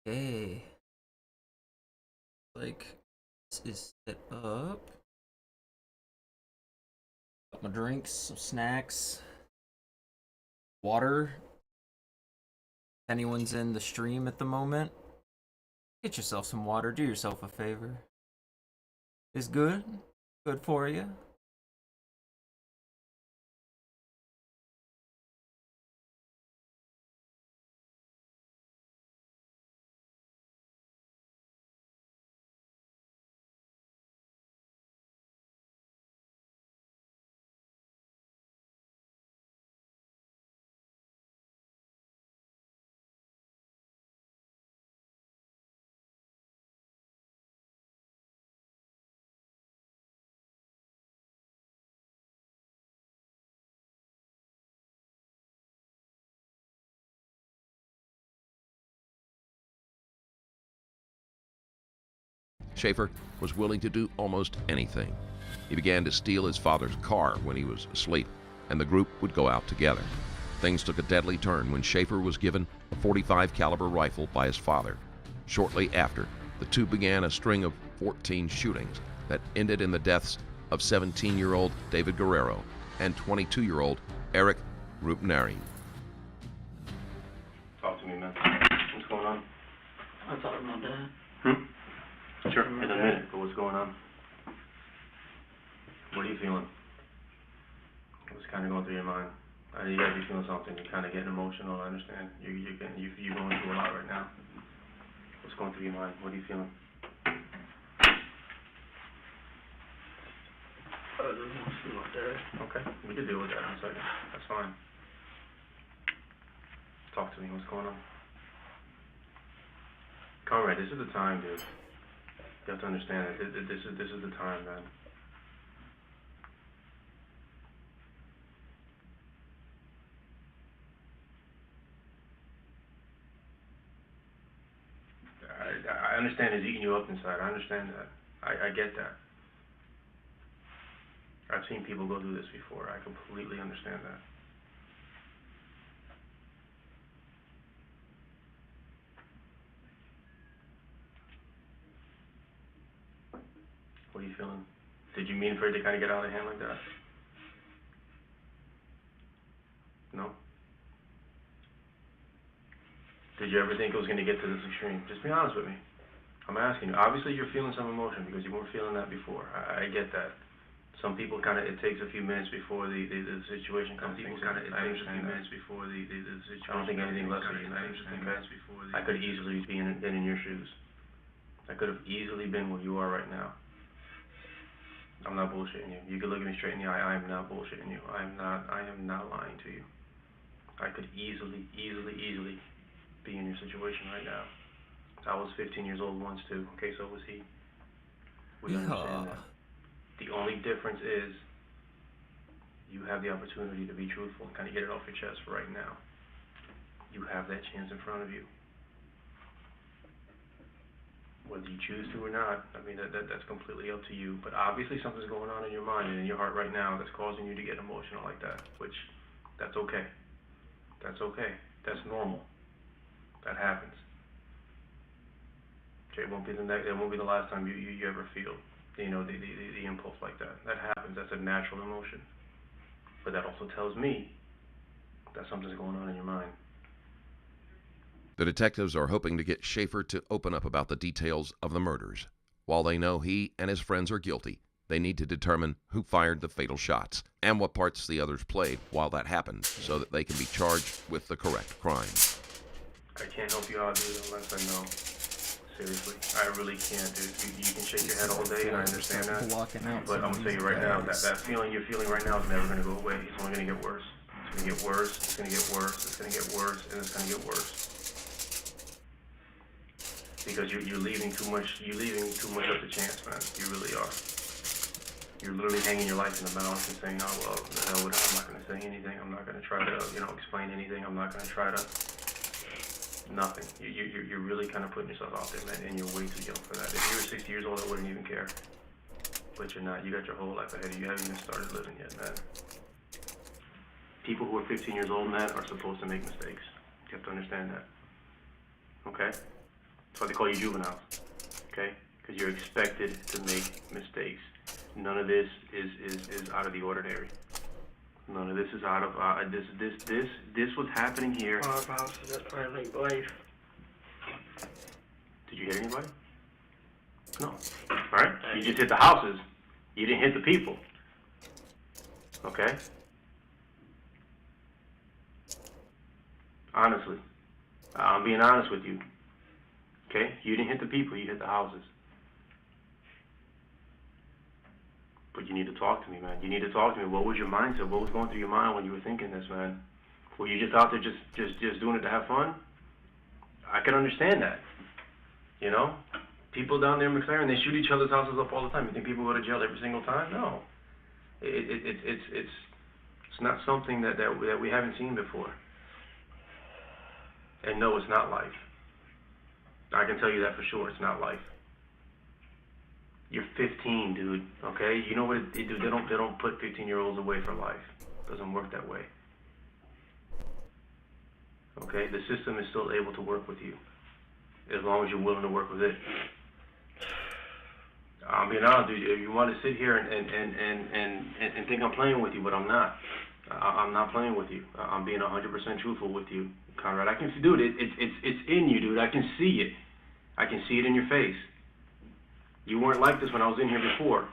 Hey, like this is set up. Got my drinks, some snacks, water. If anyone's in the stream at the moment, get yourself some water. Do yourself a favor. It's good for you. Schaefer was willing to do almost anything. He began to steal his father's car when he was asleep, and the group would go out together. Things took a deadly turn when Schaefer was given a .45 caliber rifle by his father. Shortly after, the two began a string of 14 shootings that ended in the deaths of 17-year-old David Guerrero and 22-year-old Eric Rupnari. Talk to me, man. What's going on? I thought of my dad. Sure, in a minute, but what's going on? What are you feeling? What's kind of going through your mind? You gotta be feeling something. You're kind of getting emotional. I understand. You're going through a lot right now. What's going through your mind? What are you feeling? I just want to see my dad. Okay, we can deal with that in a second. That's fine. Talk to me. What's going on? Conrad, this is the time, dude. You have to understand that this is the time, man. I understand it's eating you up inside. I understand that. I get that. I've seen people go through this before. I completely understand that. What are you feeling? Did you mean for it to kind of get out of hand like that? No? Did you ever think it was going to get to this extreme? Just be honest with me. I'm asking you. Obviously, you're feeling some emotion because you weren't feeling that before. I get that. Some people kind of, it takes a few minutes before the situation comes. Some people kind of, it takes a few minutes before the situation. I don't think anything less of you. I could easily be in your shoes. I could have easily been where you are right now. I'm not bullshitting you. You can look at me straight in the eye. I am not bullshitting you. I am not lying to you. I could easily be in your situation right now. I was 15 years old once too. Okay, so was he. We understand that. The only difference is you have the opportunity to be truthful and kind of get it off your chest right now. You have that chance in front of you. Whether you choose to or not, I mean, that's completely up to you. But obviously something's going on in your mind and in your heart right now that's causing you to get emotional like that, which, that's okay. That's okay. That's normal. That happens. Okay, it won't be the last time you ever feel, the impulse like that. That happens. That's a natural emotion. But that also tells me that something's going on in your mind. The detectives are hoping to get Schaefer to open up about the details of the murders. While they know he and his friends are guilty, they need to determine who fired the fatal shots and what parts the others played while that happened so that they can be charged with the correct crime. I can't help you out, dude, unless I know. Seriously, I really can't, dude. You can shake your head all day, and I understand that. But I'm gonna tell you right now, that feeling you're feeling right now is never gonna go away. It's only gonna get worse. It's gonna get worse. It's gonna get worse. It's gonna get worse, and it's gonna get worse. Because you're leaving too much. You're leaving too much up to chance, man. You really are. You're literally hanging your life in the balance and saying, "Oh well, the hell with it. I'm not gonna say anything. I'm not gonna try to, explain anything. I'm not gonna try to." Nothing. You're really kind of putting yourself out there, man, and you're way too young for that. If you were 60 years old, I wouldn't even care. But you're not. You got your whole life ahead of you. You haven't even started living yet, man. People who are 15 years old, man, are supposed to make mistakes. You have to understand that. Okay? That's why they call you juveniles, okay? Because you're expected to make mistakes. None of this is out of the ordinary. None of this is out of this was happening here. 5 houses, that's probably like life. Did you hit anybody? No. Right? You just hit the houses. You didn't hit the people. Okay? Honestly. I'm being honest with you. Okay? You didn't hit the people, you hit the houses. But you need to talk to me, man. You need to talk to me. What was your mindset? What was going through your mind when you were thinking this, man? Were you just out there just doing it to have fun? I can understand that. You know? People down there in McLaren, they shoot each other's houses up all the time. You think people go to jail every single time? No. It's not something that we haven't seen before. And no, it's not life. I can tell you that for sure. It's not life. You're 15, dude. Okay, you know what they do? They don't put 15-year-olds away for life. It doesn't work that way. Okay, the system is still able to work with you as long as you're willing to work with it. I'm being honest, dude. If you want to sit here and think I'm playing with you, but I'm not. I'm not playing with you. I'm being 100% truthful with you, Conrad. I can see, dude. It's in you, dude. I can see it. I can see it in your face. You weren't like this when I was in here before.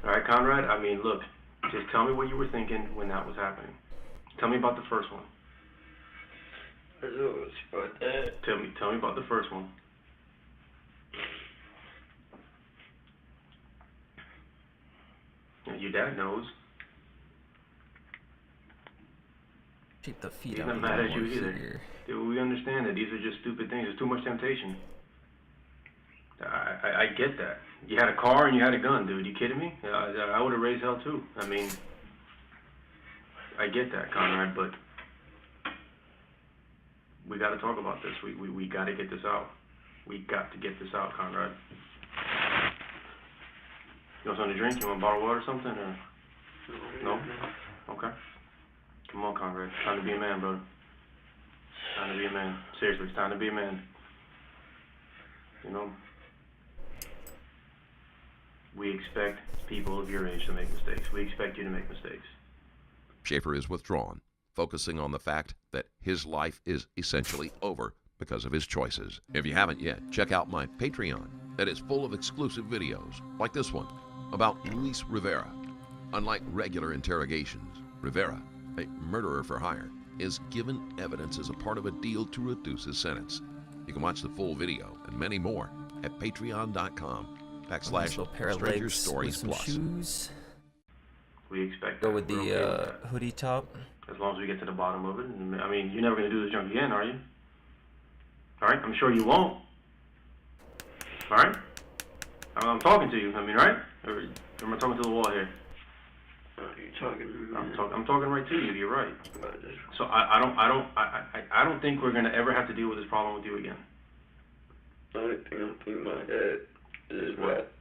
All right, Conrad? I mean, look, just tell me what you were thinking when that was happening. Tell me about the first one. About that. Tell me about the first one. Your dad knows. Keep the feet He's out not of mad at the you horse either. here. Dude, we understand that these are just stupid things. There's too much temptation. I get that. You had a car and you had a gun, dude. You kidding me? I would have raised hell too. I mean, I get that, Conrad, but we got to talk about this. We got to get this out. We got to get this out, Conrad. You want something to drink? You want a bottle of water or something? Or no? Okay. Come on, Conrad. It's time to be a man, brother. It's time to be a man. Seriously, it's time to be a man. You know? We expect people of your age to make mistakes. We expect you to make mistakes. Schaefer is withdrawn, focusing on the fact that his life is essentially over because of his choices. If you haven't yet, check out my Patreon that is full of exclusive videos like this one about Luis Rivera. Unlike regular interrogations, Rivera, a murderer for hire, is given evidence as a part of a deal to reduce his sentence. You can watch the full video and many more at patreon.com/Stranger legs Stories with some Plus. shoes. We expect Go that. with We're the okay with that. hoodie top. As long as we get to the bottom of it. I mean, you're never going to do this junk again, are you? All right? I'm sure you won't. All right? I'm talking to you. I mean, right? Or am I talking to the wall here? You talking to me? I'm talking right to you. You're right. So I don't think we're going to ever have to deal with this problem with you again. The only thing I'm thinking about that is What?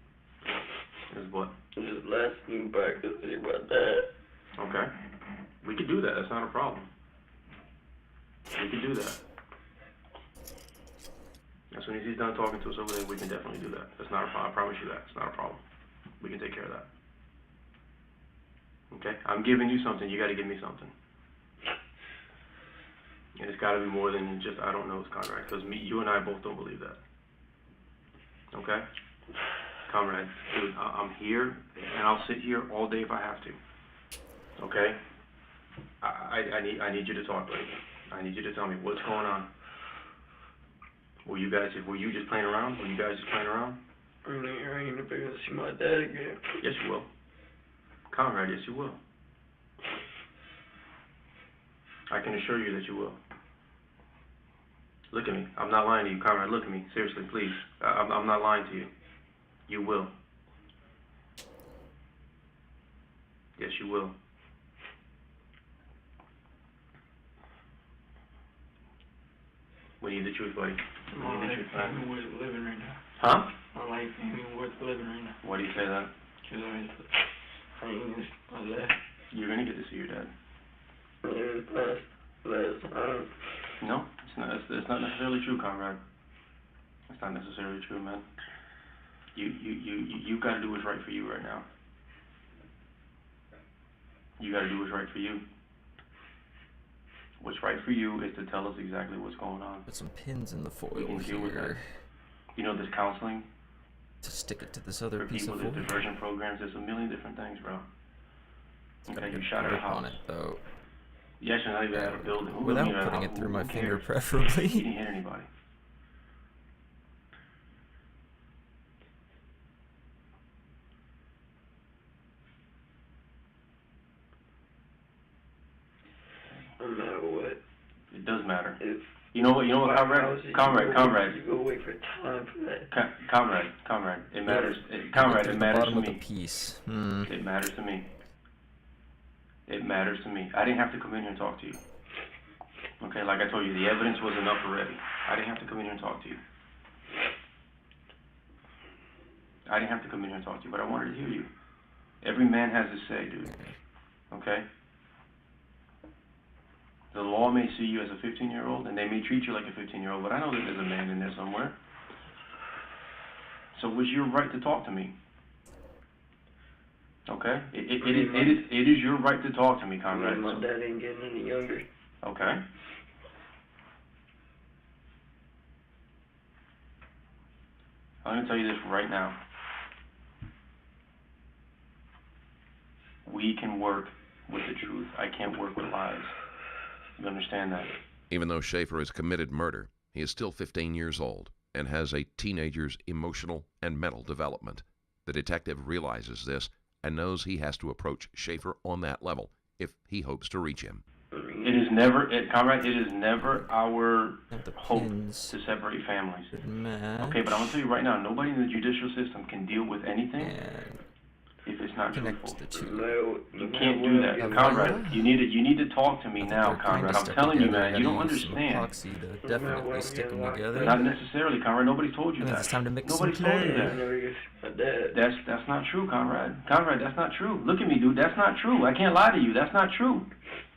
Is what? Just last you back to think about that. Okay. We could do that. That's not a problem. We could do that. As soon as he's done talking to us over there, we can definitely do that. That's not a problem. I promise you that. It's not a problem. We can take care of that. Okay? I'm giving you something. You got to give me something. And it's got to be more than just, I don't know, it's Conrad. Because you and I both don't believe that. Okay? Conrad, dude, I'm here, and I'll sit here all day if I have to. Okay? I need you to talk, buddy. I need you to tell me what's going on. Were you just playing around? Were you guys just playing around? I ain't never gonna see my dad again. Yes, you will. Conrad, yes, you will. I can assure you that you will. Look at me. I'm not lying to you, Conrad. Look at me. Seriously, please. I'm not lying to you. You will. Yes, you will. We need the truth, buddy. We My need the life truth, ain't man. even worth living right now. Huh? My life ain't even worth living right now. Why do you say that? Cause I ain't even my last. You're gonna get to see your dad. Last time. No, it's not. It's not necessarily true, Conrad. It's not necessarily true, man. You gotta do what's right for you right now. You gotta do what's right for you. What's right for you is to tell us exactly what's going on. Put some pins in the foil We can deal with that. here You know, there's counseling to stick it to this other for piece people, of there's foil. diversion programs, there's a million different things, bro. Gotta Okay, you get shot at a grip house. on it though, You actually not even at a building. Who without even at a putting house? it through my Who finger, cares? You preferably. didn't hit anybody. No matter what. It does matter. If You know what, comrade? You go wait for time for that. Comrade, it matters. Comrade, Get it to the matters bottom to of the me. piece. It matters to me. It matters to me. I didn't have to come in here and talk to you. Okay, like I told you, the evidence was enough already. I didn't have to come in here and talk to you. I didn't have to come in here and talk to you, but I wanted to hear you. Every man has his say, dude. Okay? The law may see you as a 15-year-old, and they may treat you like a 15-year-old, but I know that there's a man in there somewhere. So it was your right to talk to me. Okay? It is your right to talk to me, comrade. My dad ain't getting any younger. Okay? I'm going to tell you this right now. We can work with the truth. I can't work with lies. You understand that? Even though Schaefer has committed murder, he is still 15 years old and has a teenager's emotional and mental development. The detective realizes this and knows he has to approach Schaefer on that level if he hopes to reach him. It is never, comrade, it is never our The hope pins to separate families. should match. Okay, but I'm going to tell you right now, nobody in the judicial system can deal with anything And if it's not connects truthful. the two. You can't do that, Conrad. You need to talk to me now, Conrad. I'm telling you, man. You don't understand. Epoxy to definitely stick them together. Not necessarily, Conrad. Nobody's told you And then that. it's time to mix Nobody's some told you clay. that. That's not true, Conrad. Conrad, that's not true. Look at me, dude. That's not true. I can't lie to you. That's not true.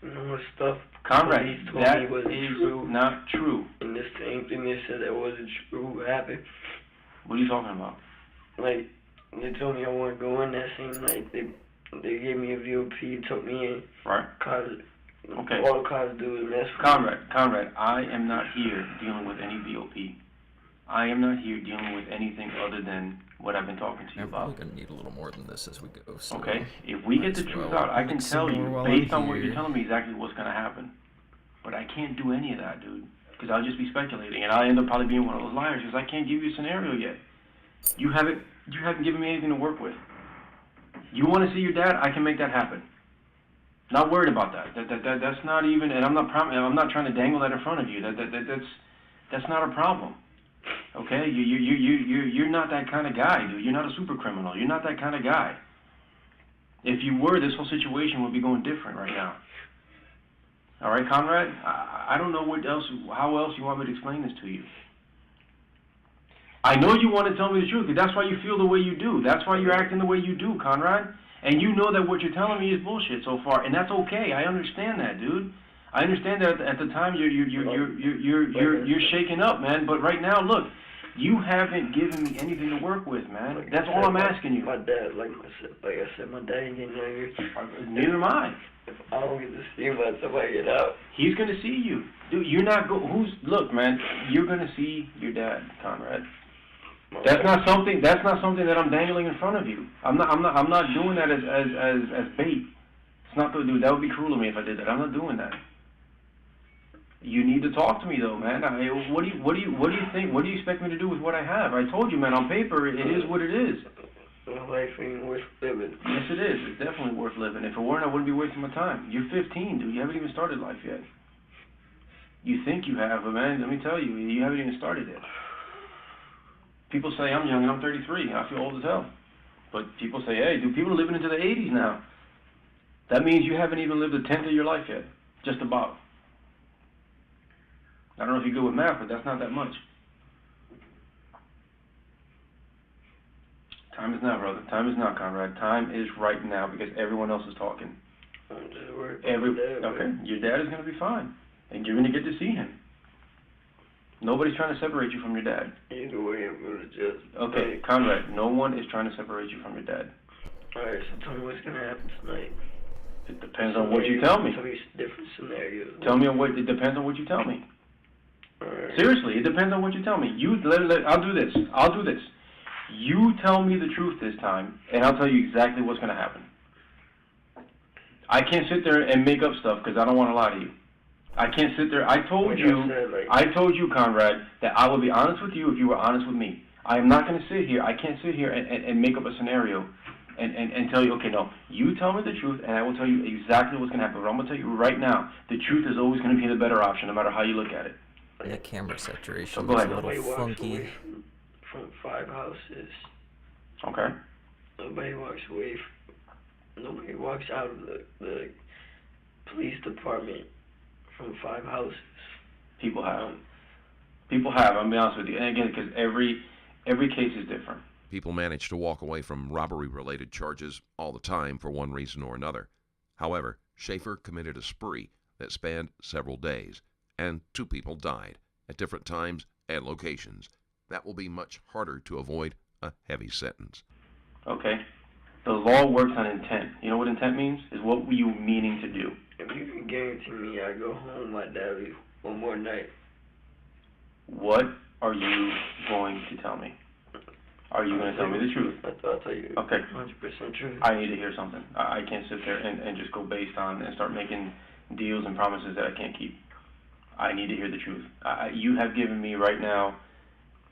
You know what stuff Conrad, police told that me wasn't is true. not true. And the same thing they said that wasn't true happened. What are you talking about? Like, they told me I want to go in that same night. They gave me a VOP, took me in. Right. Cause Okay. all the cops do is mess with me. Conrad, I am not here dealing with any VOP. I am not here dealing with anything other than what I've been talking to you I'm about. probably gonna need a little more than this as we go. So Okay, if we get the might as truth well out, I can mix some tell more you, while based I'm on what you're here. telling me, exactly what's going to happen. But I can't do any of that, dude, because I'll just be speculating, and I'll end up probably being one of those liars, because I can't give you a scenario yet. You haven't given me anything to work with. You want to see your dad? I can make that happen. Not worried about that. That's not even, and I'm not trying to dangle that in front of you. That's not a problem. Okay, you're not that kind of guy, dude. You're not a super criminal. You're not that kind of guy. If you were, this whole situation would be going different right now. All right, Conrad. I don't know how else you want me to explain this to you. I know you want to tell me the truth, because that's why you feel the way you do. That's why you're acting the way you do, Conrad. And you know that what you're telling me is bullshit so far, and that's okay. I understand that, dude. I understand that at the time you're shaking up, man. But right now, look, you haven't given me anything to work with, man. That's all I'm asking you. My dad, like I said, my dad ain't getting younger. Neither am I. If I don't get to see him by the time I get out. He's gonna see you, dude. You're not look, man. You're gonna see your dad, Conrad. That's not something that I'm dangling in front of you. I'm not doing that as bait. It's not the dude. That would be cruel of me if I did that. I'm not doing that. You need to talk to me though, man. What do you think? What do you expect me to do with what I have? I told you, man. On paper, it is what it is. My life ain't worth living. Yes, it is. It's definitely worth living. If it weren't, I wouldn't be wasting my time. You're 15, dude. You haven't even started life yet. You think you have, but man, let me tell you, you haven't even started yet. People say I'm young and I'm 33. I feel old as hell. But people say, hey, dude, people are living into the 80s now. That means you haven't even lived a tenth of your life yet. Just about. I don't know if you're good with math, but that's not that much. Time is now, brother. Time is now, Conrad. Time is right now because everyone else is talking. I'm just worried about my dad. Okay, your dad is going to be fine. And you're going to get to see him. Nobody's trying to separate you from your dad. Either way, I'm gonna just. Okay, Conrad, no one is trying to separate you from your dad. Alright, so tell me what's gonna happen tonight. It depends on what you tell me. Tell me different scenarios. Tell me what, it depends on what you tell me. Alright. Seriously, it depends on what you tell me. I'll do this. I'll do this. You tell me the truth this time, and I'll tell you exactly what's going to happen. I can't sit there and make up stuff because I don't want to lie to you. I can't sit there. I told you, Conrad, that I would be honest with you if you were honest with me. I am not going to sit here. I can't sit here and make up a scenario and tell you, okay, no, you tell me the truth, and I will tell you exactly what's going to happen. But I'm going to tell you right now, the truth is always going to be the better option, no matter how you look at it. The camera saturation Go is ahead. a little Nobody walks funky. away from 5 houses. Okay? Nobody walks away. Nobody walks out of the police department from 5 houses. People have. People have. I'll be honest with you. And again, because every case is different. People manage to walk away from robbery-related charges all the time for one reason or another. However, Schaefer committed a spree that spanned several days, and 2 people died at different times and locations. That will be much harder to avoid a heavy sentence. Okay? The law works on intent. You know what intent means? Is what were you meaning to do? If you can guarantee me I go home, my dad leave one more night. What are you going to tell me? Are you going to tell me the truth? I'll tell you. Okay. 100% truth. I need to hear something. I can't sit there and just go based on and start making deals and promises that I can't keep. I need to hear the truth. You have given me right now,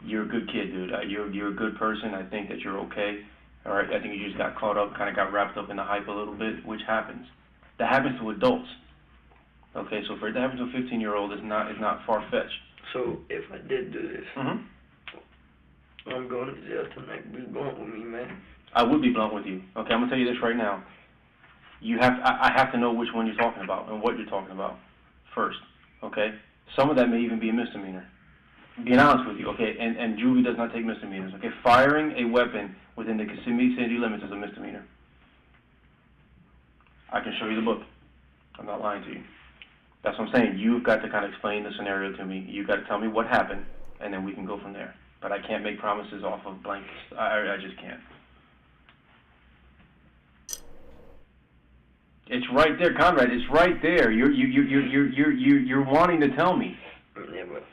you're a good kid, dude. You're a good person. I think that you're okay. All right. I think you just got caught up, kind of got wrapped up in the hype a little bit, which happens. That happens to adults. Okay, so for it to happen to a 15-year-old is not far-fetched. So if I did do this, Mm-hmm. I'm going to jail tonight. Be blunt with me, man. I would be blunt with you. Okay, I'm gonna tell you this right now. I have to know which one you're talking about and what you're talking about first. Okay, some of that may even be a misdemeanor. Being honest with you, okay, and juvie does not take misdemeanors. Okay, firing a weapon within the Kissimmee city limits is a misdemeanor. I can show you the book. I'm not lying to you. That's what I'm saying. You've got to kind of explain the scenario to me. You've got to tell me what happened, and then we can go from there. But I can't make promises off of blankets. I just can't. It's right there, Conrad. It's right there. You're wanting to tell me. Yeah, but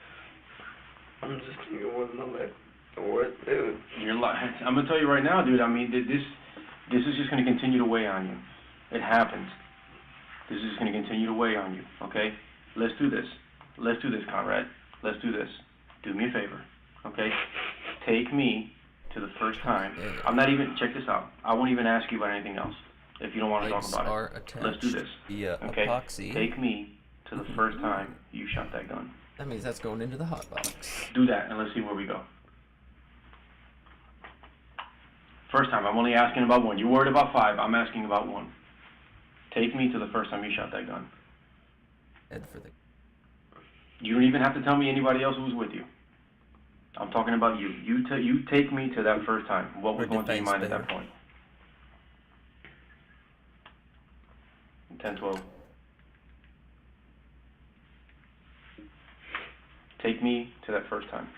I'm just thinking what my life worth, dude. I'm gonna tell you right now, dude. I mean, this is just gonna continue to weigh on you. It happens. This is just gonna continue to weigh on you. Okay? Let's do this. Let's do this, Conrad. Let's do this. Do me a favor. Okay? Take me to the first time. I'm not even. Check this out. I won't even ask you about anything else. If you don't want to talk about it, let's do this. Via okay? epoxy. Take me to the first time you shot that gun. That means that's going into the hot box. Do that, and let's see where we go. First time. I'm only asking about one. You're worried about 5. I'm asking about 1. Take me to the first time you shot that gun. Head for the. You don't even have to tell me anybody else who was with you. I'm talking about you. You take me to that first time. What was going through your mind at that point? 10, 12. Take me to that first time.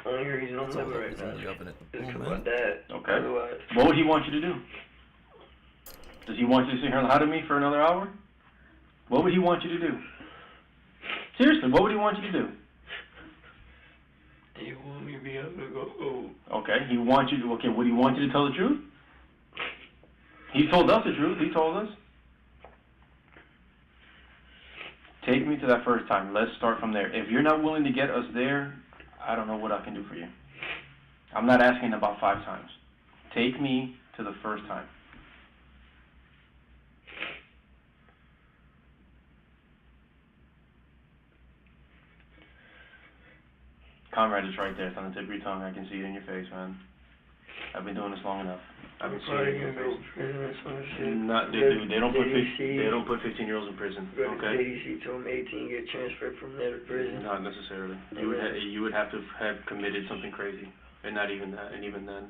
Only reason I'm living right It's in the now oven at the is because my moment. dad. Okay. Otherwise, What would he want you to do? Does he want you to sit here and lie to me for another hour? What would he want you to do? Seriously, what would he want you to do? he want me to be able to go home. Okay, he wants you to, okay, would he want you to tell the truth? He told us the truth, he told us. Take me to that first time. Let's start from there. If you're not willing to get us there, I don't know what I can do for you. I'm not asking about 5 times. Take me to the first time. Conrad is right there. It's on the tip of your tongue. I can see it in your face, man. I've been doing this long enough. I've been seeing it in your face. Prison or some shit. Not, they don't put 15-year-olds in prison. Go to Okay. JDC, told me 18, get transferred from there to prison. Not necessarily. You would have to have committed something crazy, and not even that. And even then,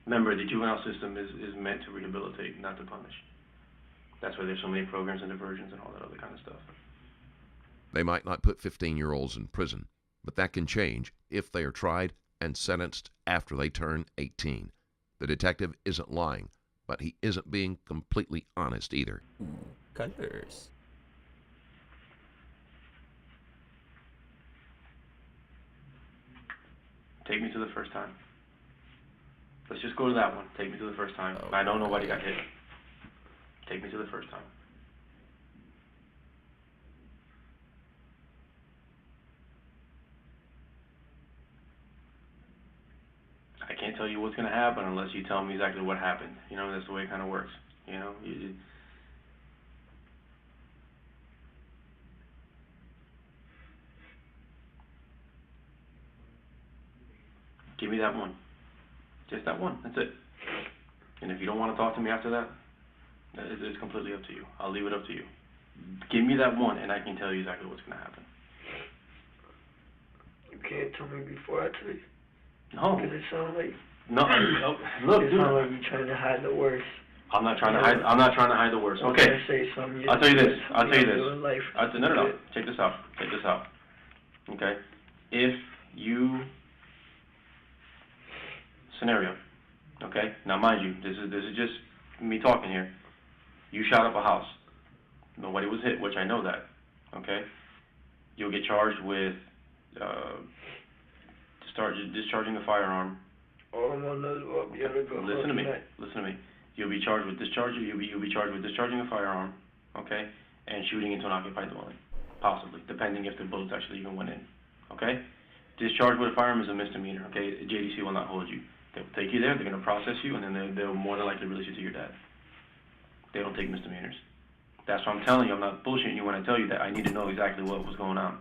remember the juvenile system is meant to rehabilitate, not to punish. That's why there's so many programs and diversions and all that other kind of stuff. They might not put 15-year-olds in prison, but that can change if they are tried and sentenced after they turn 18. The detective isn't lying, but he isn't being completely honest either. Ooh, colors. Take me to the first time. Let's just go to that one. Take me to the first time. Oh, I know nobody got hit. Take me to the first time. I can't tell you what's going to happen unless you tell me exactly what happened. You know, that's the way it kind of works. You know, give me that one. Just that one. That's it. And if you don't want to talk to me after that, it's completely up to you. I'll leave it up to you. Give me that one, and I can tell you exactly what's going to happen. You can't tell me before I tell you. No. Because it sounds like No. Look, it dude. sounds like you're trying to hide the worst. I'm not trying to hide. I'm not trying to hide the worst. I'm Okay. gonna say something. I'll tell you this. I'll tell you this. Doing life. No. Check this out. Check this out. Okay. If you scenario. Okay. Now, mind you, this is just me talking here. You shot up a house. Nobody was hit, which I know that. Okay. You'll get charged with discharging a firearm. All I want to know is what be able to go. Listen to me. Listen to me. You'll be charged with discharging. You'll be charged with discharging a firearm, okay, and shooting into an occupied dwelling, possibly, depending if the bullets actually even went in, okay. Discharge with a firearm is a misdemeanor, okay. JDC will not hold you. They'll take you there. They're going to process you, and then they'll more than likely release you to your dad. They don't take misdemeanors. That's what I'm telling you. I'm not bullshitting you when I tell you that. I need to know exactly what was going on.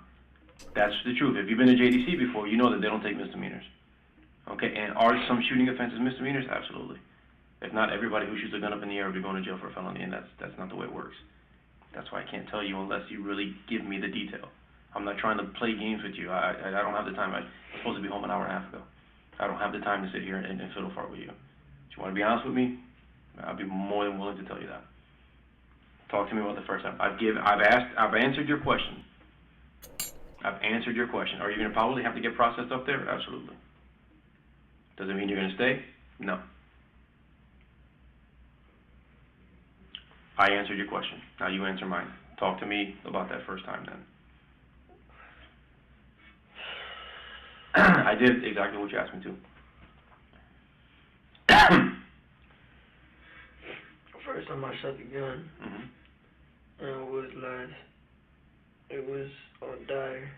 That's the truth. If you've been to JDC before, you know that they don't take misdemeanors. Okay, and are some shooting offenses misdemeanors? Absolutely. If not, everybody who shoots a gun up in the air will be going to jail for a felony, and that's not the way it works. That's why I can't tell you unless you really give me the detail. I'm not trying to play games with you. I don't have the time. I was supposed to be home an hour and a half ago. I don't have the time to sit here and fiddle fart with you. If you want to be honest with me, I'll be more than willing to tell you that. Talk to me about the first time. I've answered your question. I've answered your question. Are you going to probably have to get processed up there? Absolutely. Does it mean you're going to stay? No. I answered your question. Now you answer mine. Talk to me about that first time then. I did exactly what you asked me to. First time I shot the gun, and it was on Dyer.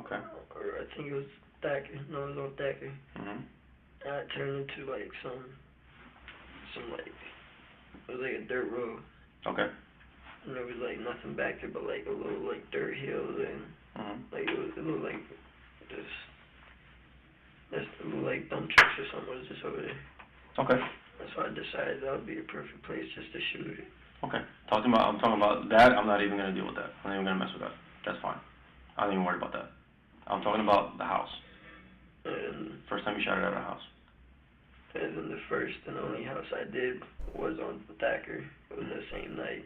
Okay. Or I think it was Thacker. No, it was on Thacker. And I turned into like some like, it was like a dirt road. Okay. And there was like nothing back there but like a little like dirt hills and like it looked like it looked like dump trucks or something was just over there. Okay. That's why I decided that would be a perfect place just to shoot it. Okay. I'm talking about that. I'm not even going to deal with that. I'm not even going to mess with that. That's fine. I'm not even worried about that. I'm talking about the house. And First time you shot it at a house. And then the first and only house I did was on Thacker. It was that same night.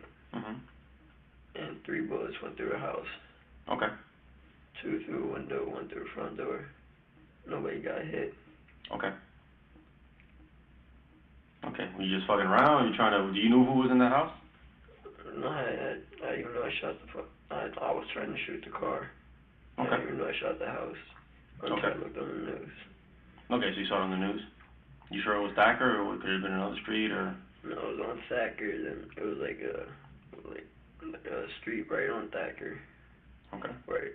And 3 bullets went through a house. Okay. 2 through a window, 1 through the front door. Nobody got hit. Okay. Okay. Were you just fucking around? Do you know who was in the house? No, I even know I shot I was trying to shoot the car. Okay. I didn't even know I shot the house until Okay. I looked on the news. Okay, so you saw it on the news. You sure it was Thacker, or could it have been another street, or? No, it was on Thacker, and it was like a street right on Thacker. Okay. Right.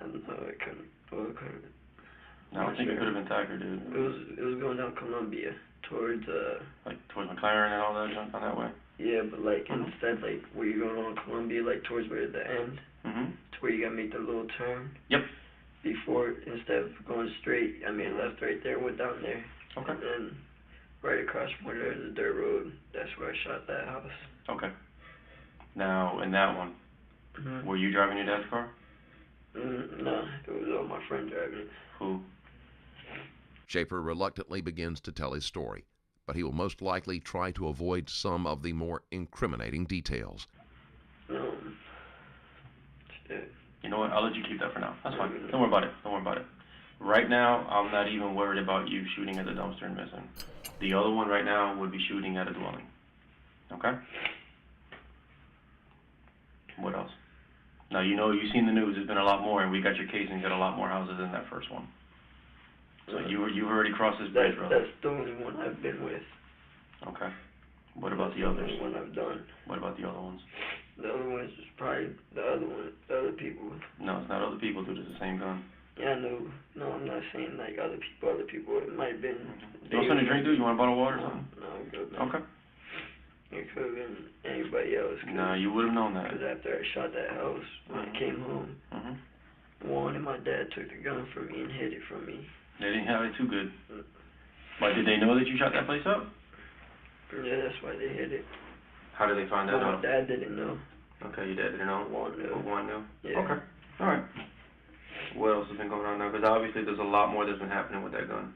And no, it couldn't. Well, it couldn't. No, I don't think it could have been Thacker, dude. It was going down Columbia towards Like towards McLaren and all that junk on that way. Yeah, but like instead, like where you're going on Columbia, like towards where the end, to where you gotta make the little turn. Yep. Before, instead of going straight, I mean left right there, went down there. Okay. And then right across from where there's a dirt road, that's where I shot that house. Okay. Now, in that one, were you driving your dad's car? No, it was all my friend driving it. Who? Schaefer reluctantly begins to tell his story, but he will most likely try to avoid some of the more incriminating details. Shit. You know what? I'll let you keep that for now. That's fine. Don't worry about it. Don't worry about it. Right now, I'm not even worried about you shooting at the dumpster and missing. The other one right now would be shooting at a dwelling. Okay? What else? Now, you know, you've seen the news. There's been a lot more, and we got your casings at a lot more houses than that first one. So you've already crossed this bridge, brother. That's the only one I've been with. Okay. What about the others? The only one I've done. What about the other ones? The other ones is probably the other people. No, it's not other people, dude. It's the same gun. Yeah, I know. No, I'm not saying like other people. It might have been. You want something to drink, dude? You want a bottle of water or something? No, I'm good, man. Okay. It could have been anybody else. No, you would have known that. Because after I shot that house, when I came home, Juan and my dad took the gun from me and hid it from me. They didn't have it too good. But did they know that you shot that place up? Yeah, that's why they hid it. How did they find that Well, out? my dad didn't know. Okay, your dad didn't know? Juan knew. Juan knew? Yeah. Okay. Alright. What else has been going on now? Because obviously there's a lot more that's been happening with that gun.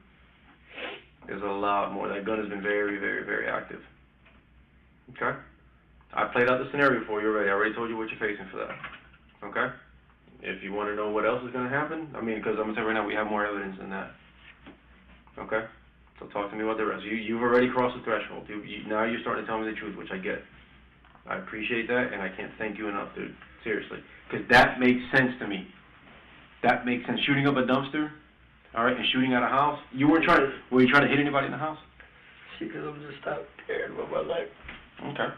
There's a lot more. That gun has been very, very, very active. Okay? I played out the scenario for you already. I already told you what you're facing for that. Okay? If you want to know what else is going to happen, I mean, because I'm going to tell you right now, we have more evidence than that. Okay? So talk to me about the rest. You've already crossed the threshold. Now you're starting to tell me the truth, which I get. I appreciate that, and I can't thank you enough, dude. Seriously. Because that makes sense to me. That makes sense. Shooting up a dumpster, all right, and shooting at a house. Were you trying to hit anybody in the house? See, because I'm just out caring about my life. Okay.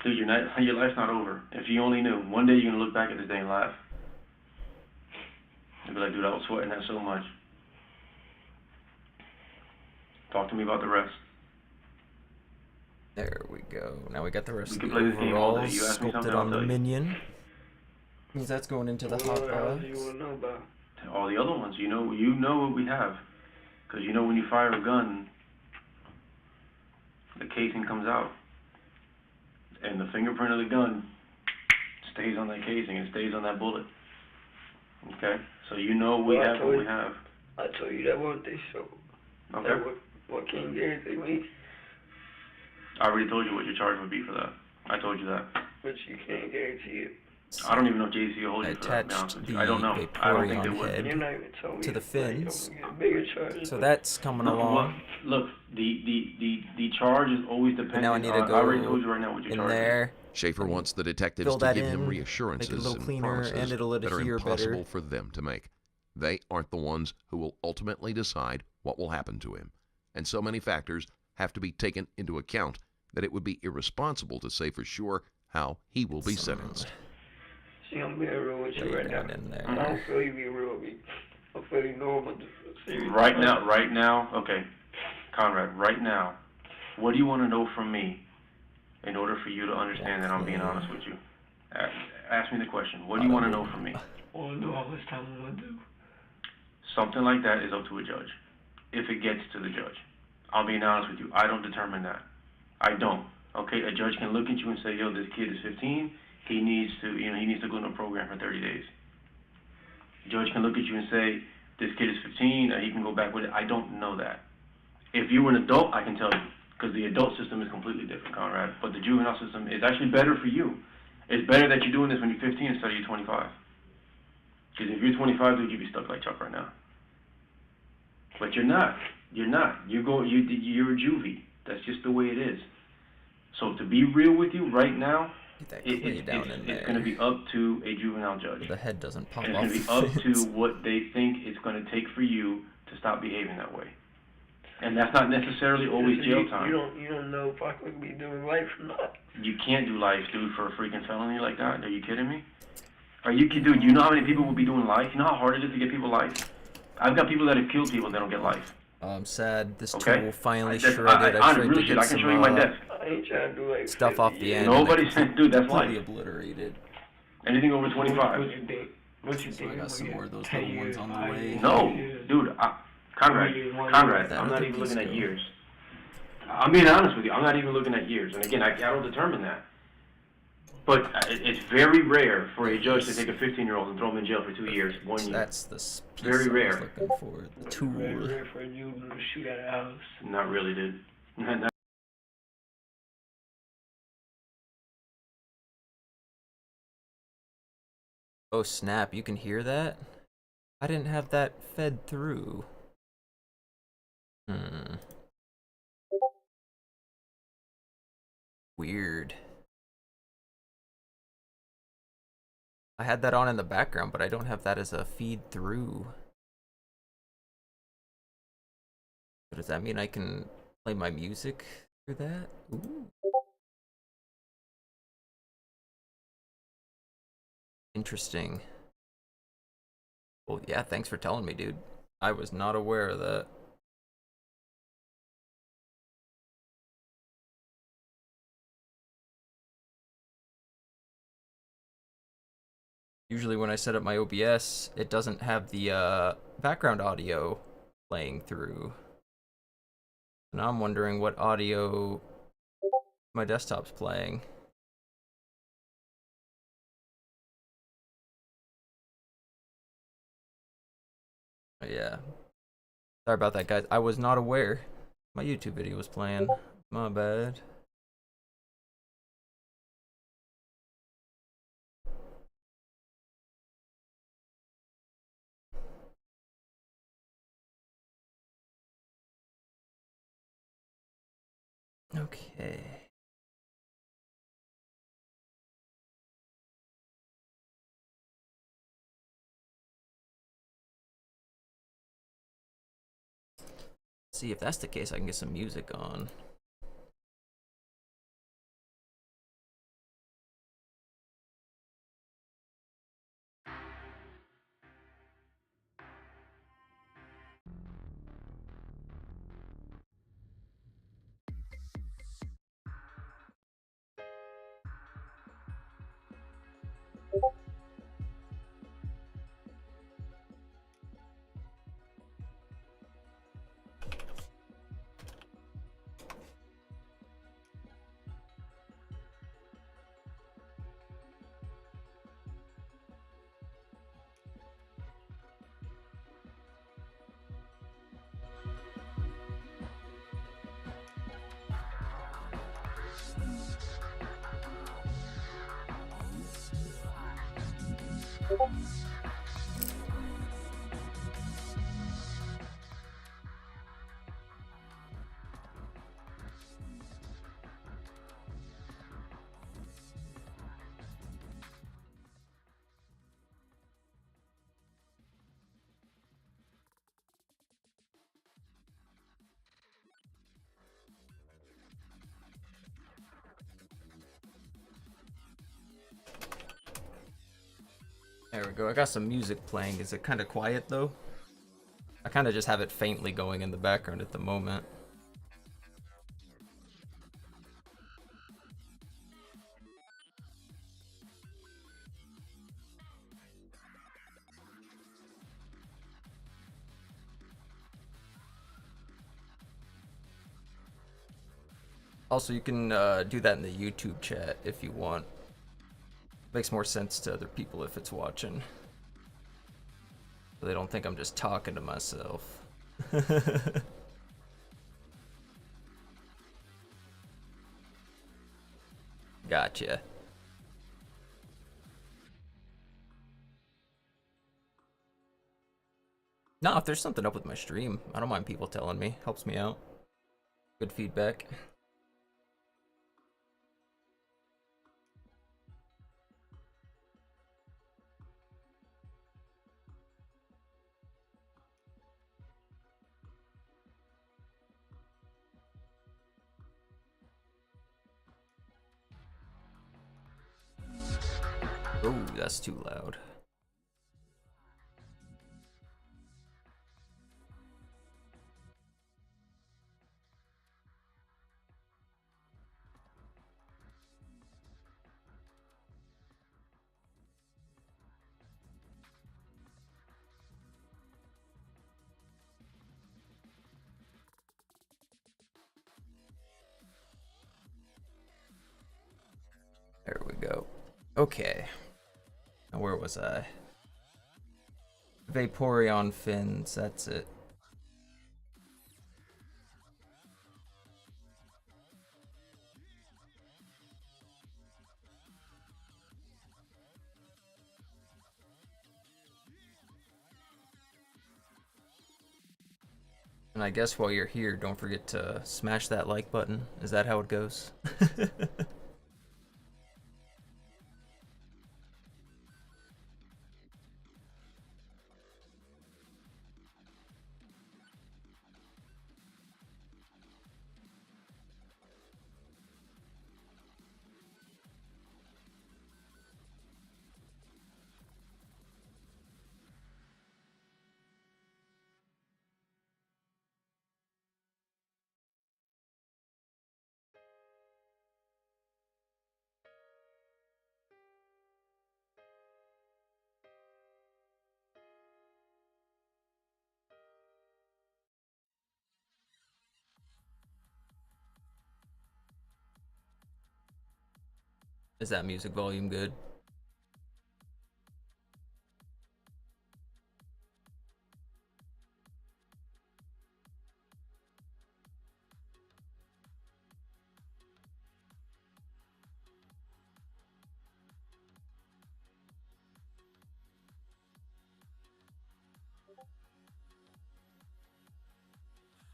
Dude, your life's not over. If you only knew. One day you're going to look back at this day and laugh. You'll be like, dude, I was sweating that so much. Talk to me about the rest. There we go. Now we got the rest We of can the play this game all day. overalls You ask me something, sculpted I'll on the tell you. minion. Means that's going into the hot What else box. do you want to know about? All the other ones, you know what we have. Because you know when you fire a gun, the casing comes out. And the fingerprint of the gun stays on that casing. It stays on that bullet. Okay? So you know we have what we have. I told you that one thing, so Okay? that what can you guarantee me? I already told you what your charge would be for that. I told you that. But you can't guarantee it. I don't even know if JC will hold I you for that, to be honest attached with the you. I don't know. I don't think they Vaporeon would. head You're not even telling me to the fins. Like, I'm gonna get bigger charges. So that's coming along. Well, look, the charge is always dependent now I need to on, I already go told you right now what your in charge is. there. Schaefer wants the detectives Fill to that give him in, reassurances make it a little and cleaner, promises and it'll that are adhere impossible better. for them to make. They aren't the ones who will ultimately decide what will happen to him. And so many factors have to be taken into account that it would be irresponsible to say for sure how he will be sentenced. See, I'm being real with you Lay right now. that in there. I don't feel you being real with me. I feel you know I'm serious. Right now, okay, Conrad, right now, what do you want to know from me in order for you to understand that I'm being honest with you? Ask me the question. What do you want to know from me? I want to know how much time I'm going to do. Something like that is up to a judge, if it gets to the judge. I'll be honest with you. I don't determine that. I don't. Okay, a judge can look at you and say, yo, this kid is 15. He needs to go into a program for 30 days. Judge can look at you and say, this kid is 15, he can go back with it. I don't know that. If you were an adult, I can tell you, because the adult system is completely different, Conrad. But the juvenile system is actually better for you. It's better that you're doing this when you're 15 instead of you're 25. Because if you're 25, dude, you'd be stuck like Chuck right now. But you're not. You're not. You're a juvie. That's just the way it is. So to be real with you right now, Get that clay down in there. it's going to be up to a juvenile judge. The head doesn't pop And off. it's going to be up to what they think it's going to take for you to stop behaving that way. And that's not necessarily always jail time. You don't know if I could be doing life or not. You can't do life, dude, for a freaking felony like that. Are you kidding me? Dude, you know how many people will be doing life? You know how hard it is to get people life? I've got people that have killed people that don't get life. I'm sad this Okay? tool finally That's- shredded. I tried real to shit, get I can show you my some desk. I ain't trying to do like stuff off the end. Nobody said, dude, that's completely life. obliterated. Anything over 25. What you think? What you So think? I got some I'm more of those gonna little get ones 10 on the years, way. 5 No, years. dude, Conrad, That I'm not other even piece looking at go. years. I'm being honest with you. I'm not even looking at years. And again, I don't determine that. But it's very rare for a judge to take a 15-year-old and throw him in jail for 2 years, 1 year. That's the piece Very I was rare. looking for. The tool. Very rare for you to shoot at a house. Not really, dude. Not Oh snap, you can hear that? I didn't have that fed through. Weird. I had that on in the background, but I don't have that as a feed through. So does that mean I can play my music through that? Ooh. Interesting. Well, yeah, thanks for telling me, dude. I was not aware of that. Usually when I set up my OBS, it doesn't have the background audio playing through. Now I'm wondering what audio my desktop's playing. But yeah. Sorry about that, guys. I was not aware my YouTube video was playing. My bad. Okay. See if that's the case, I can get some music on. There we go. I got some music playing. Is it kind of quiet though? I kind of just have it faintly going in the background at the moment. Also, you can do that in the YouTube chat if you want. Makes more sense to other people if it's watching. So they don't think I'm just talking to myself. Gotcha. No, if there's something up with my stream, I don't mind people telling me. Helps me out. Good feedback. Oh, that's too loud. There we go. Okay. Now where was I? Vaporeon fins, that's it. And I guess while you're here, don't forget to smash that like button. Is that how it goes? Is that music volume good?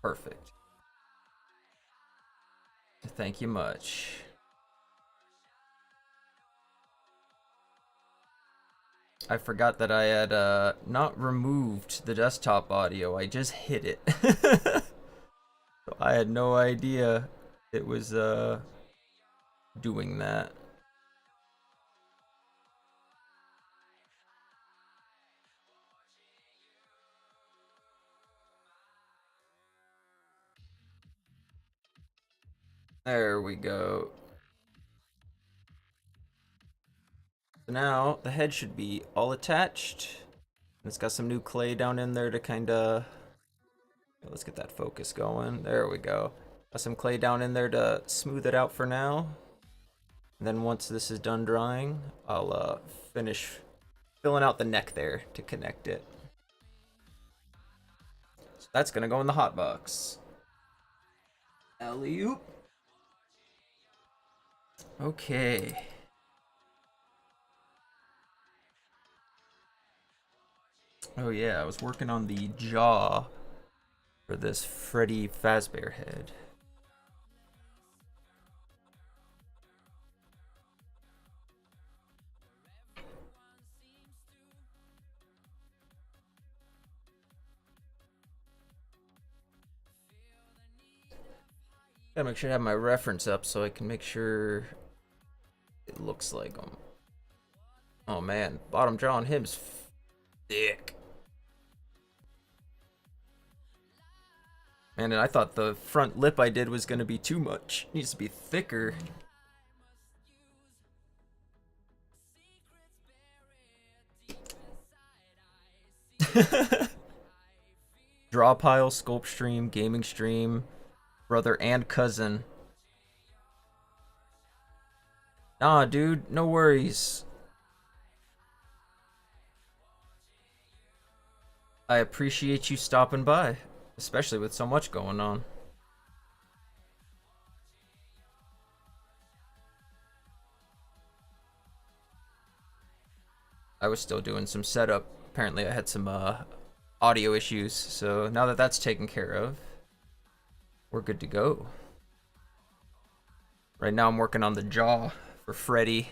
Perfect. Thank you much. I forgot that I had not removed the desktop audio. I just hit it. So I had no idea it was doing that. There we go. So now the head should be all attached. It's got some new clay down in there to kind of... Let's get that focus going. There we go. Got some clay down in there to smooth it out for now. And then once this is done drying, I'll finish filling out the neck there to connect it. So that's gonna go in the hot box. Alley-oop. Okay. Oh yeah, I was working on the jaw for this Freddy Fazbear head. Gotta make sure I have my reference up so I can make sure it looks like them. Oh man, bottom jaw on him's thick. Man, and I thought the front lip I did was gonna be too much. It needs to be thicker. Draw pile, sculpt stream, gaming stream, brother and cousin. Nah, dude, no worries. I appreciate you stopping by, especially with so much going on. I was still doing some setup. Apparently I had some audio issues, so now that that's taken care of, we're good to go. Right now I'm working on the jaw for Freddy.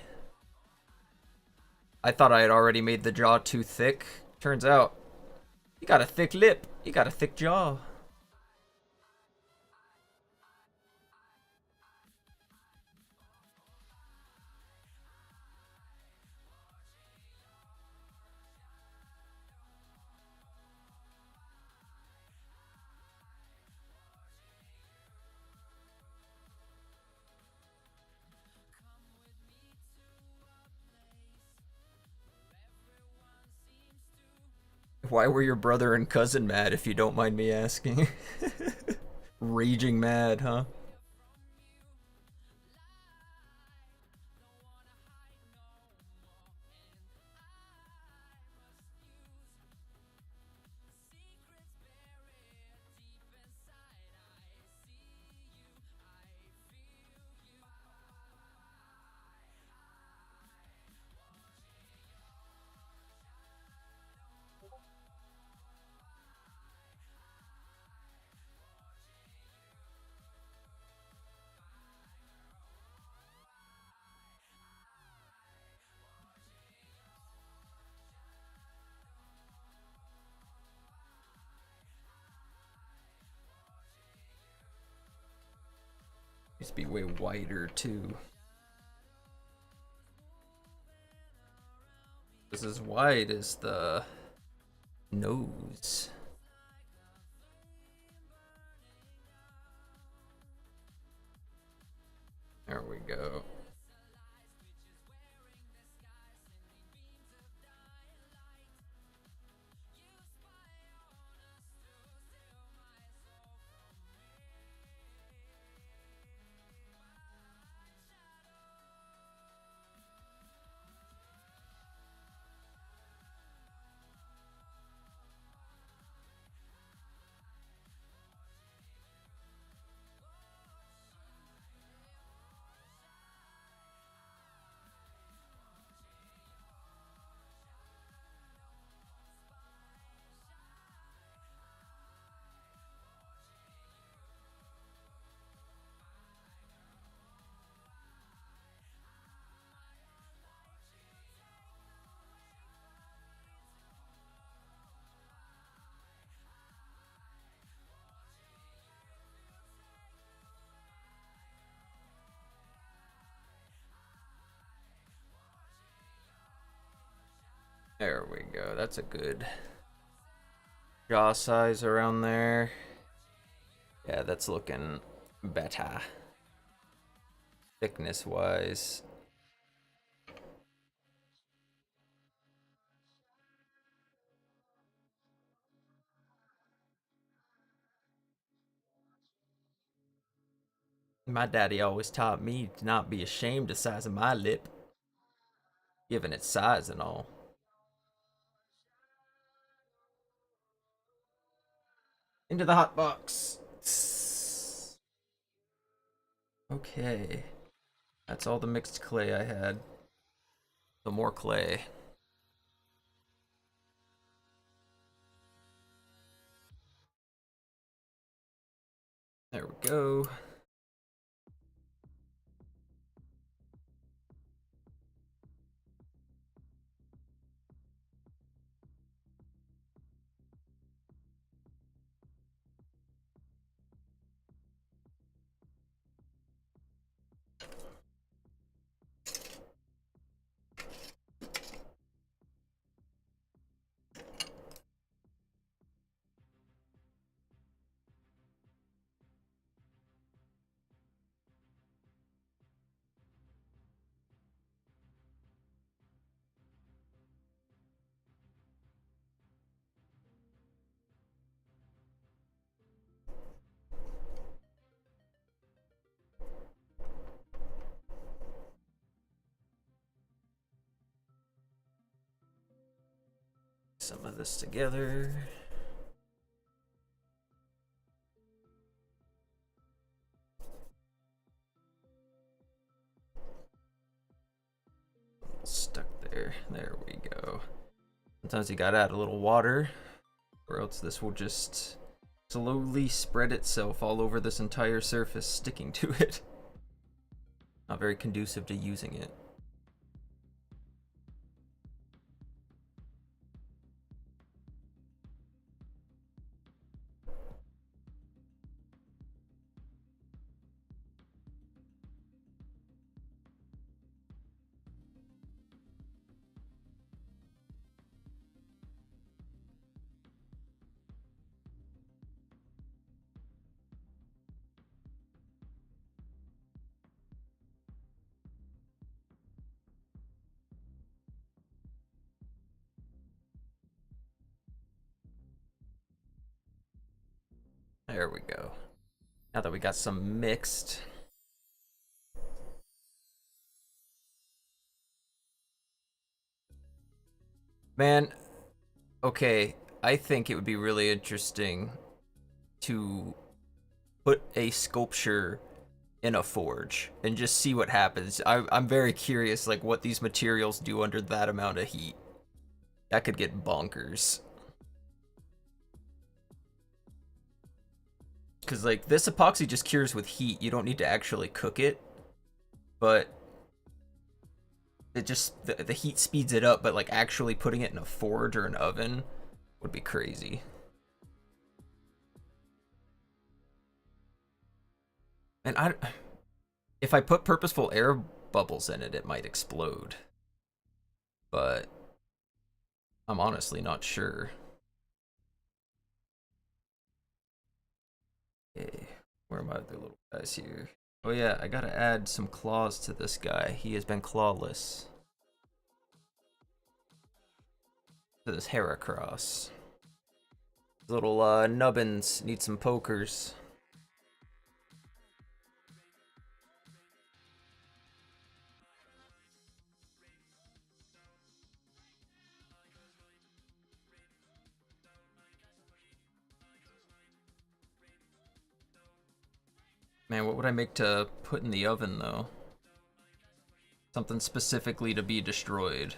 I thought I had already made the jaw too thick. Turns out, you got a thick lip, you got a thick jaw. Why were your brother and cousin mad, if you don't mind me asking? Raging mad, huh? Needs to be way wider too. This is as wide as the nose. There we go. There we go. That's a good jaw size around there. Yeah, that's looking better. Thickness wise. My daddy always taught me to not be ashamed of the size of my lip, given its size and all. Into the hot box. Okay. That's all the mixed clay I had. Some more clay. There we go. Some of this together. Stuck there. There we go. Sometimes you gotta add a little water, or else this will just slowly spread itself all over this entire surface, sticking to it. Not very conducive to using it. There we go. Now that we got some mixed. Man, okay, I think it would be really interesting to put a sculpture in a forge and just see what happens. I'm very curious, like, what these materials do under that amount of heat. That could get bonkers. Because, like, this epoxy just cures with heat. You don't need to actually cook it. But it just, the heat speeds it up, but, like, actually putting it in a forge or an oven would be crazy. And If I put purposeful air bubbles in it, it might explode. But I'm honestly not sure. Okay, where are my other little guys here? Oh yeah, I gotta add some claws to this guy. He has been clawless. To this Heracross. Little nubbins need some pokers. Man, what would I make to put in the oven, though? Something specifically to be destroyed.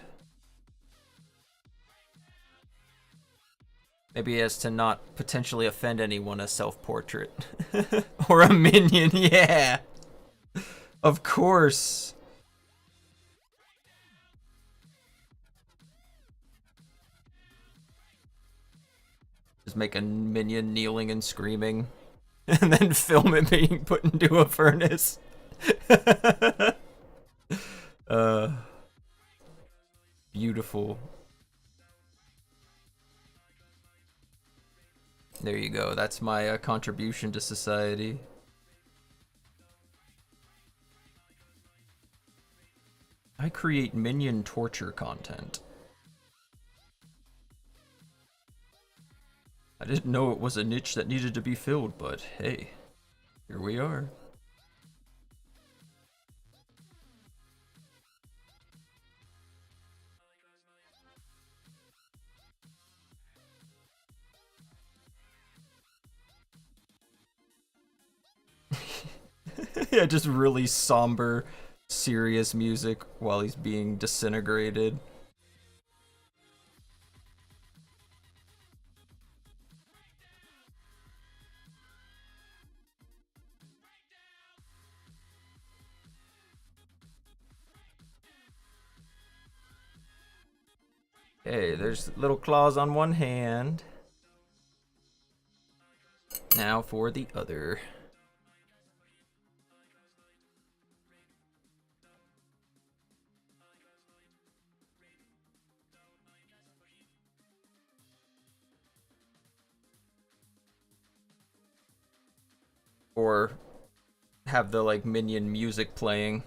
Maybe as to not potentially offend anyone, a self-portrait. Or a minion, yeah! Of course! Just make a minion kneeling and screaming. And then film it being put into a furnace. Beautiful. There you go. That's my contribution to society. I create minion torture content. I didn't know it was a niche that needed to be filled, but hey, here we are. Yeah, just really somber, serious music while he's being disintegrated. Okay, there's little claws on one hand. Now for the other. Or have the like minion music playing,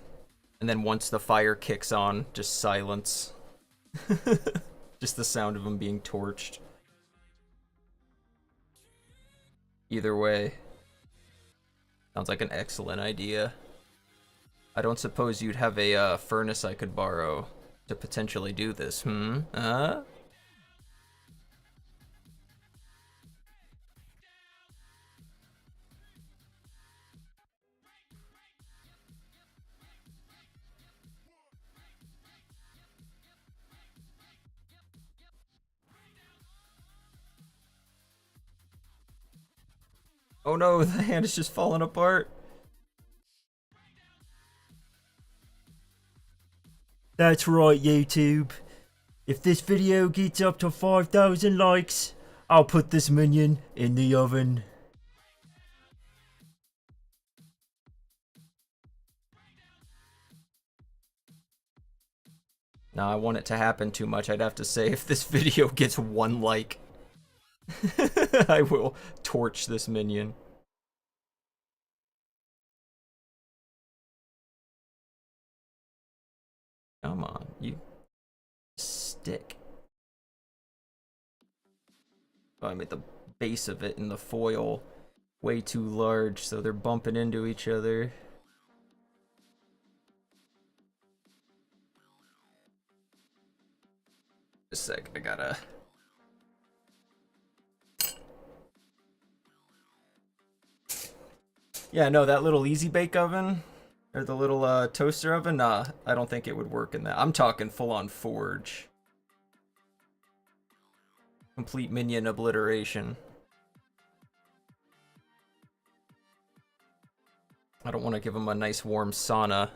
and then once the fire kicks on, just silence. Just the sound of them being torched. Either way, sounds like an excellent idea. I don't suppose you'd have a furnace I could borrow to potentially do this, hmm? Oh no, the hand is just falling apart. That's right, YouTube. If this video gets up to 5,000 likes, I'll put this minion in the oven. Now, I want it to happen too much. I'd have to say if this video gets 1 like, I will torch this minion. Come on, you stick. Oh, I made the base of it in the foil way too large, so they're bumping into each other. Just a sec, I gotta... Yeah, no, that little easy bake oven, or the little toaster oven, nah, I don't think it would work in that. I'm talking full-on forge. Complete minion obliteration. I don't want to give him a nice warm sauna.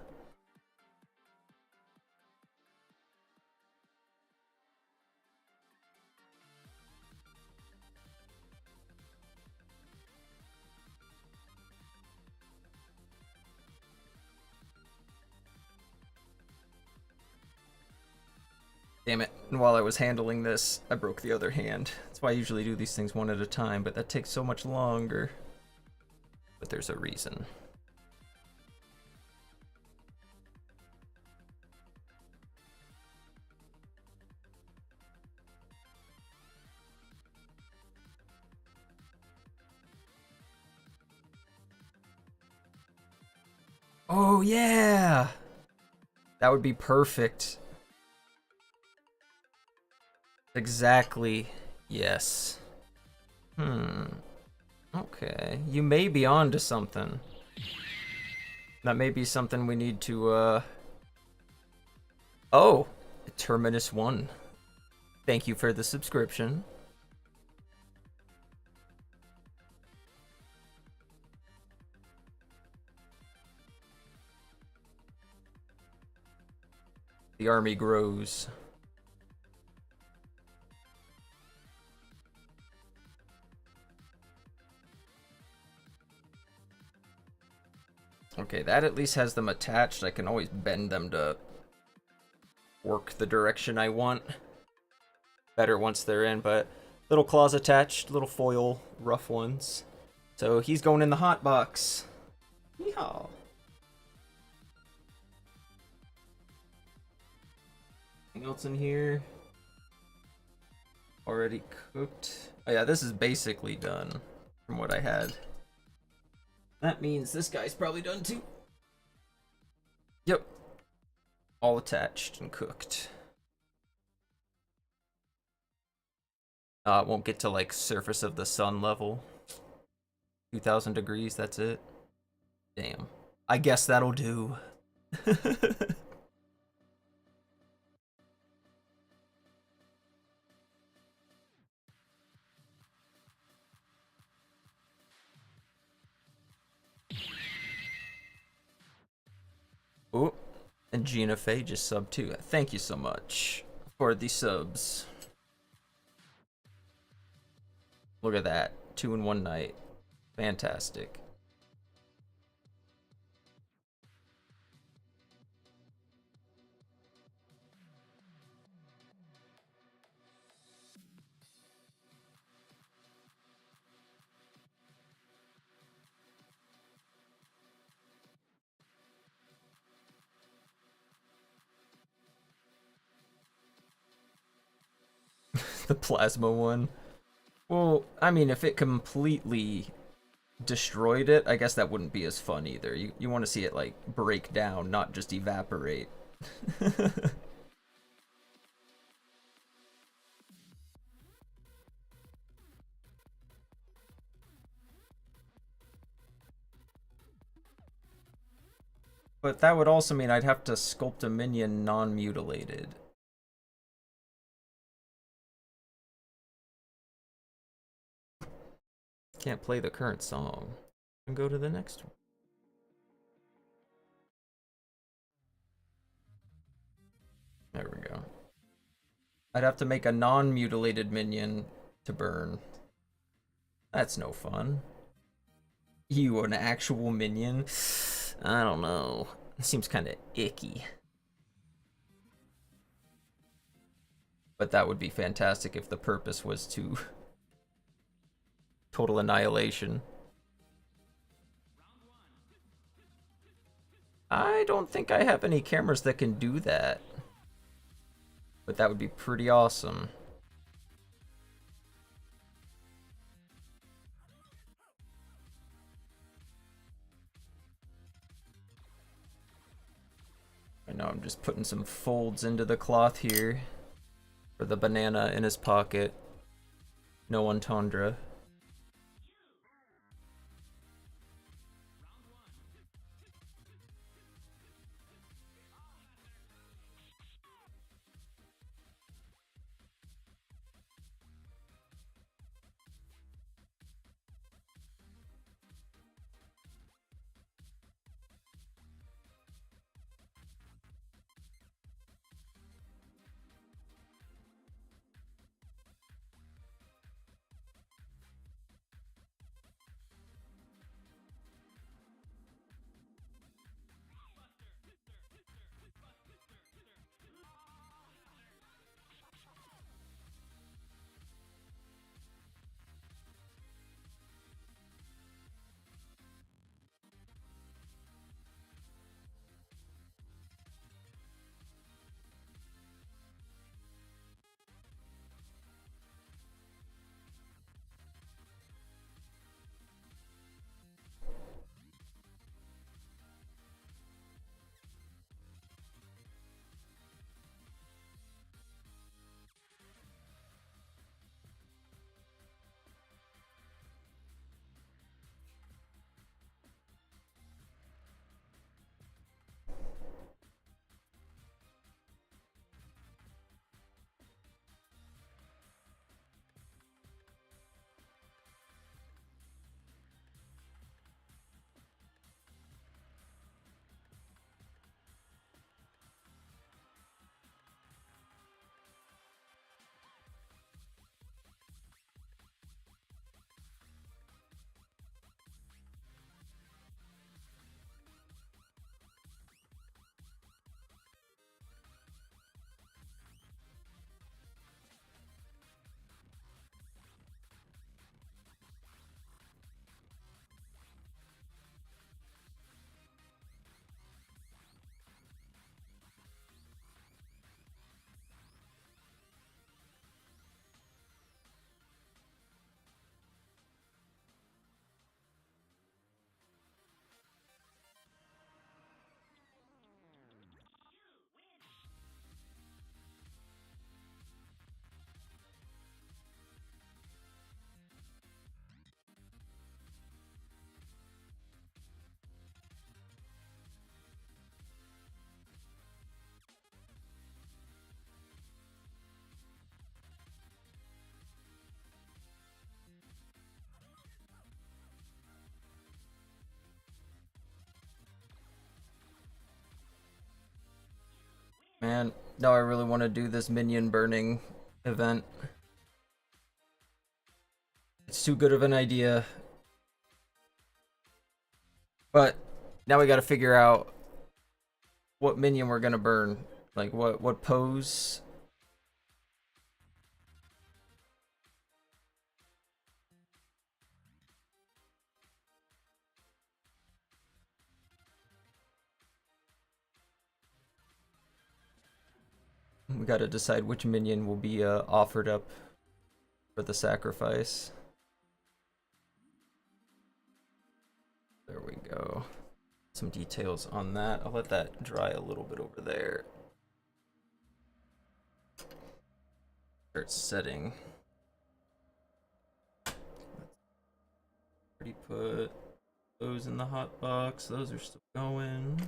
Damn it. And while I was handling this, I broke the other hand. That's why I usually do these things one at a time, but that takes so much longer. But there's a reason. Oh, yeah! That would be perfect. Exactly. Yes. Okay. You may be on to something. That may be something we need to, Oh! Terminus 1. Thank you for the subscription. The army grows. Okay, that at least has them attached. I can always bend them to work the direction I want. Better once they're in, but little claws attached, little foil, rough ones. So he's going in the hot box. Yeehaw. Anything else in here? Already cooked. Oh yeah, this is basically done from what I had. That means this guy's probably done too. Yep. All attached and cooked. It won't get to like surface of the sun level. 2,000 degrees, that's it. Damn. I guess that'll do. Oh, and Gina Faye just subbed too. Thank you so much for the subs. Look at that. 2 in 1 night. Fantastic. The plasma one. Well, I mean, if it completely destroyed it, I guess that wouldn't be as fun either. You want to see it, like, break down, not just evaporate. But that would also mean I'd have to sculpt a minion non-mutilated. Can't play the current song. And go to the next one. There we go. I'd have to make a non-mutilated minion to burn. That's no fun. You, an actual minion? I don't know. It seems kind of icky. But that would be fantastic if the purpose was to total annihilation. I don't think I have any cameras that can do that. But that would be pretty awesome. I know I'm just putting some folds into the cloth here for the banana in his pocket. No entendre. Man, now I really want to do this minion burning event. It's too good of an idea. But now we gotta figure out what minion we're gonna burn. Like what pose. We gotta decide which minion will be offered up for the sacrifice. There we go. Some details on that. I'll let that dry a little bit over there. Start setting. Already put those in the hot box. Those are still going.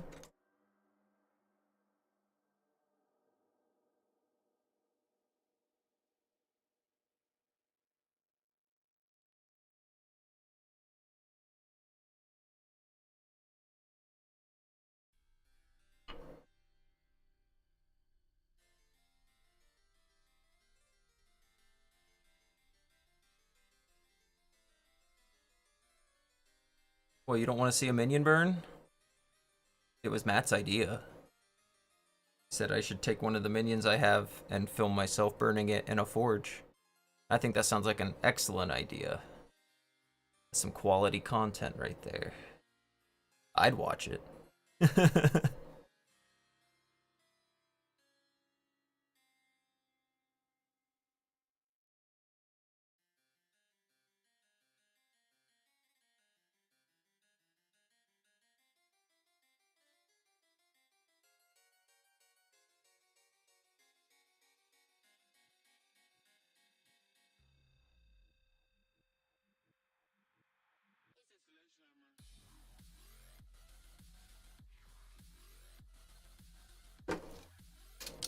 Well, you don't want to see a minion burn? It was Matt's idea. He said I should take one of the minions I have and film myself burning it in a forge. I think that sounds like an excellent idea. Some quality content right there. I'd watch it.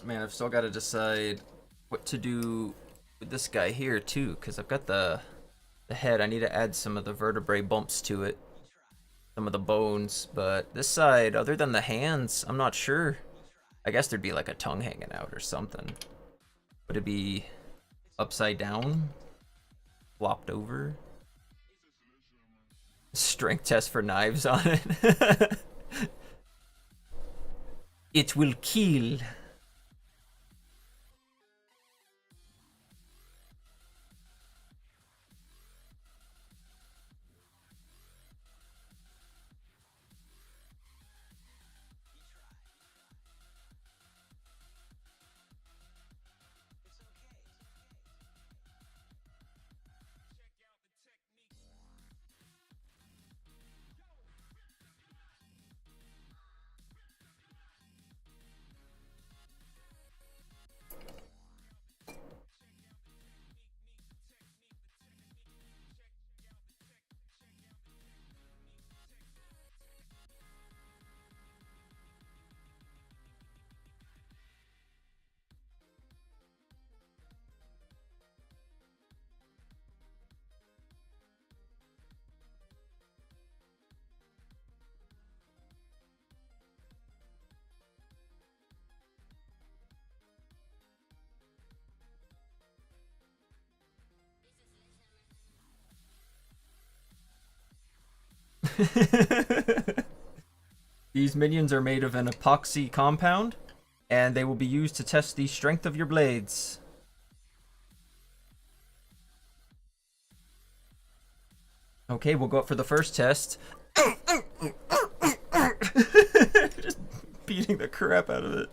Man, I've still got to decide what to do with this guy here too, because I've got the head. I need to add some of the vertebrae bumps to it, some of the bones, but this side, other than the hands, I'm not sure. I guess there'd be like a tongue hanging out or something. Would it be upside down? Flopped over? Strength test for knives on it. It will kill. These minions are made of an epoxy compound, and they will be used to test the strength of your blades. Okay, we'll go up for the first test. Just beating the crap out of it.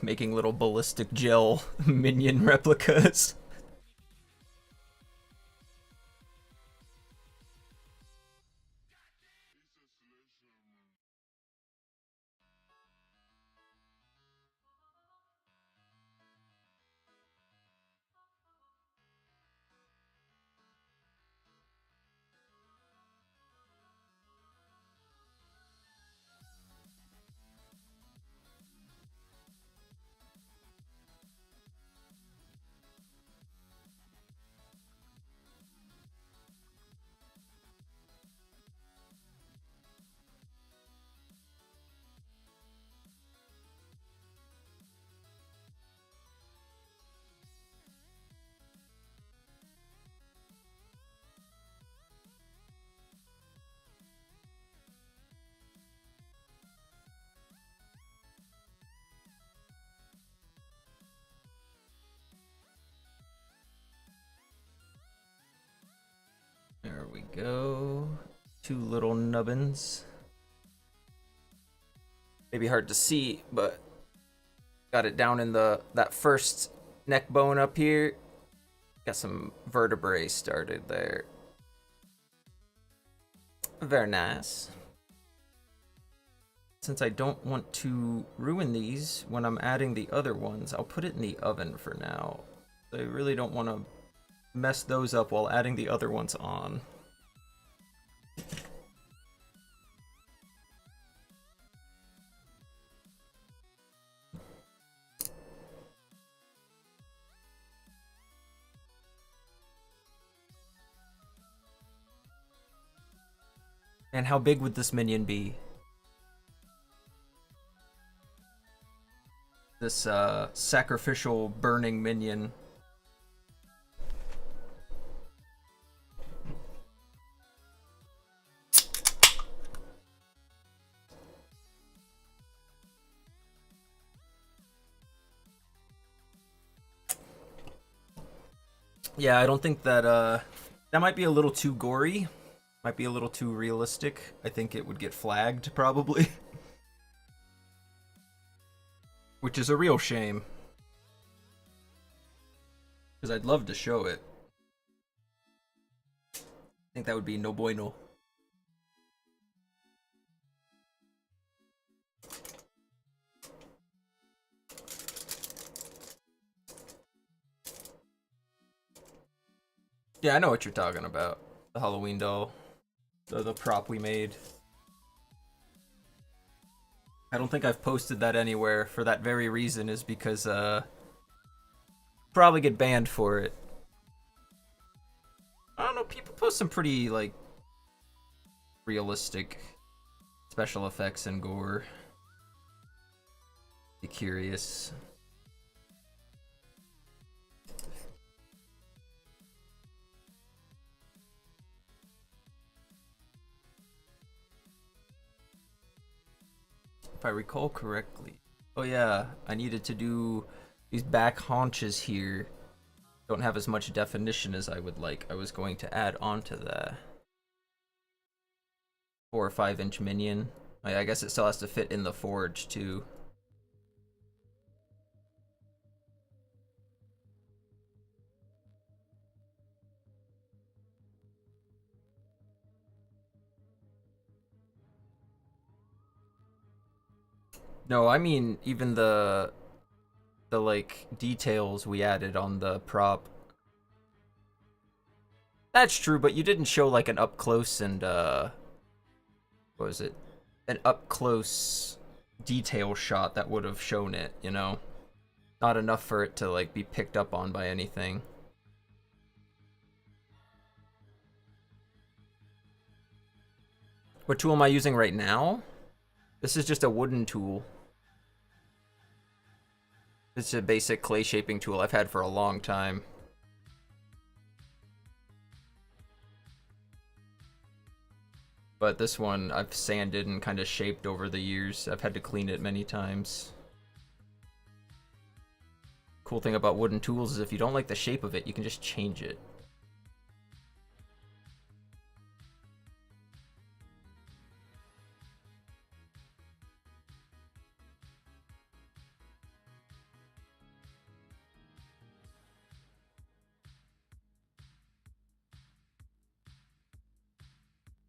Making little ballistic gel minion replicas. There we go. 2 little nubbins. Maybe hard to see, but got it down in that first neck bone up here. Got some vertebrae started there. Very nice. Since I don't want to ruin these when I'm adding the other ones, I'll put it in the oven for now. I really don't want to mess those up while adding the other ones on. And how big would this minion be? This sacrificial burning minion. Yeah, I don't think that that might be a little too gory. Might be a little too realistic. I think it would get flagged, probably. Which is a real shame. Because I'd love to show it. I think that would be no bueno. Yeah, I know what you're talking about. The Halloween doll. The prop we made. I don't think I've posted that anywhere for that very reason, is because probably get banned for it. I don't know, people post some pretty like realistic special effects and gore. Be curious. If I recall correctly. Oh yeah, I needed to do these back haunches here. Don't have as much definition as I would like. I was going to add onto the 4 or 5 inch minion. I guess it still has to fit in the forge too. No, I mean even the like details we added on the prop. That's true, but you didn't show like an up close and what was it? An up close detail shot that would have shown it, you know? Not enough for it to like be picked up on by anything. What tool am I using right now? This is just a wooden tool. It's a basic clay shaping tool I've had for a long time. But this one I've sanded and kind of shaped over the years. I've had to clean it many times. Cool thing about wooden tools is if you don't like the shape of it, you can just change it.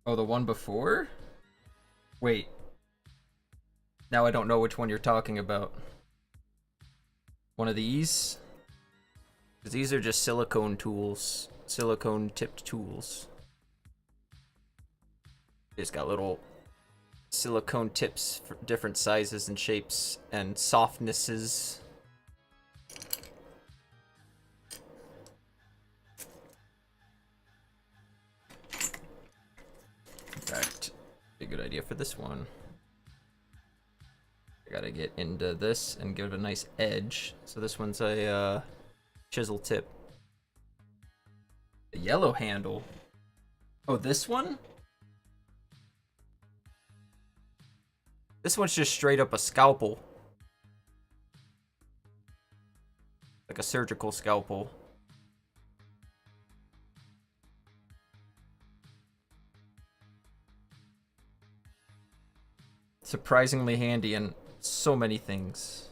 Oh, the one before? Wait. Now I don't know which one you're talking about. One of these? Because these are just silicone tools. Silicone tipped tools. It's got little silicone tips for different sizes and shapes and softnesses. In fact, be a good idea for this one. I gotta get into this and give it a nice edge. So this one's a chisel tip. A yellow handle. Oh, this one? This one's just straight up a scalpel. Like a surgical scalpel. surprisingly handy in so many things.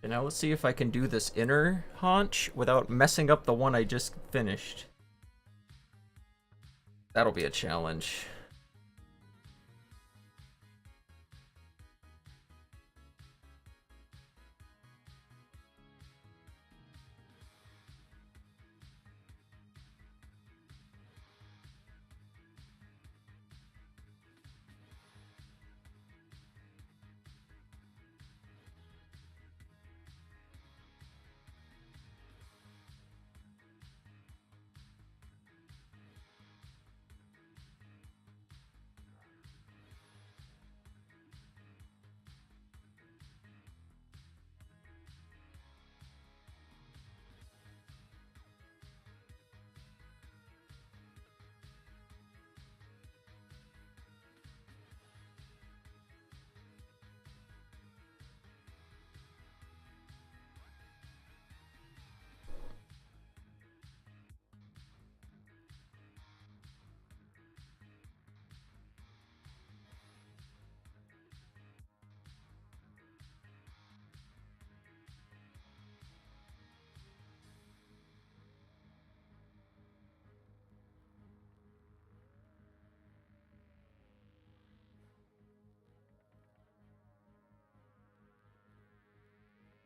And now let's see if I can do this inner haunch without messing up the one I just finished. That'll be a challenge.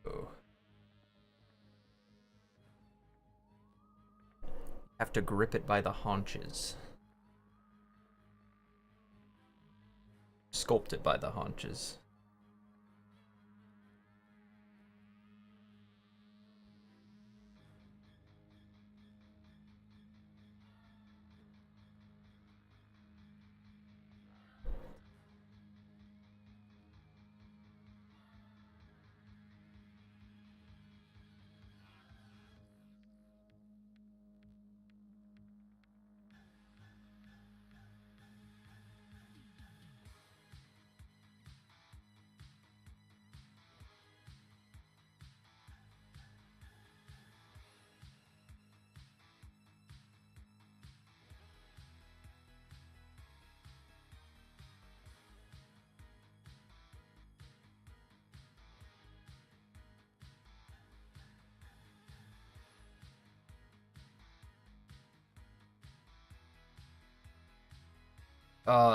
Oh. Have to grip it by the haunches. Sculpt it by the haunches.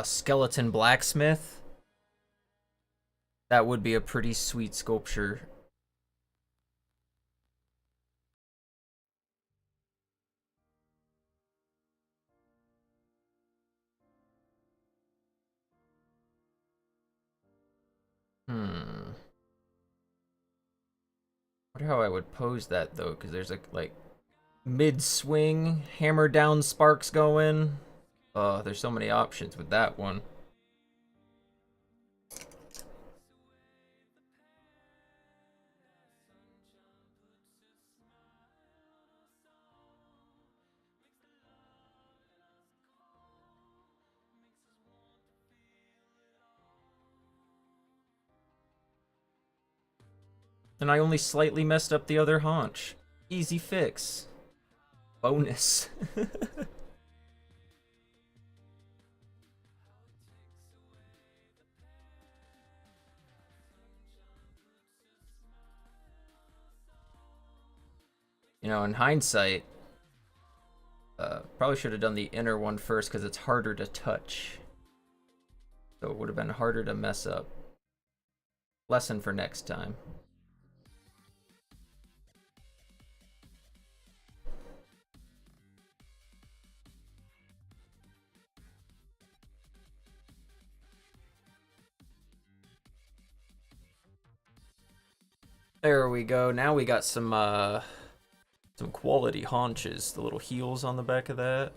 Skeleton blacksmith. That would be a pretty sweet sculpture. Hmm. Wonder how I would pose that though, because there's a like mid swing, hammer down sparks going. There's so many options with that one. And I only slightly messed up the other haunch. Easy fix. Bonus. You know, in hindsight, probably should have done the inner one first because it's harder to touch. So it would have been harder to mess up. Lesson for next time. There we go. Now we got some Some quality haunches, the little heels on the back of that.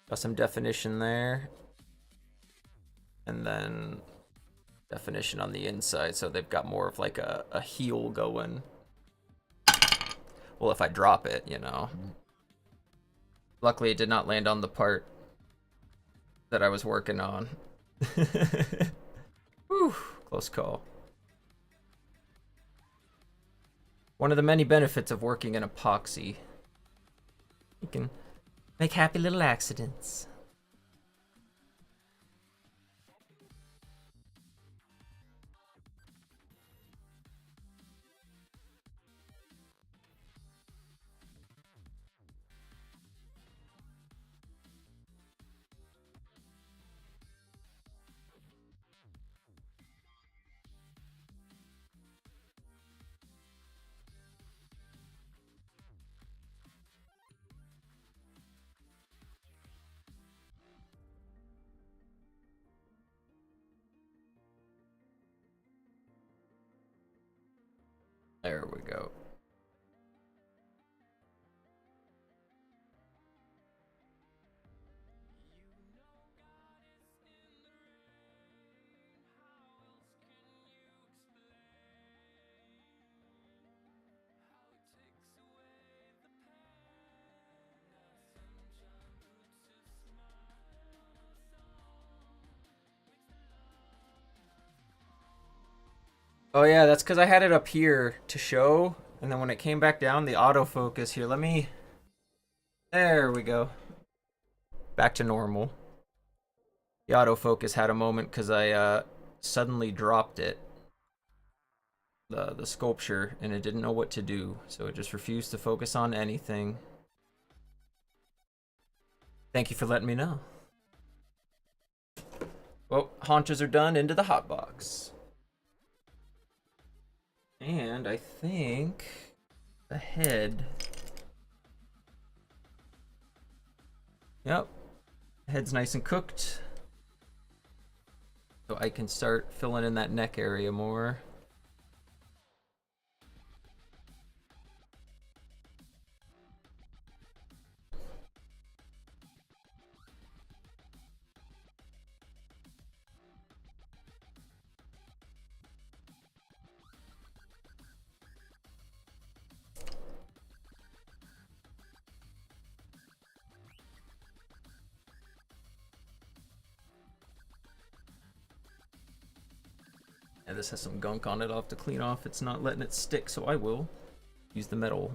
Got some definition there. And then definition on the inside, so they've got more of like a heel going. Well, if I drop it, you know. Luckily, it did not land on the part that I was working on. Whew, close call. One of the many benefits of working in epoxy. You can make happy little accidents. There we go. Oh yeah, that's because I had it up here to show, and then when it came back down, the autofocus here, let me... There we go. Back to normal. The autofocus had a moment because I suddenly dropped it. The sculpture, and it didn't know what to do, so it just refused to focus on anything. Thank you for letting me know. Well, haunches are done, into the hot box. And I think the head. Yep. Head's nice and cooked. So I can start filling in that neck area more. Yeah, this has some gunk on it. I'll have to clean off. It's not letting it stick, so I will use the metal.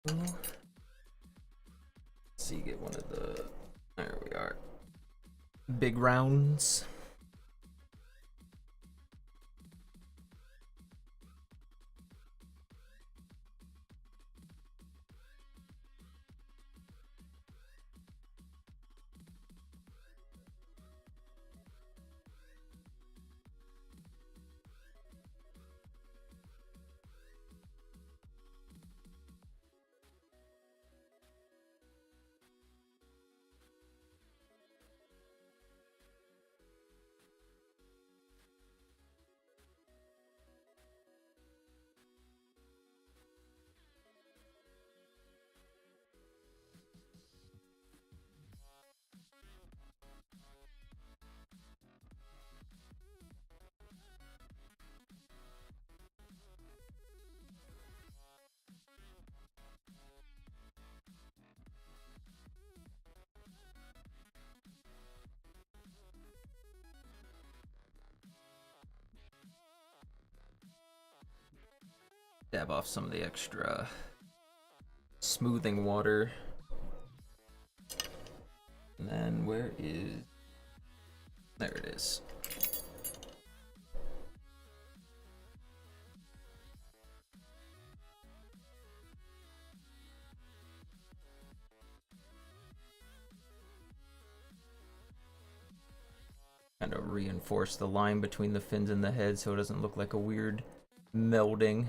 Let's see, get one of the. There we are. Big rounds. Dab off some of the extra smoothing water. And then where is... There it is. Kind of reinforce the line between the fins and the head so it doesn't look like a weird melding.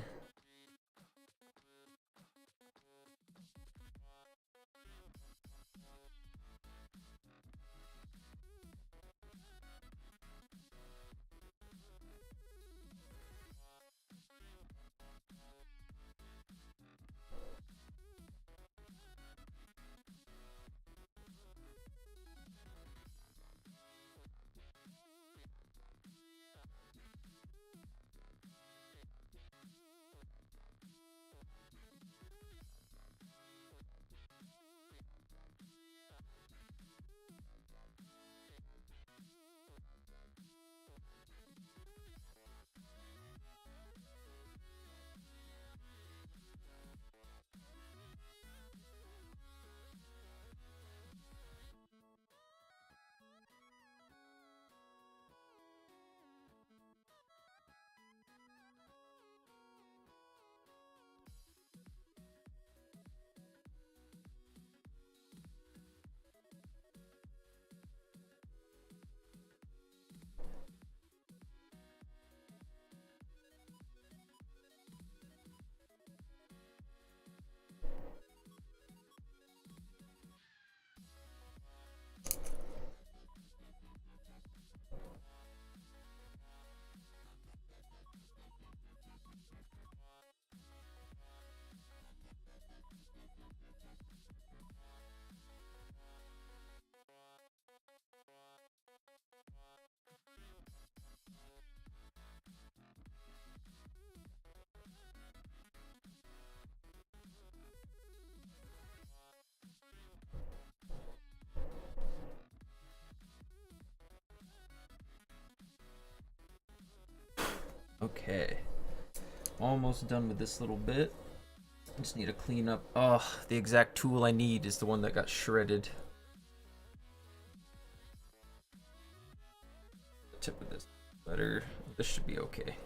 Okay, almost done with this little bit. Just need to clean up. Oh, the exact tool I need is the one that got shredded. The tip of this better. This should be okay.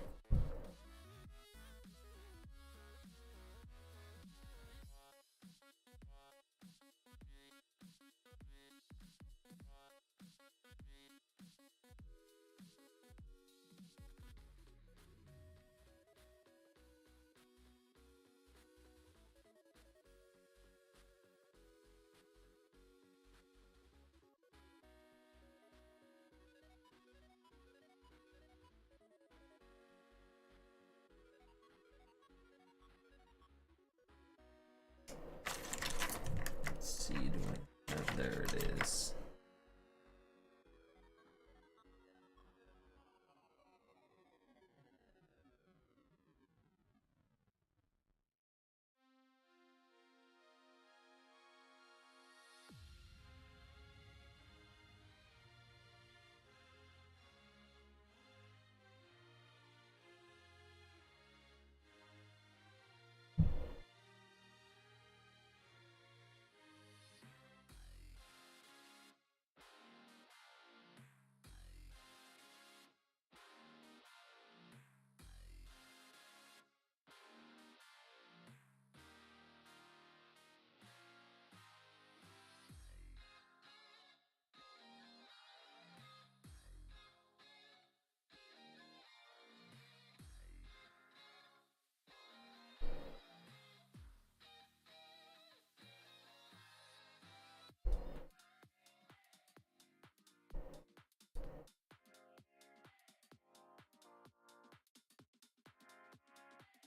Let's see, do I have, there it is.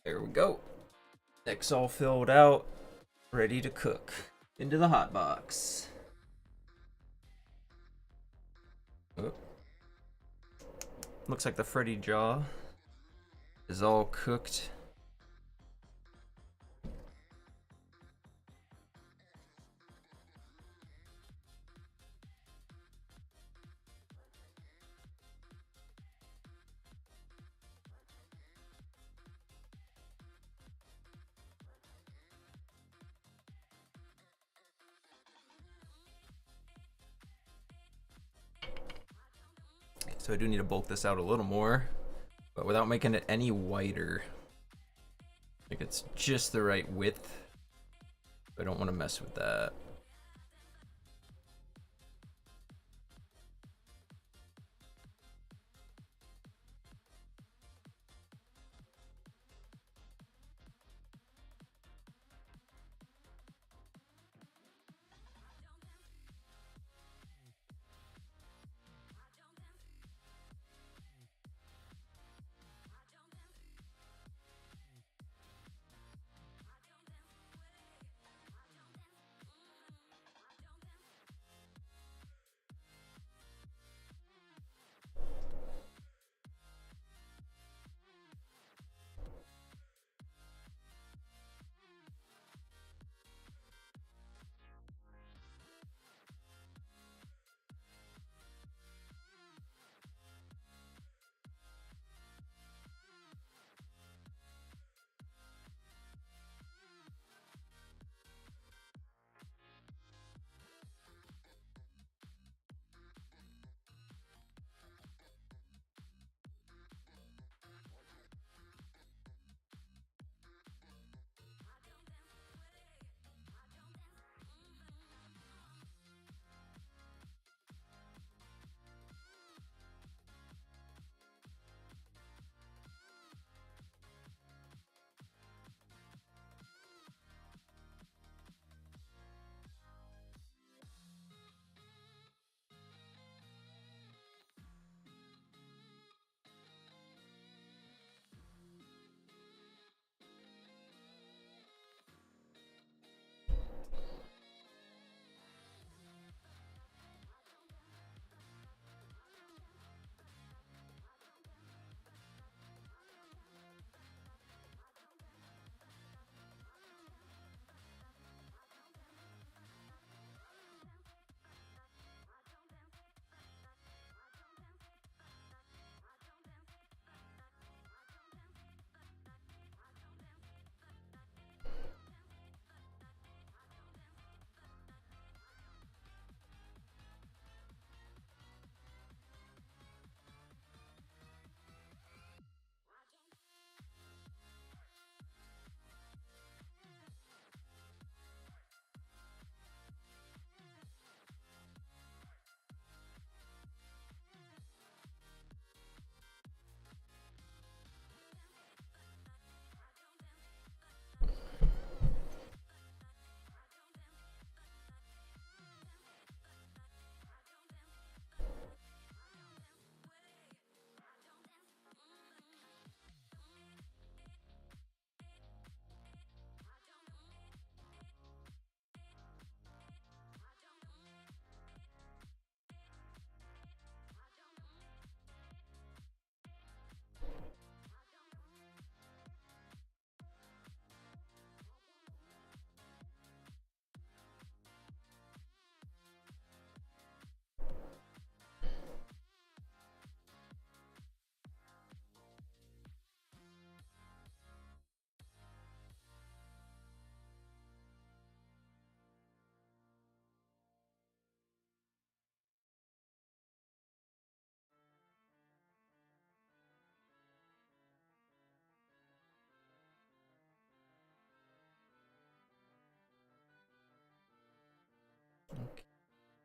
There we go. Neck's all filled out, ready to cook. Into the hot box. Oh. Looks like the Freddy jaw is all cooked. So I do need to bulk this out a little more, but without making it any whiter. Like it's just the right width. I don't want to mess with that.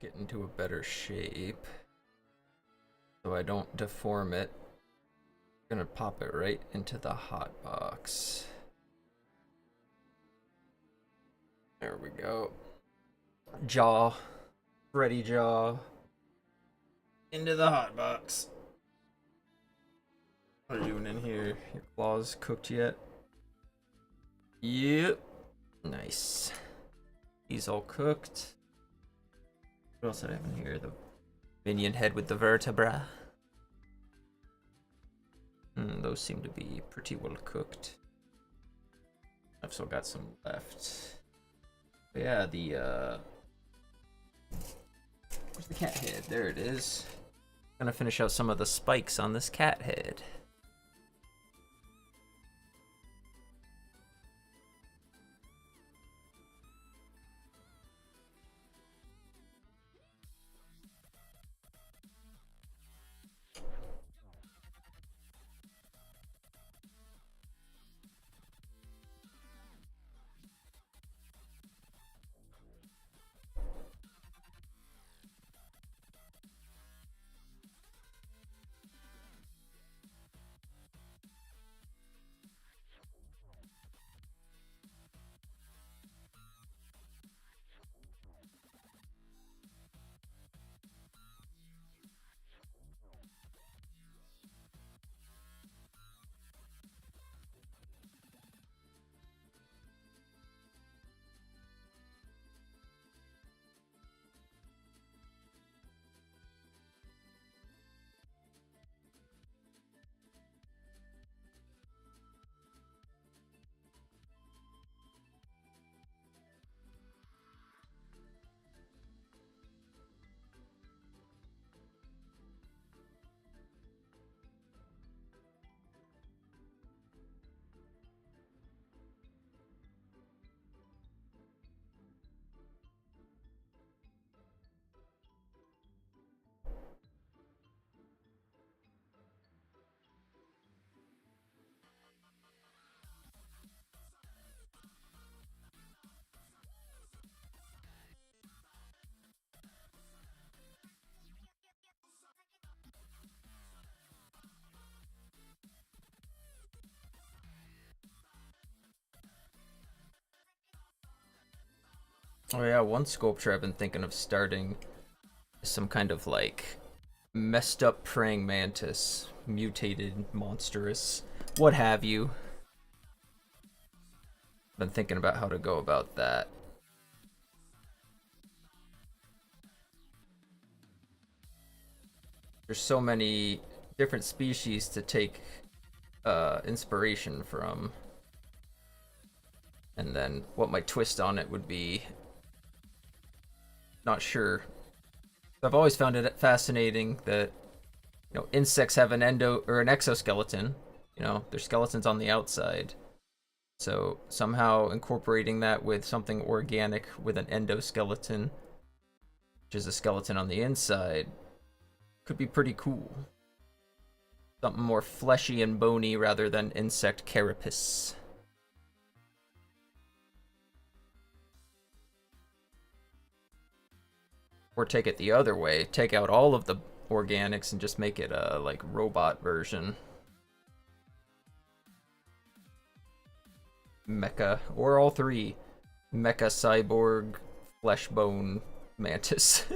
Get into a better shape so I don't deform it. I'm gonna pop it right into the hot box. There we go. Jaw, Freddy jaw, into the hot box. What are you doing in here? Your claws cooked yet? Yep. Nice. He's all cooked. What else did I have in here? The minion head with the vertebra. Those seem to be pretty well cooked. I've still got some left. But yeah, where's the cat head? There it is. Gonna finish out some of the spikes on this cat head. Oh yeah, one sculpture I've been thinking of starting is some kind of like messed up praying mantis, mutated, monstrous, what have you. Been thinking about how to go about that. There's so many different species to take inspiration from. And then what my twist on it would be, not sure. I've always found it fascinating that insects have an exoskeleton. Their skeleton's on the outside. So somehow incorporating that with something organic with an endoskeleton, which is a skeleton on the inside, could be pretty cool. Something more fleshy and bony rather than insect carapace. Or take it the other way, take out all of the organics and just make it a like robot version. Mecha, or all three. Mecha, cyborg, flesh bone, mantis.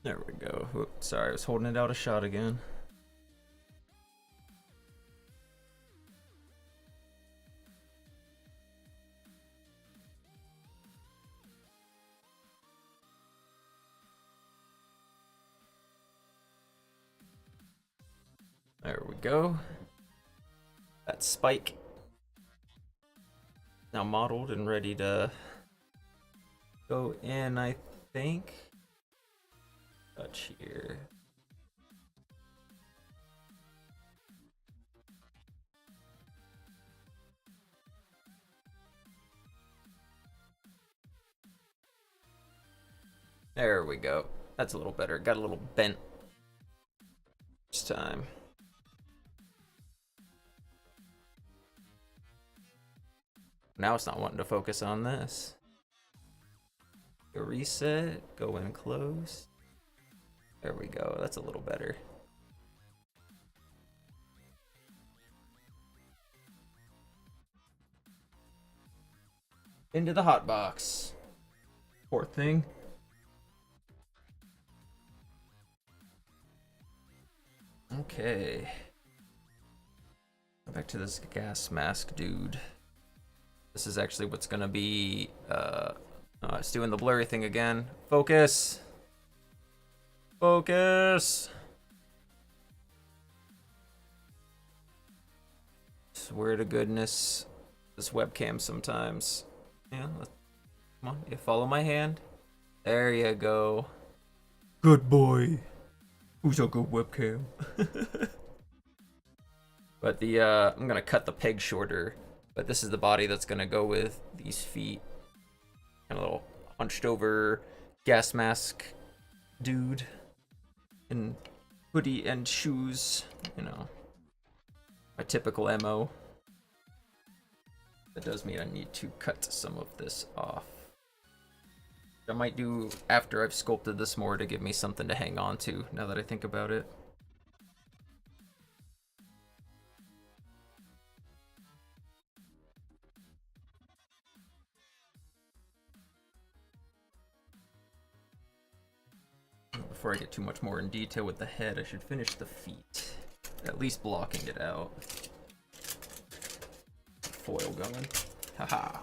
There we go. Oops, sorry, I was holding it out a shot again. There we go. That spike now modeled and ready to go in, I think. Touch here. There we go. That's a little better. Got a little bent this time. Now it's not wanting to focus on this. Go reset, go in close. There we go, that's a little better. Into the hot box. Poor thing. Okay. Back to this gas mask dude. This is actually what's gonna be, it's doing the blurry thing again. Focus! Focus! Swear to goodness, this webcam sometimes. Yeah, come on, you follow my hand. There you go. Good boy. Who's a good webcam? But I'm gonna cut the peg shorter. But this is the body that's gonna go with these feet. Kind of little hunched over gas mask dude in hoodie and shoes, you know, my typical MO. That does mean I need to cut some of this off. I might do after I've sculpted this more to give me something to hang on to, now that I think about it. Before I get too much more in detail with the head, I should finish the feet. At least blocking it out. Foil going. Haha.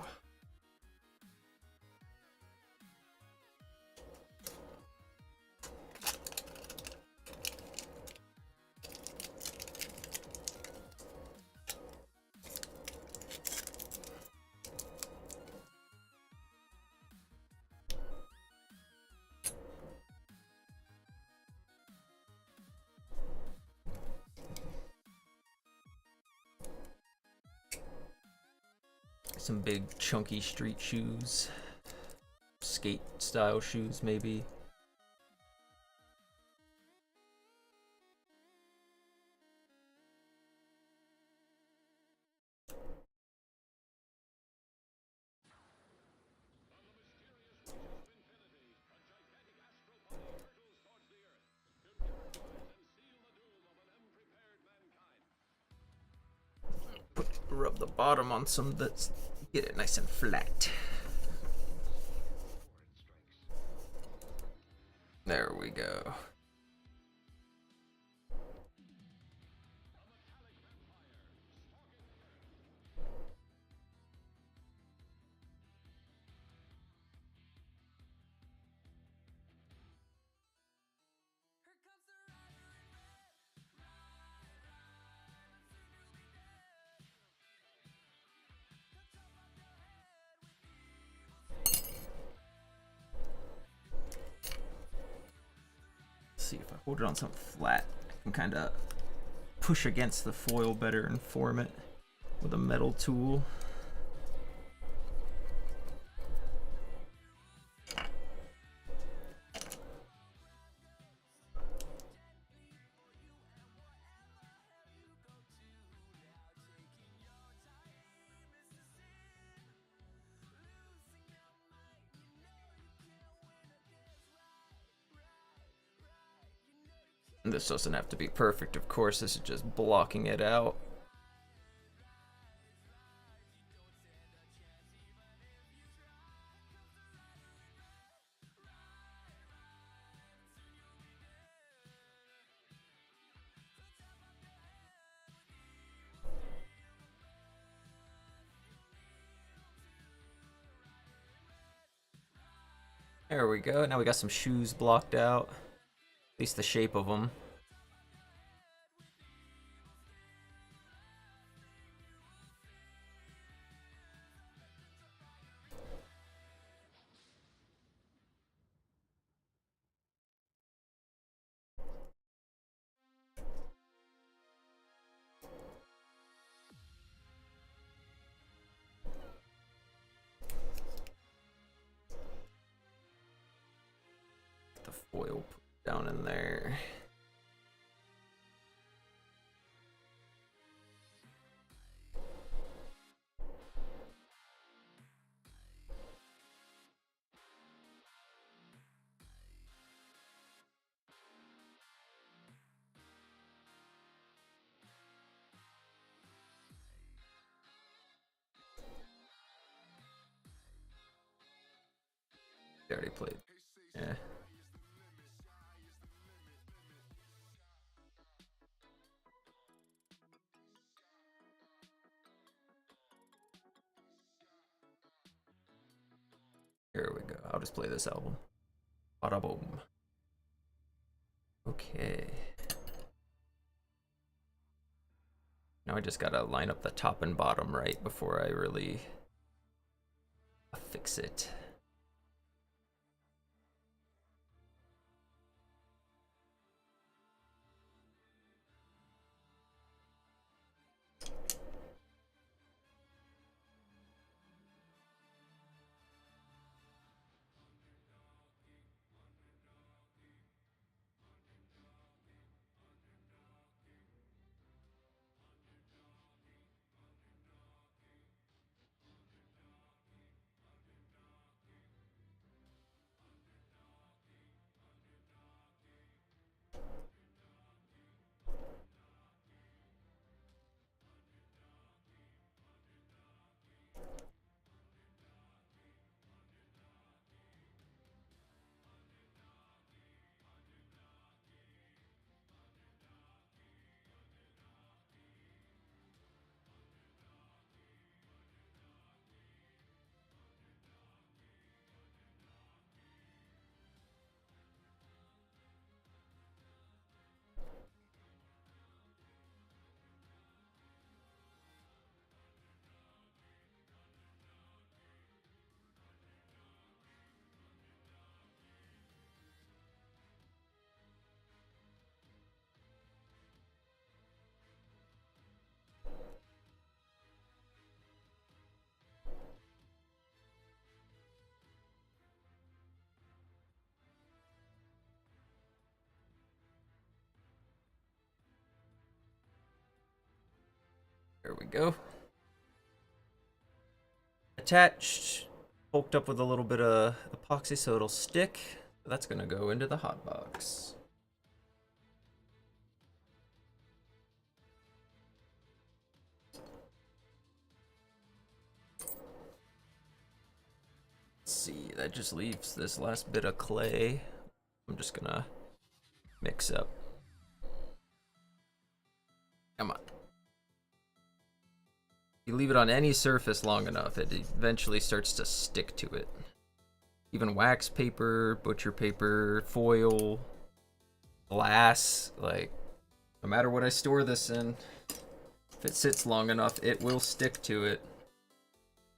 Some big chunky street shoes. Skate style shoes maybe. Rub the bottom on some that's get it nice and flat. There we go. See if I hold it on something flat, I can kind of push against the foil better and form it with a metal tool. This doesn't have to be perfect, of course, this is just blocking it out. There we go. Now we got some shoes blocked out. At least the shape of them. The foil put down in there. They already played. Yeah. Here we go. I'll just play this album. Hallabone. Okay. Now I just gotta line up the top and bottom right before I really fix it. There we go. Attached, poked up with a little bit of epoxy so it'll stick. That's gonna go into the hot box. Let's see, that just leaves this last bit of clay. I'm just gonna mix up. Come on. You leave it on any surface long enough, it eventually starts to stick to it. Even wax paper, butcher paper, foil, glass, like, no matter what I store this in, if it sits long enough, it will stick to it.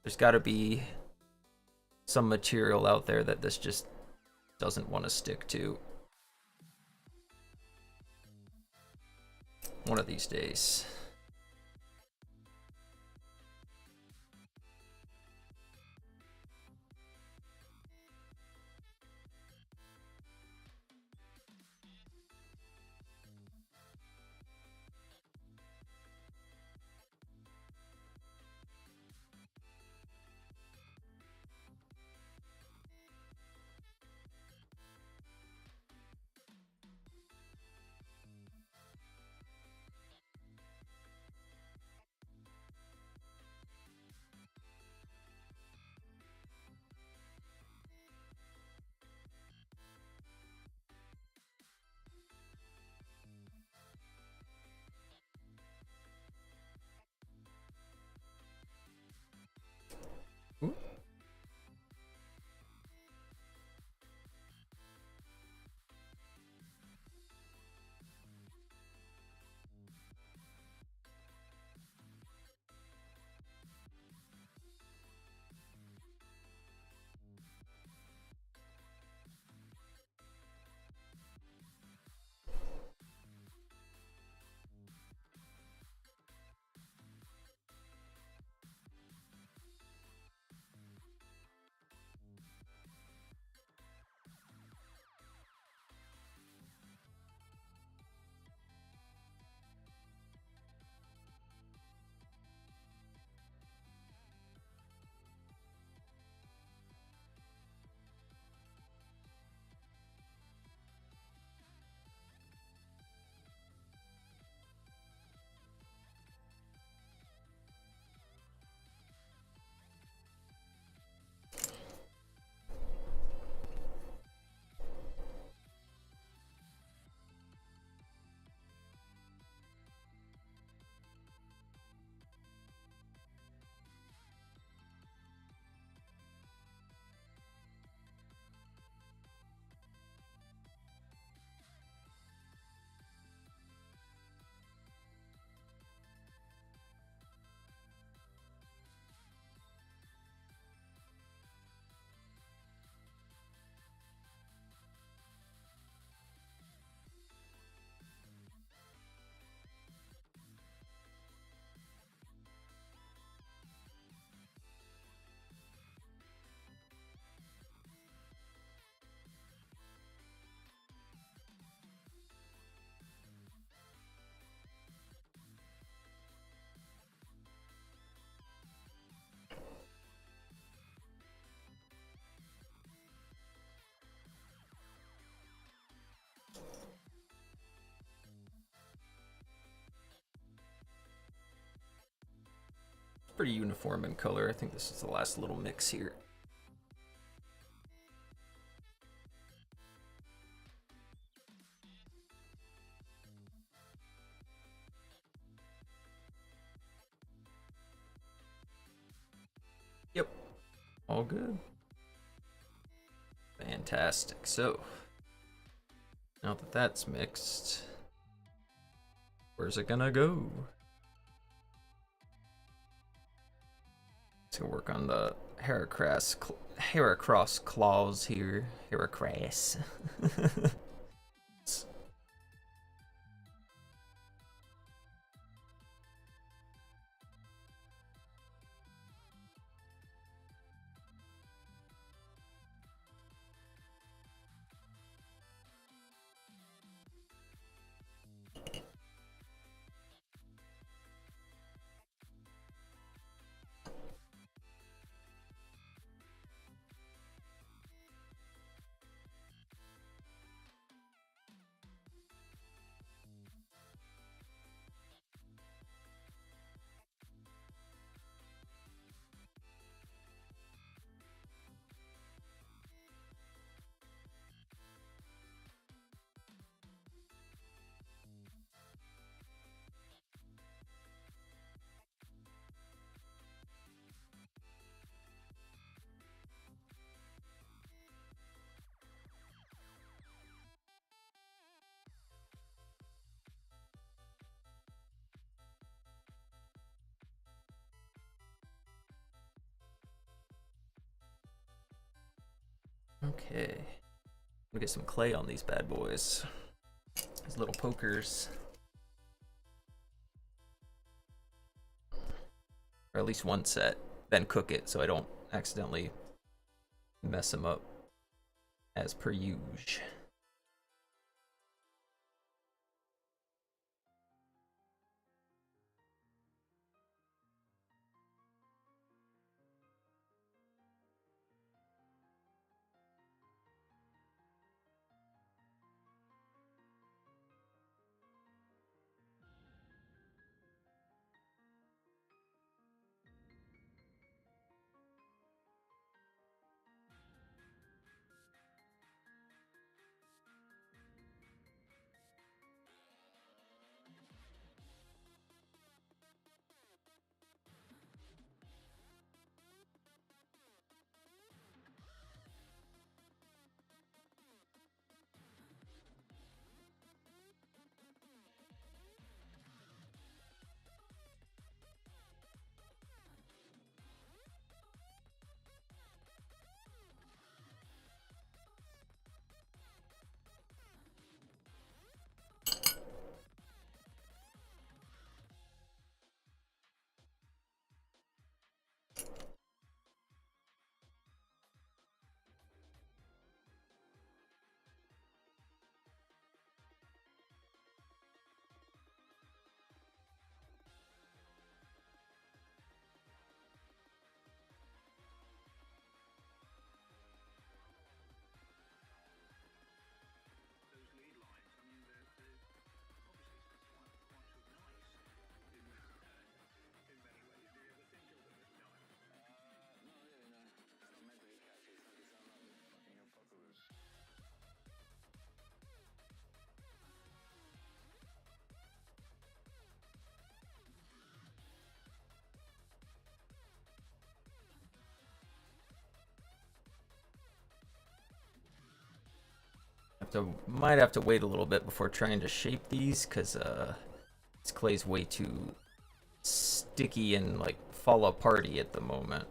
There's gotta be some material out there that this just doesn't want to stick to. One of these days. pretty uniform in color. I think this is the last little mix here. Yep, all good. Fantastic. So, now that that's mixed, where's it gonna go? Let's go work on the Heracross claws here. Heracross. Okay, we'll get some clay on these bad boys. These little pokers. Or at least one set. Then cook it so I don't accidentally mess them up as per usual. Might have to wait a little bit before trying to shape these, because this clay's way too sticky and like fall aparty at the moment.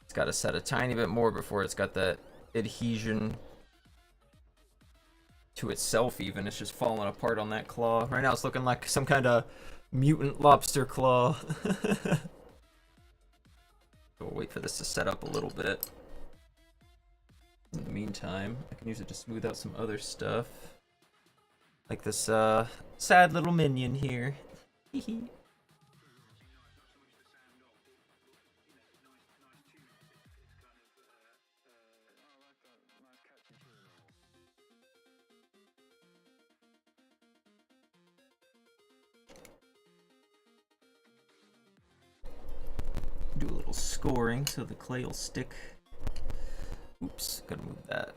It's got to set a tiny bit more before it's got that adhesion to itself even. It's just falling apart on that claw. Right now it's looking like some kind of mutant lobster claw. We'll wait for this to set up a little bit. In the meantime, I can use it to smooth out some other stuff. Like this sad little minion here. Hee. little scoring so the clay will stick. Oops, gotta move that.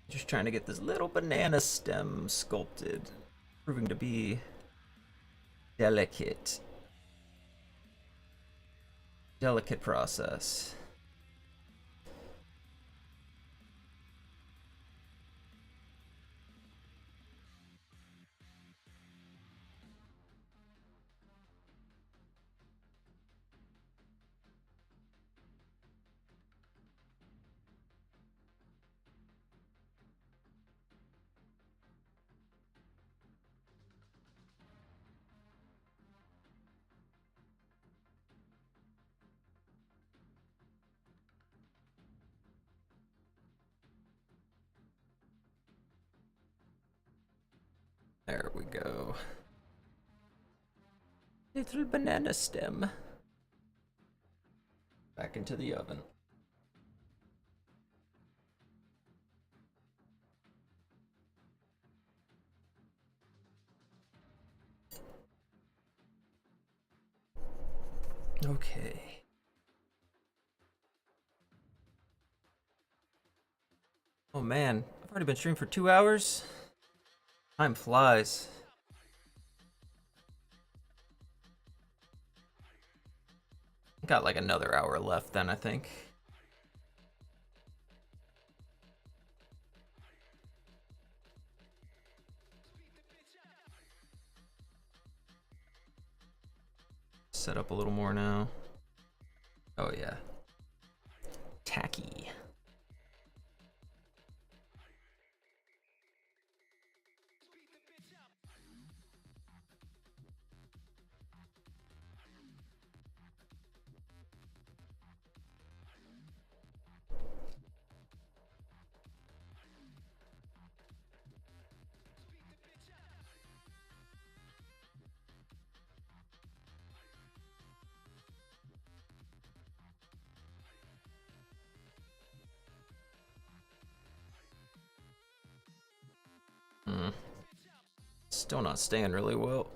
Just trying to get this little banana stem sculpted, proving to be delicate. Delicate process. There we go. Little banana stem. Back into the oven. Okay. Oh man, I've already been streaming for 2 hours. Time flies. Got like another hour left then, I think. Set up a little more now. Oh yeah. Tacky. Still not staying really well.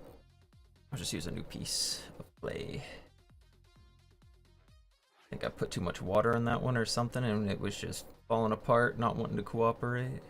I'll just use a new piece of clay. I think I put too much water in that one or something and it was just falling apart, not wanting to cooperate.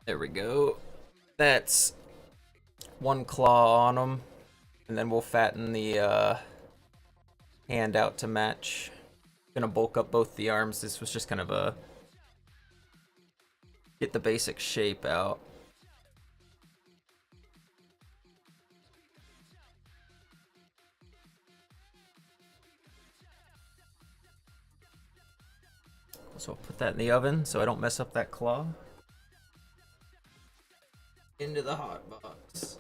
There we go. That's one claw on them. And then we'll fatten the hand out to match. Gonna bulk up both the arms. This was just kind of a get the basic shape out. So I'll put that in the oven so I don't mess up that claw. Into the hot box.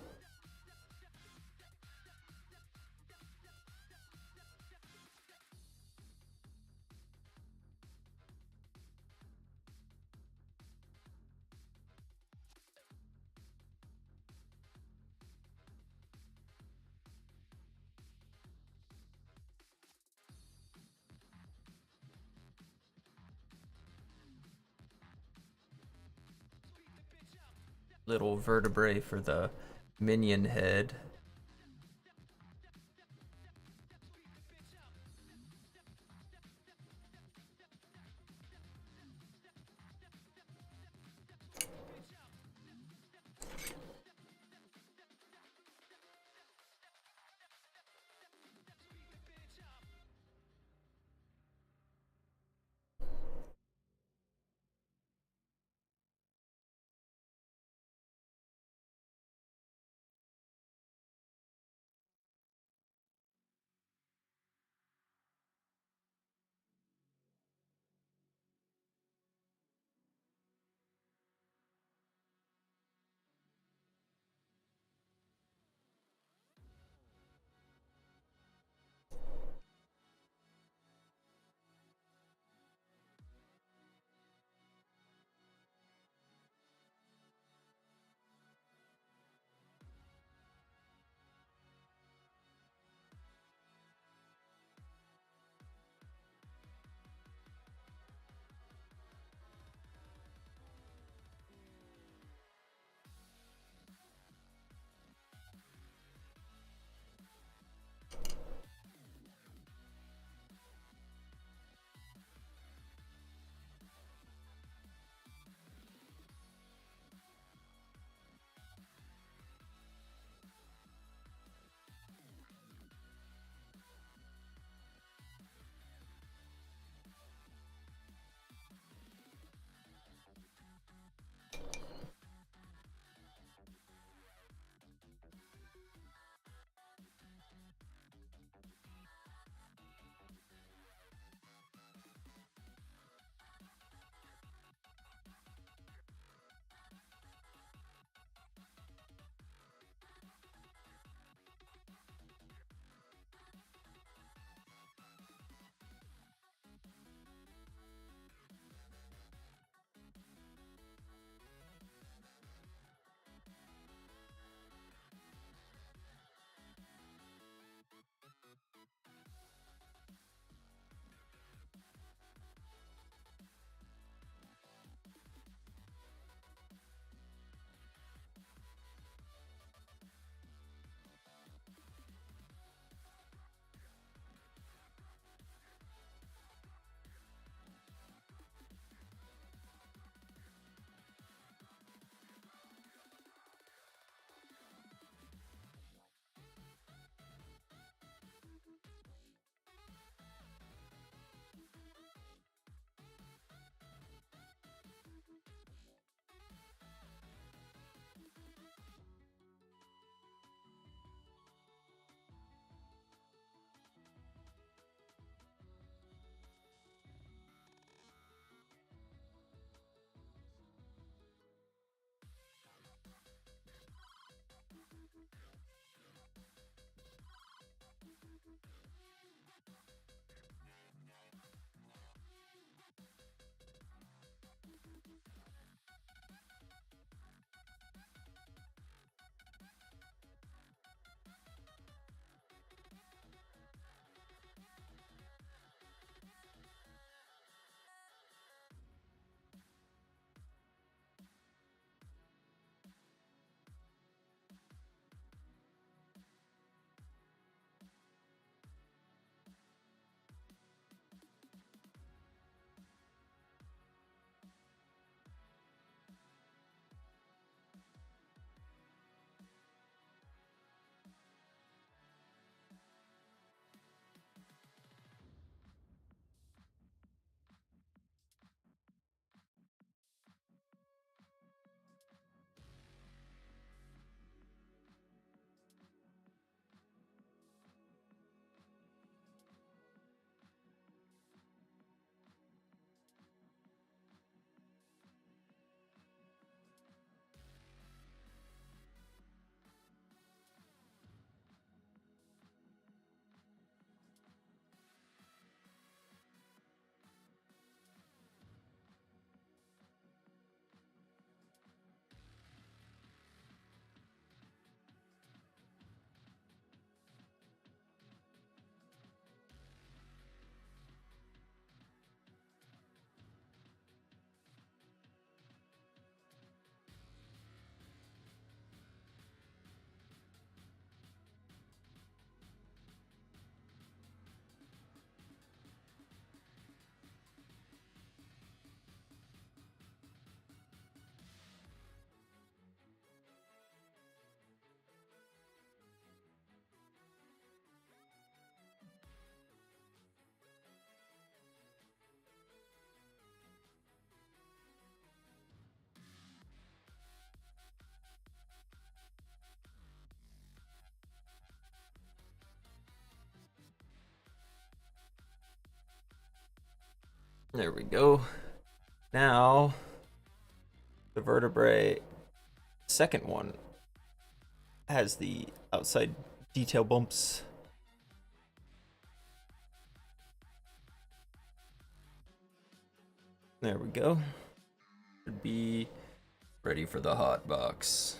Little vertebrae for the minion head. There we go. Now, the vertebrae, second one, has the outside detail bumps. There we go. Should be ready for the hot box.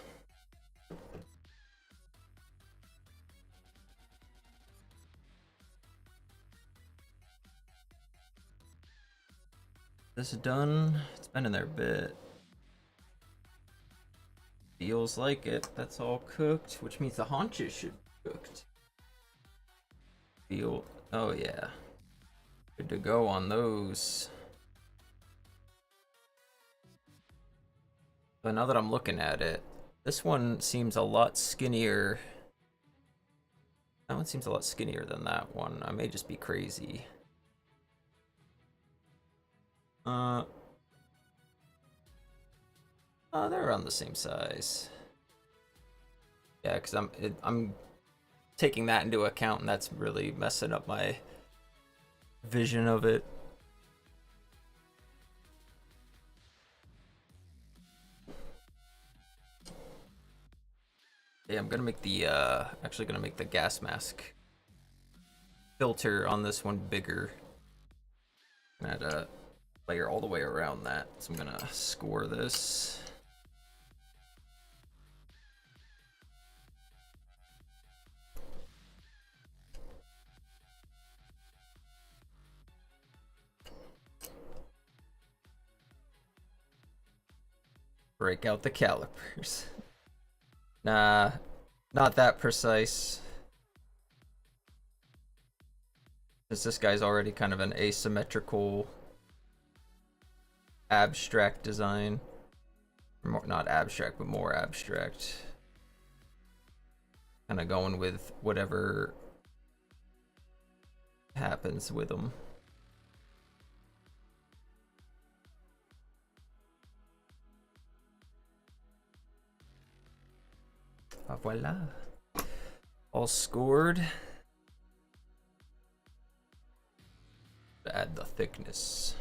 This is done. It's been in there a bit. Feels like it. That's all cooked, which means the haunches should be cooked. Feel. Oh, yeah. Good to go on those. But now that I'm looking at it, this one seems a lot skinnier. That one seems a lot skinnier than that one. I may just be crazy. Oh, they're around the same size. Yeah, because I'm taking that into account, and that's really messing up my vision of it. Yeah, I'm gonna make the actually gonna make the gas mask filter on this one bigger. Add a layer all the way around that. So I'm gonna score this. Break out the calipers. Nah, not that precise. Since this guy's already kind of an asymmetrical, abstract design. More, not abstract, but more abstract. Kind of going with whatever happens with them. Voila. All scored. Add the thickness.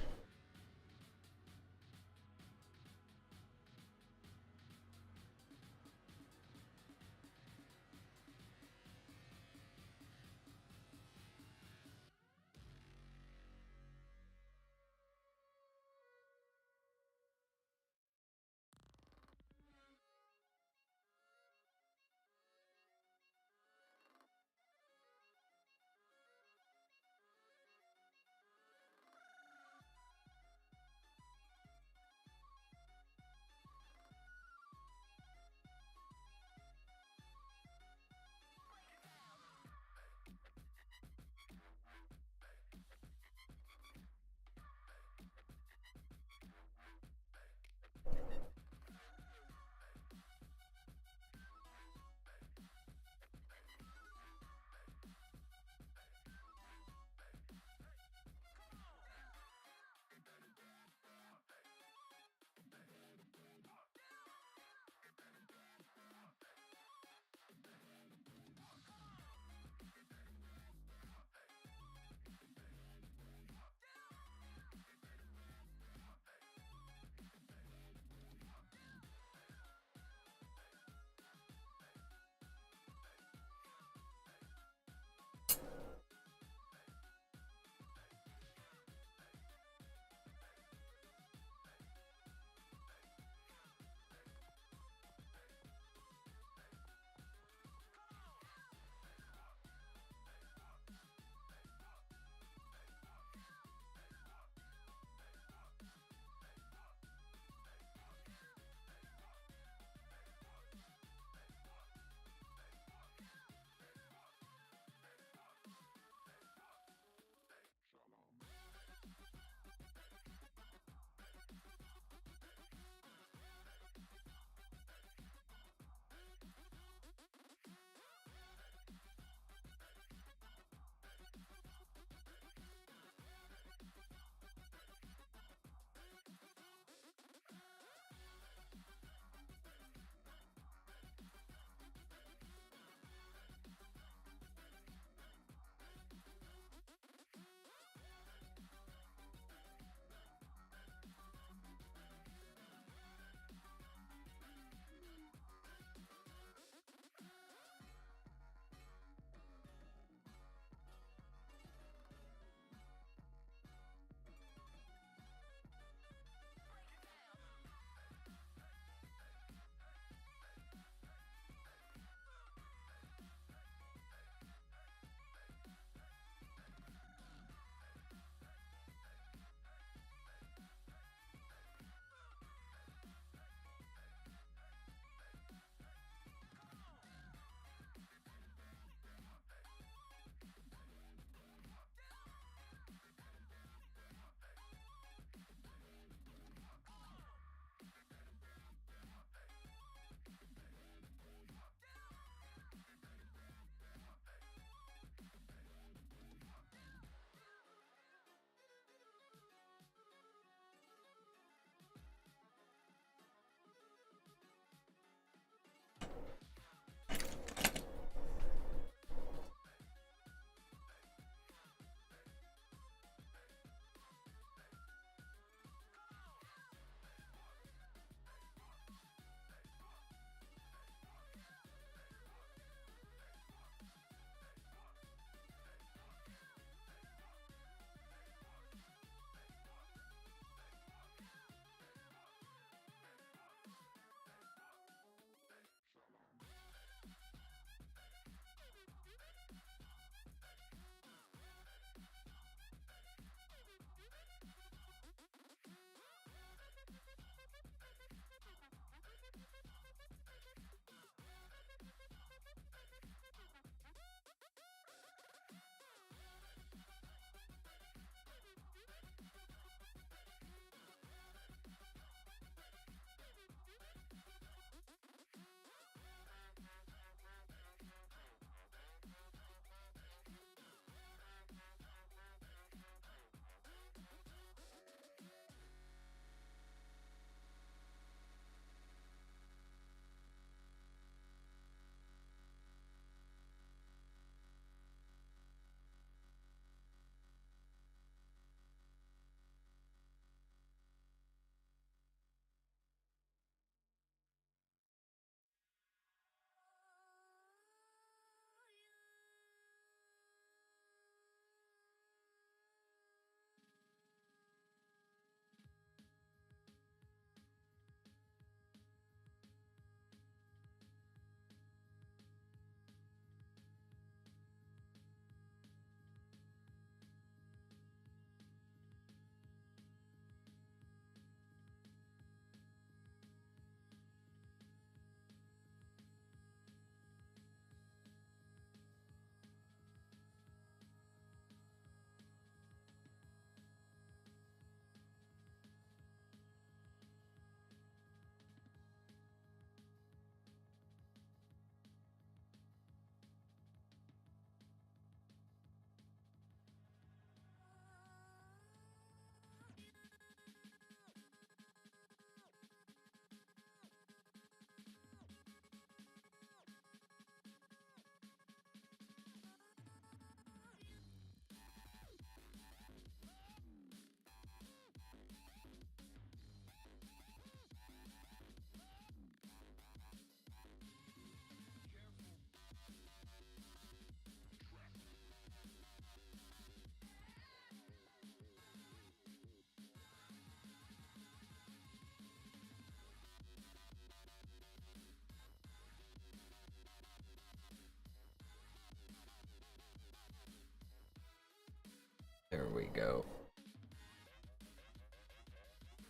There we go.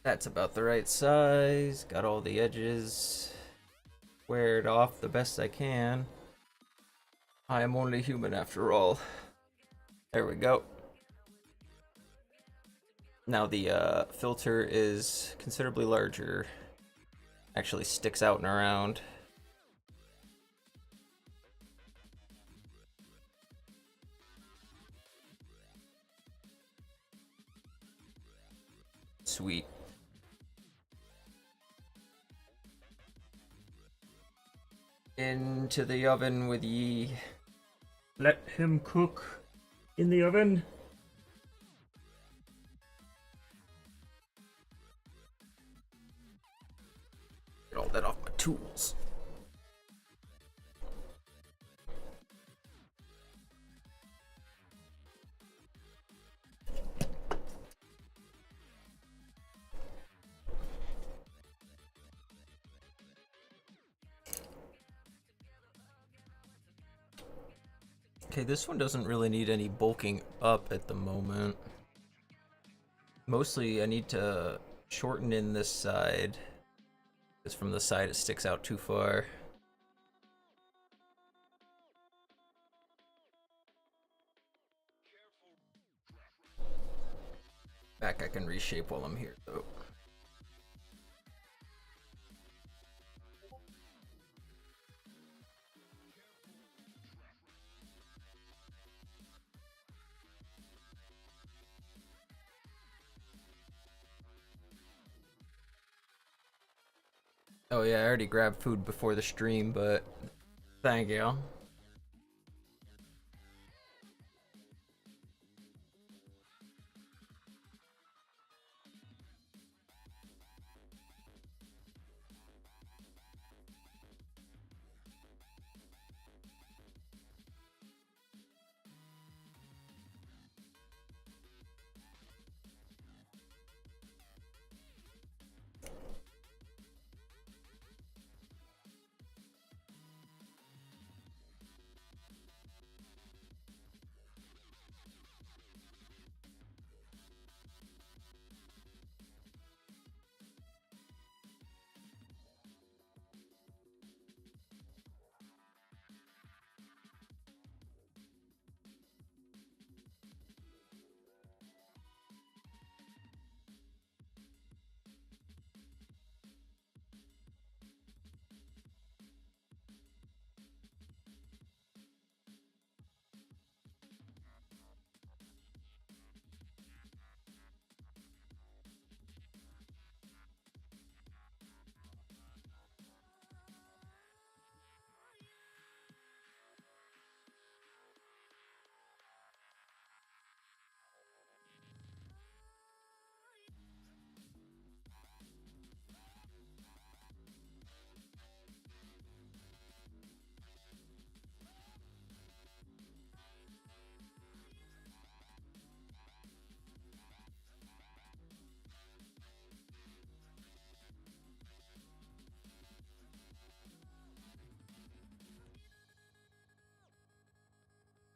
That's about the right size. Got all the edges squared off the best I can. I am only human after all. There we go. Now the filter is considerably larger. Actually sticks out and around. Sweet. Into the oven with ye. Let him cook in the oven. Get all that off my tools. Okay, this one doesn't really need any bulking up at the moment. Mostly I need to shorten in this side, because from the side it sticks out too far. Back I can reshape while I'm here though. Oh yeah, I already grabbed food before the stream, but thank you.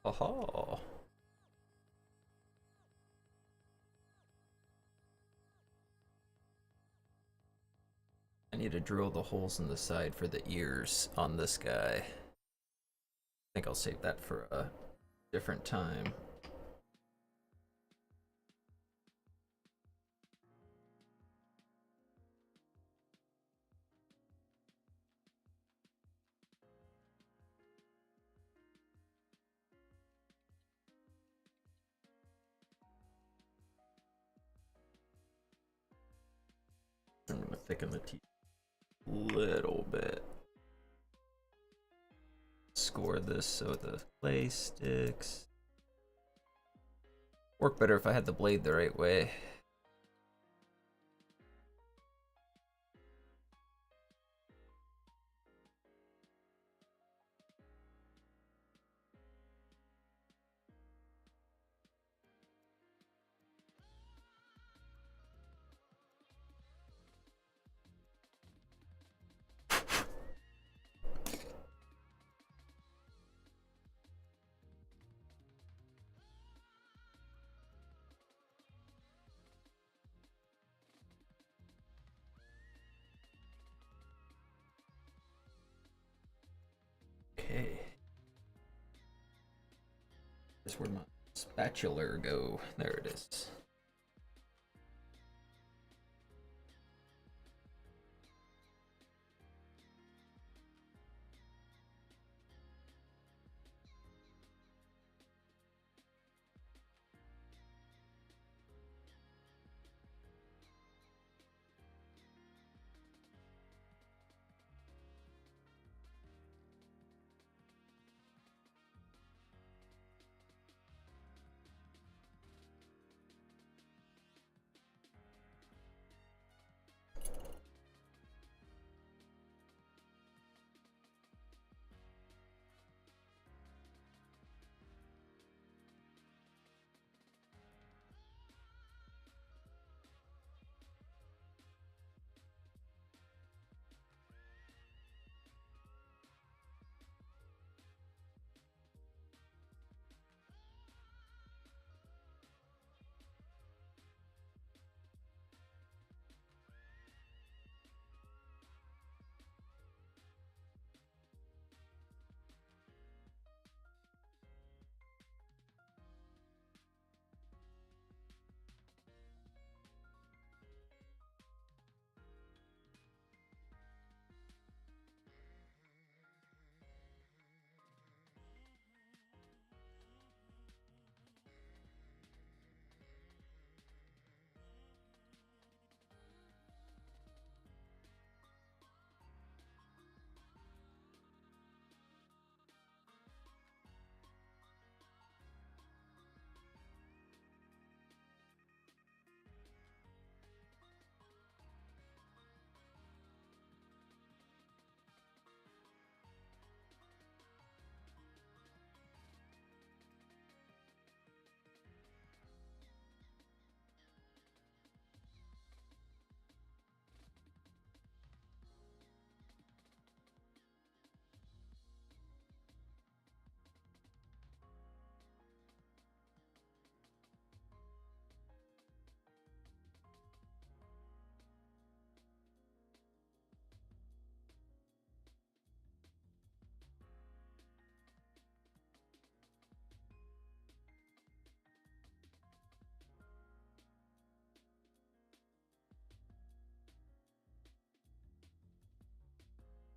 Aha. I need to drill the holes in the side for the ears on this guy. I think I'll save that for a different time. I'm gonna thicken the teeth a little bit. Score this so the clay sticks. Work better if I had the blade the right way. Okay. This where my spatula go. There it is.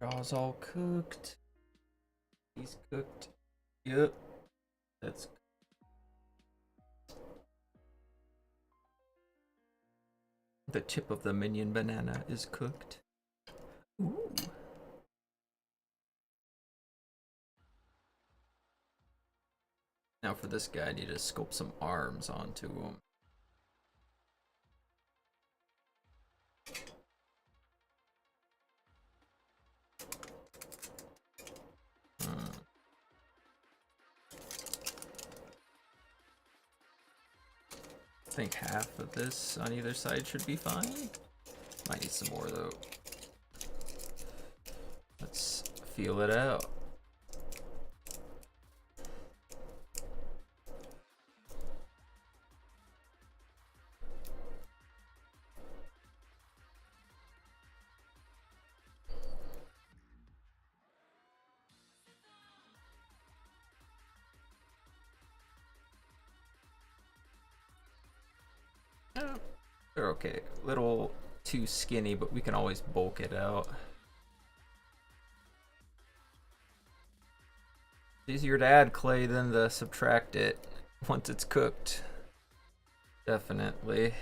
Jaw's all cooked. He's cooked. Yep. That's the tip of the minion banana is cooked. Ooh. Now for this guy, I need to sculpt some arms onto him. I think half of this on either side should be fine. Might need some more though. Let's feel it out. They're okay. A little too skinny, but we can always bulk it out. It's easier to add clay than to subtract it once it's cooked. Definitely.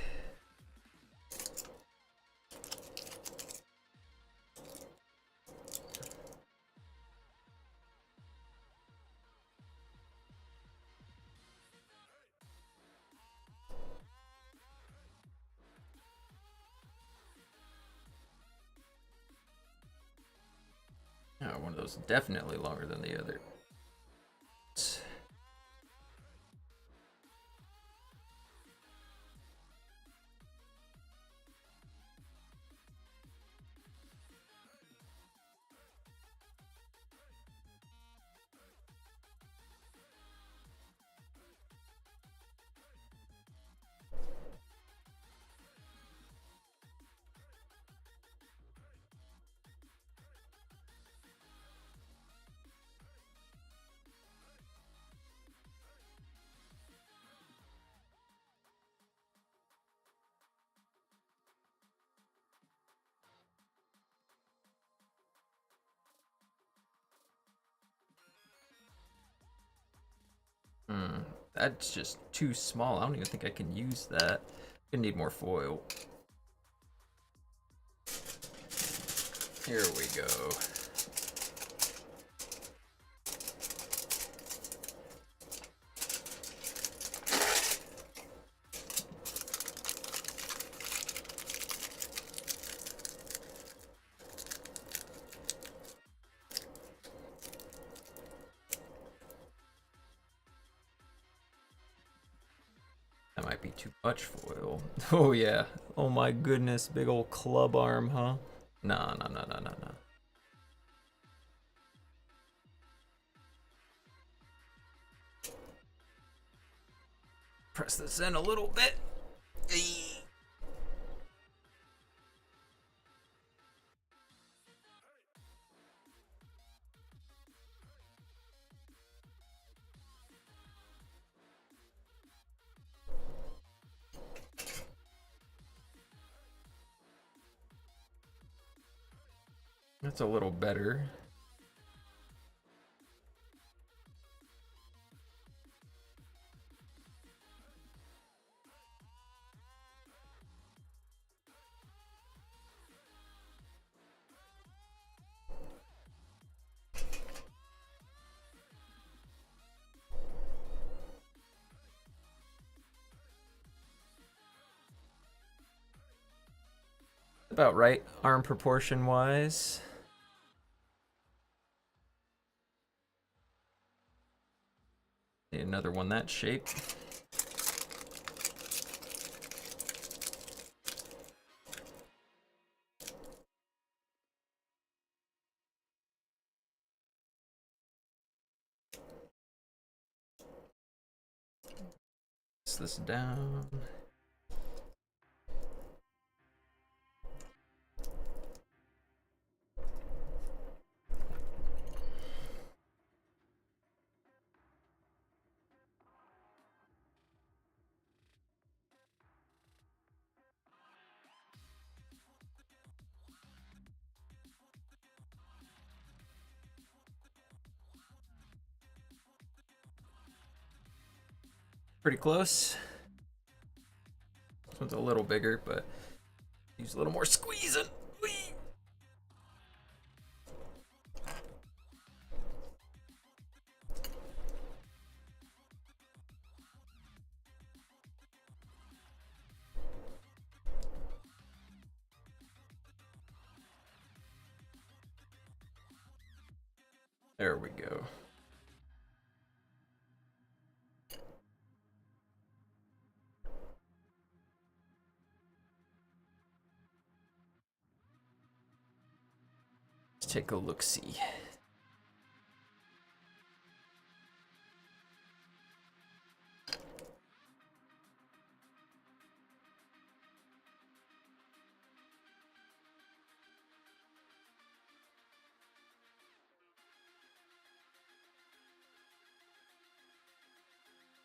Oh, one of those definitely longer than the other. That's just too small. I don't even think I can use that. Gonna need more foil. Here we go. That might be too much foil. Oh yeah. Oh my goodness, big old club arm, huh? No, no, no, no, no, no. Press this in a little bit. Eee. That's a little better. About right, arm proportion wise. Need another one that shape. Press this down. Pretty close. This one's a little bigger, but use a little more squeezing. Whee! There we go. Let's take a look-see.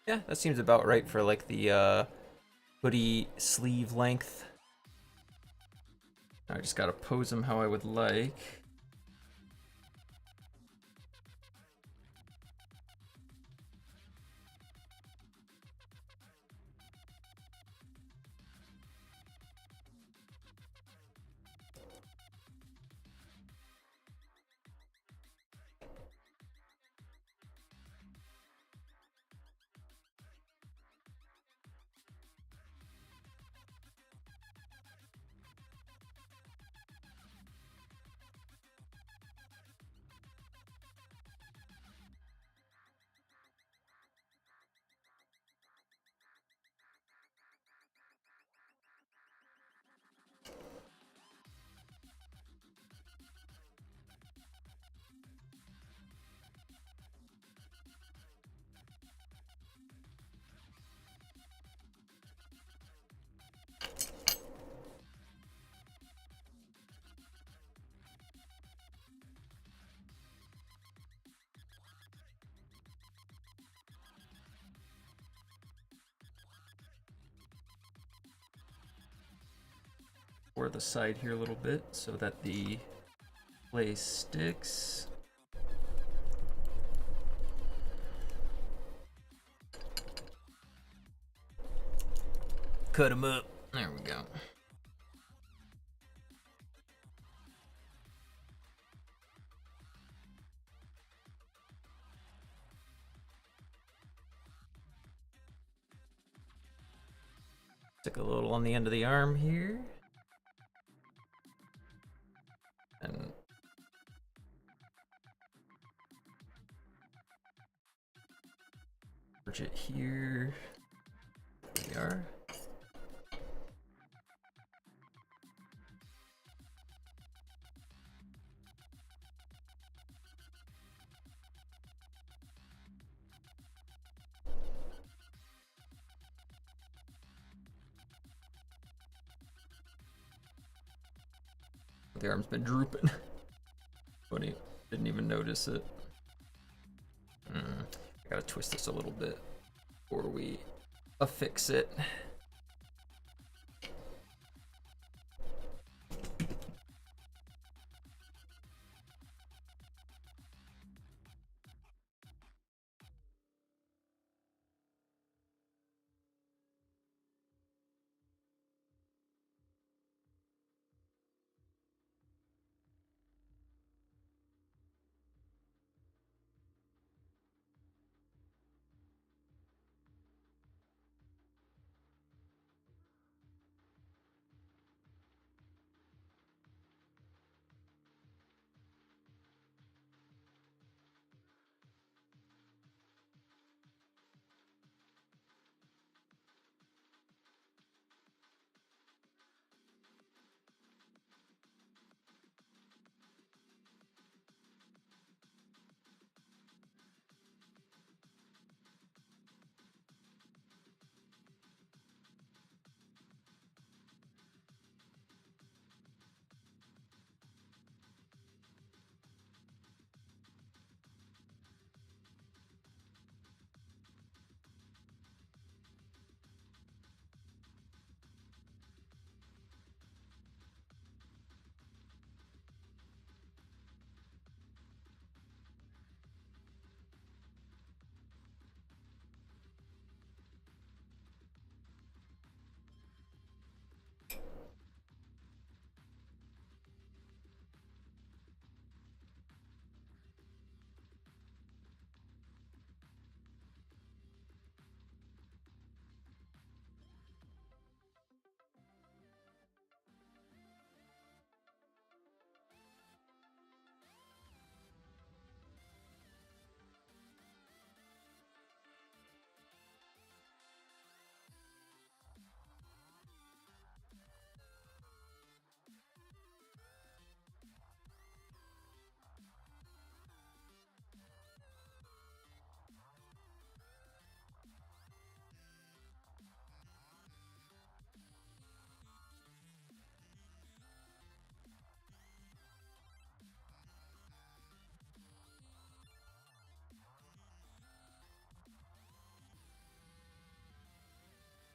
Yeah, that seems about right for like the hoodie sleeve length. I just gotta pose them how I would like. Or the side here a little bit so that the lace sticks. cut him up. There we go. Stick a little on the end of the arm here. And merge it here. There we are. The arm's been drooping. Funny, didn't even notice it. I gotta twist this a little bit before we affix it.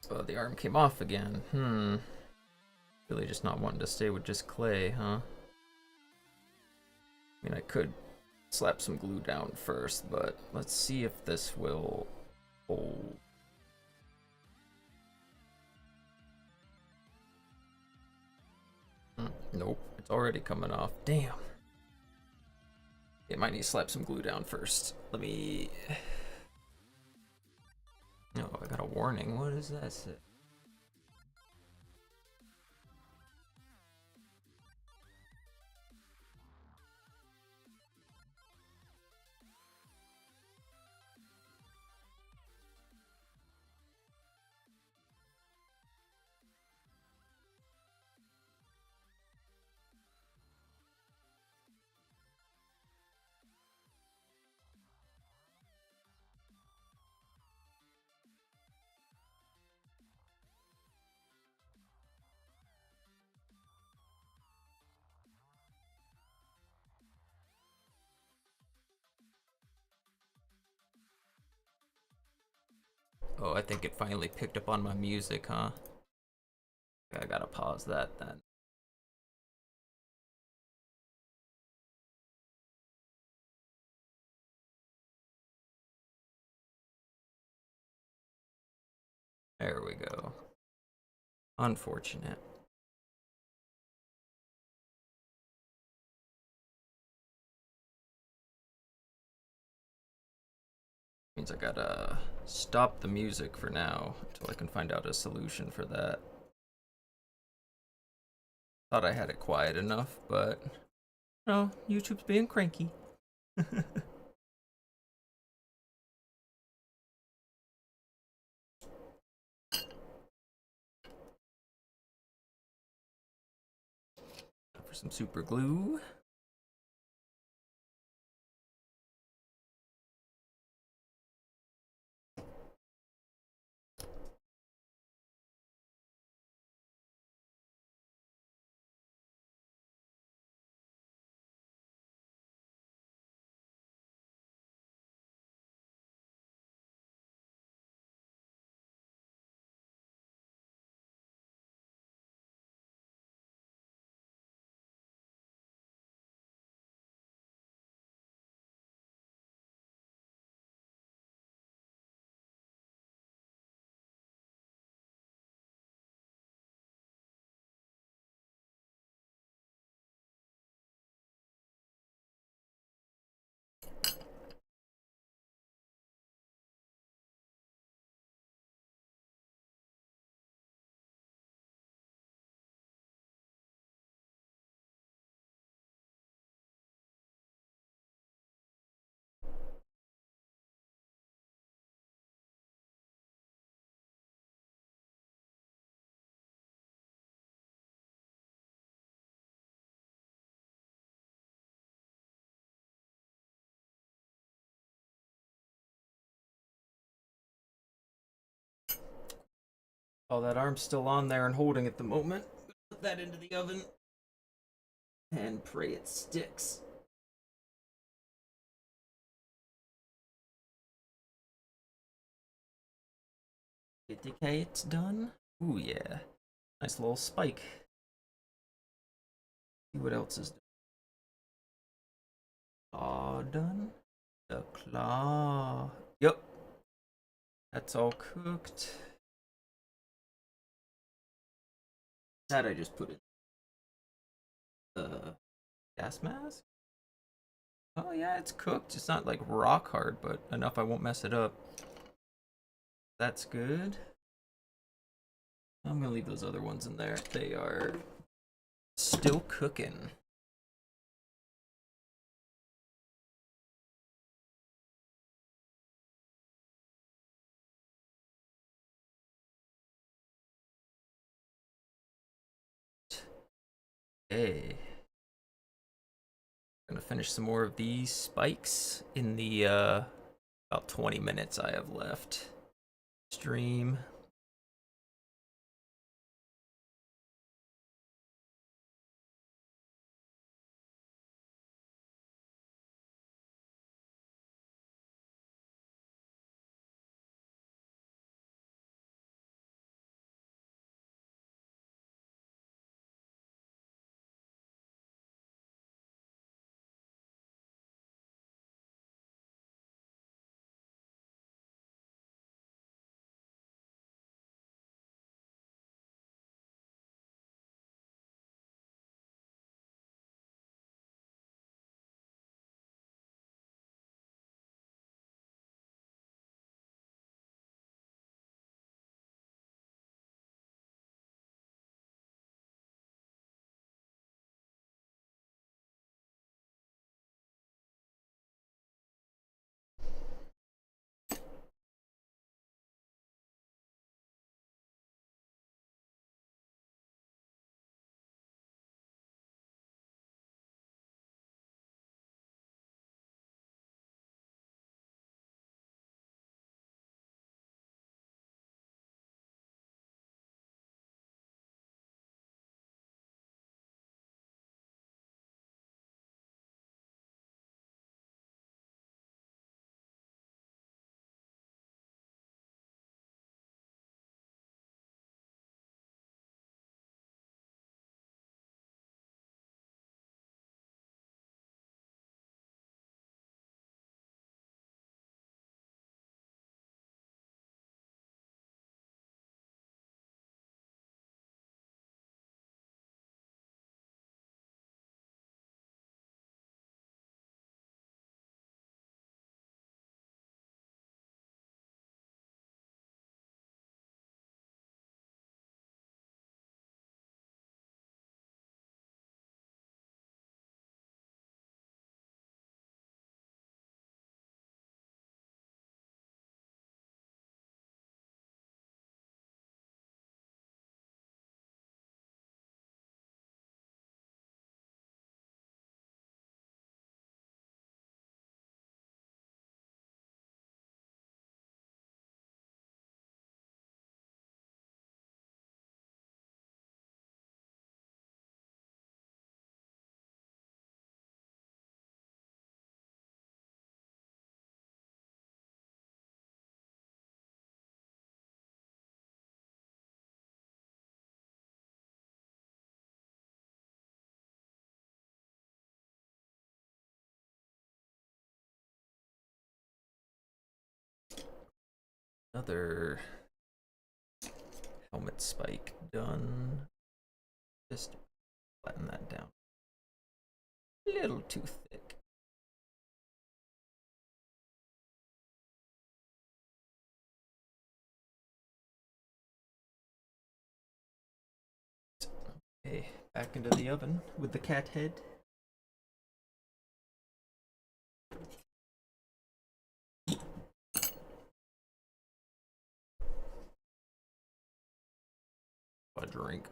So the arm came off again. Really just not wanting to stay with just clay, huh? I mean, I could slap some glue down first, but let's see if this will hold. Nope, it's already coming off. Damn. It might need to slap some glue down first. Let me... No, I got a warning. What does that say? Oh, I think it finally picked up on my music, huh? I gotta pause that then. There we go. Unfortunate. Means I gotta stop the music for now until I can find out a solution for that. Thought I had it quiet enough, but no, YouTube's being cranky. For some super glue. Oh, that arm's still on there and holding at the moment. Put that into the oven and pray it sticks. Okay, it's done. Ooh, yeah. Nice little spike. See what else is done. Claw done. The claw. Yep. That's all cooked. That I just put in the gas mask. Oh yeah, it's cooked. It's not like rock hard, but enough I won't mess it up. That's good. I'm gonna leave those other ones in there. They are still cooking. Okay. Gonna finish some more of these spikes in the about 20 minutes I have left. Stream. Another helmet spike done. Just flatten that down. A little too thick. Okay, back into the oven with the cat head. A drink.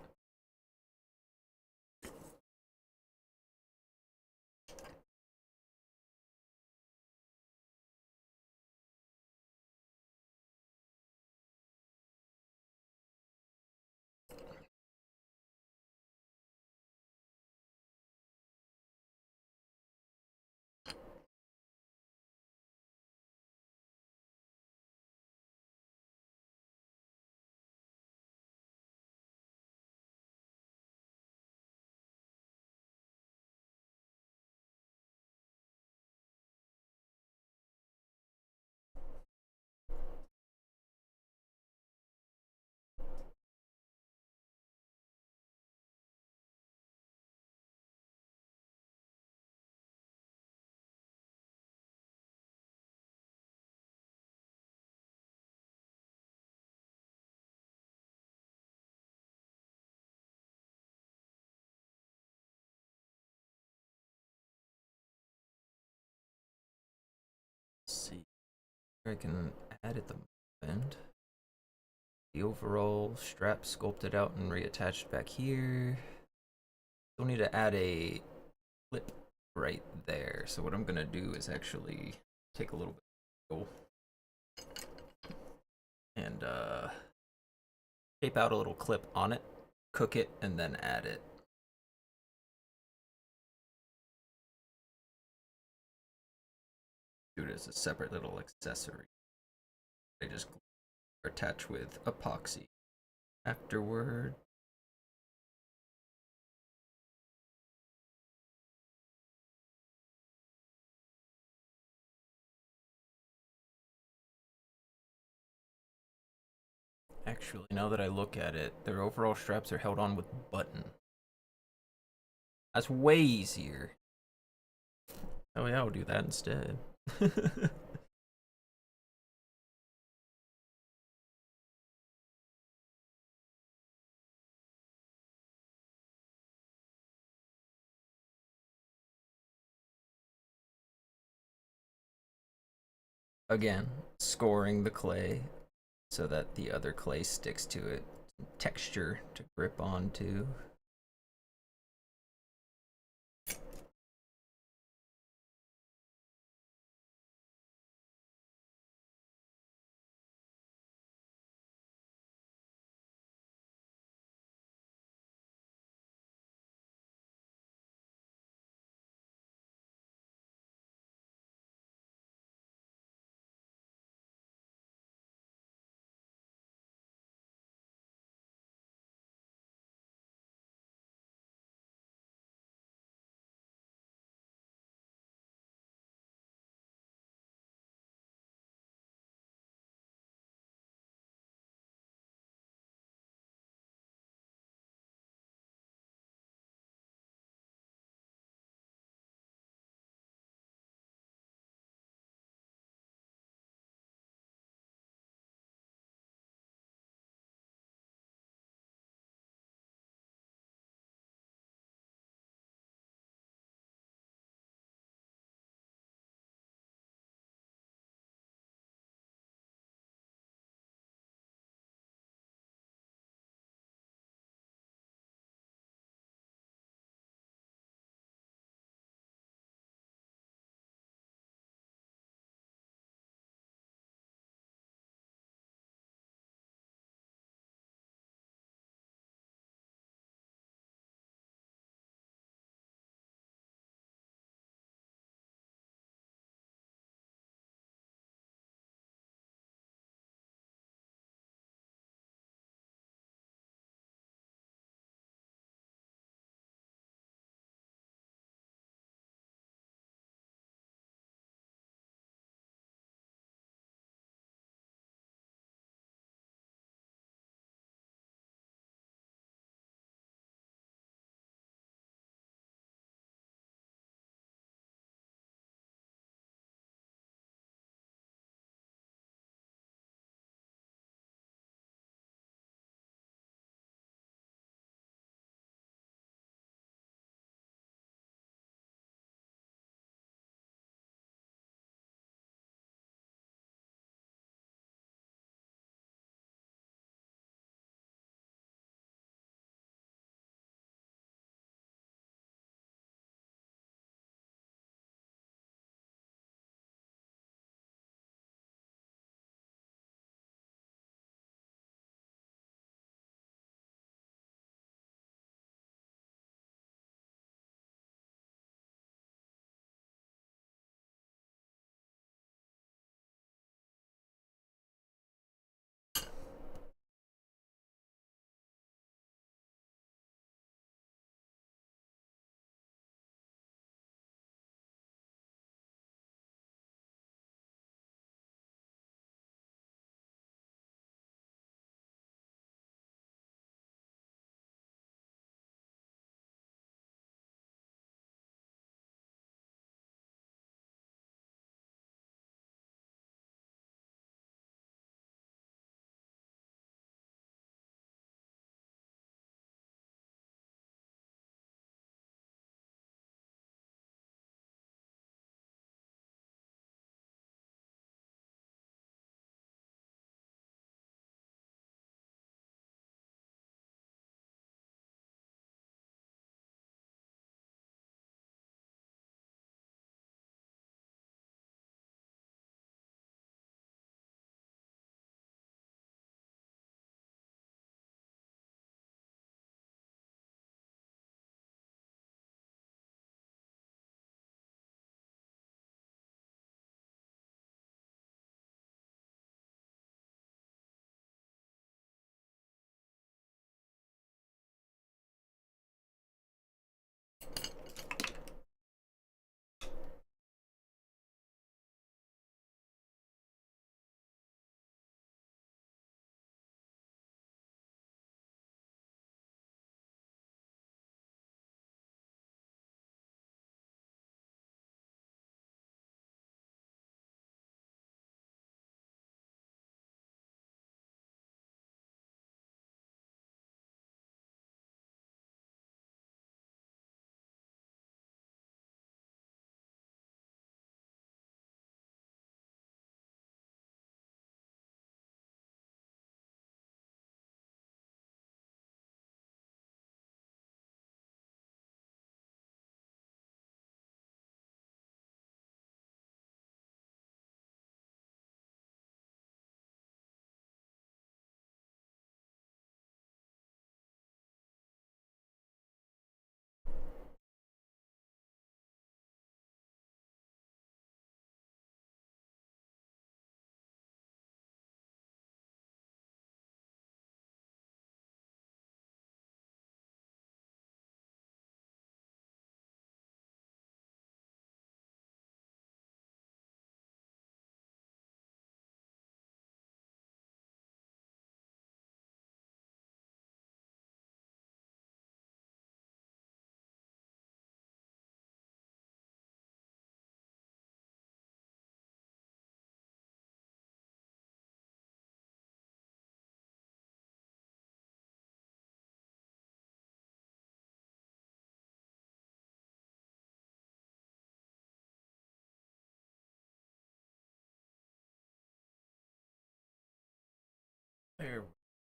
Let's see. I can add at the end. The overall strap sculpted out and reattached back here. Still need to add a clip right there. So what I'm gonna do is actually take a little bit and shape out a little clip on it, cook it, and then add it. Do it as a separate little accessory. I just attach with epoxy afterward. Actually, now that I look at it, their overall straps are held on with button. That's way easier. Oh yeah, I'll do that instead. Again, scoring the clay so that the other clay sticks to it. Texture to grip onto.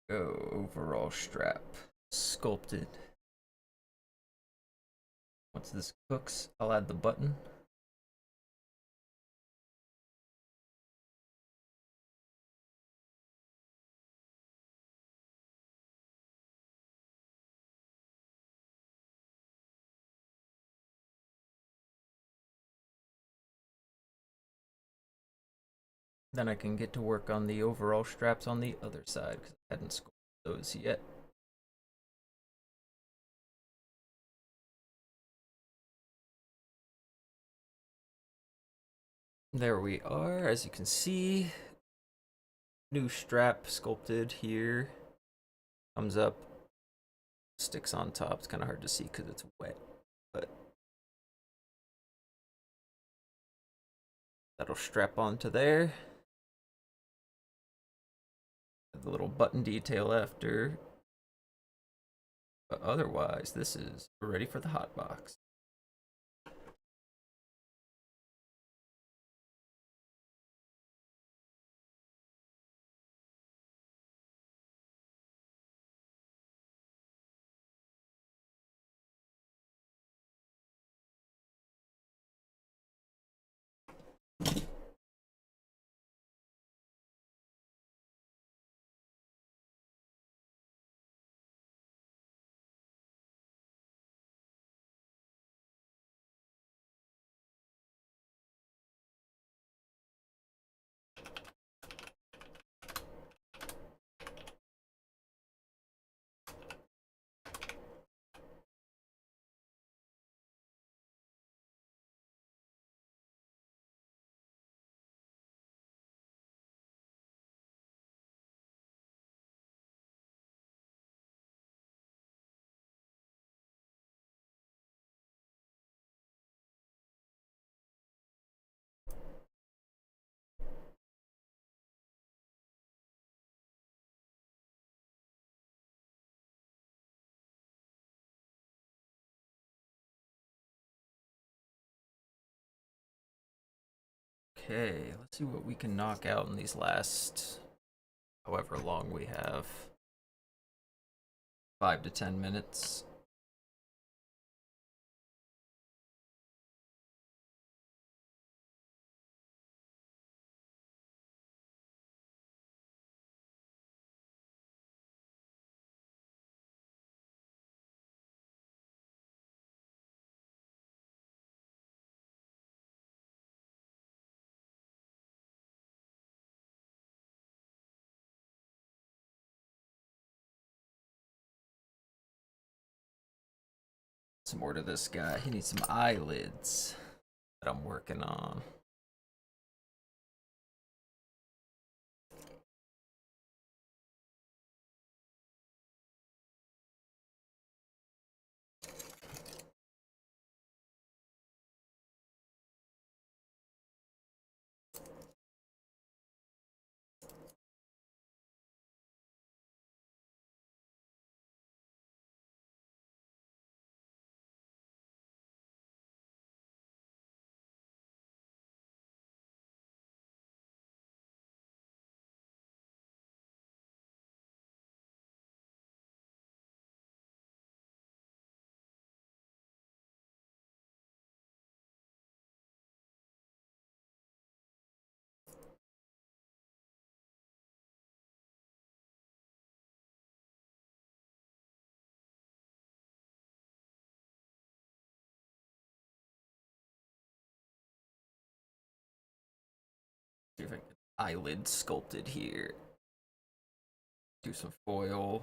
Go overall strap. Sculpted. Once this cooks, I'll add the button. Then I can get to work on the overall straps on the other side because I hadn't sculpted those yet. There we are, as you can see. New strap sculpted here. Comes up, sticks on top. It's kind of hard to see because it's wet, but that'll strap onto there. The little button detail after. But otherwise, this is ready for the hot box. Okay, let's see what we can knock out in these last however long we have. 5 to 10 minutes. Some more to this guy. He needs some eyelids that I'm working on. See if I can get eyelid sculpted here. Do some foil.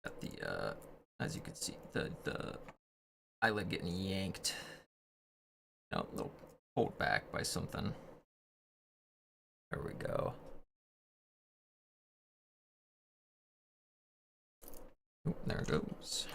Got the as you can see, the eyelid getting yanked. No, a little pulled back by something. There we go. Oop, there it goes.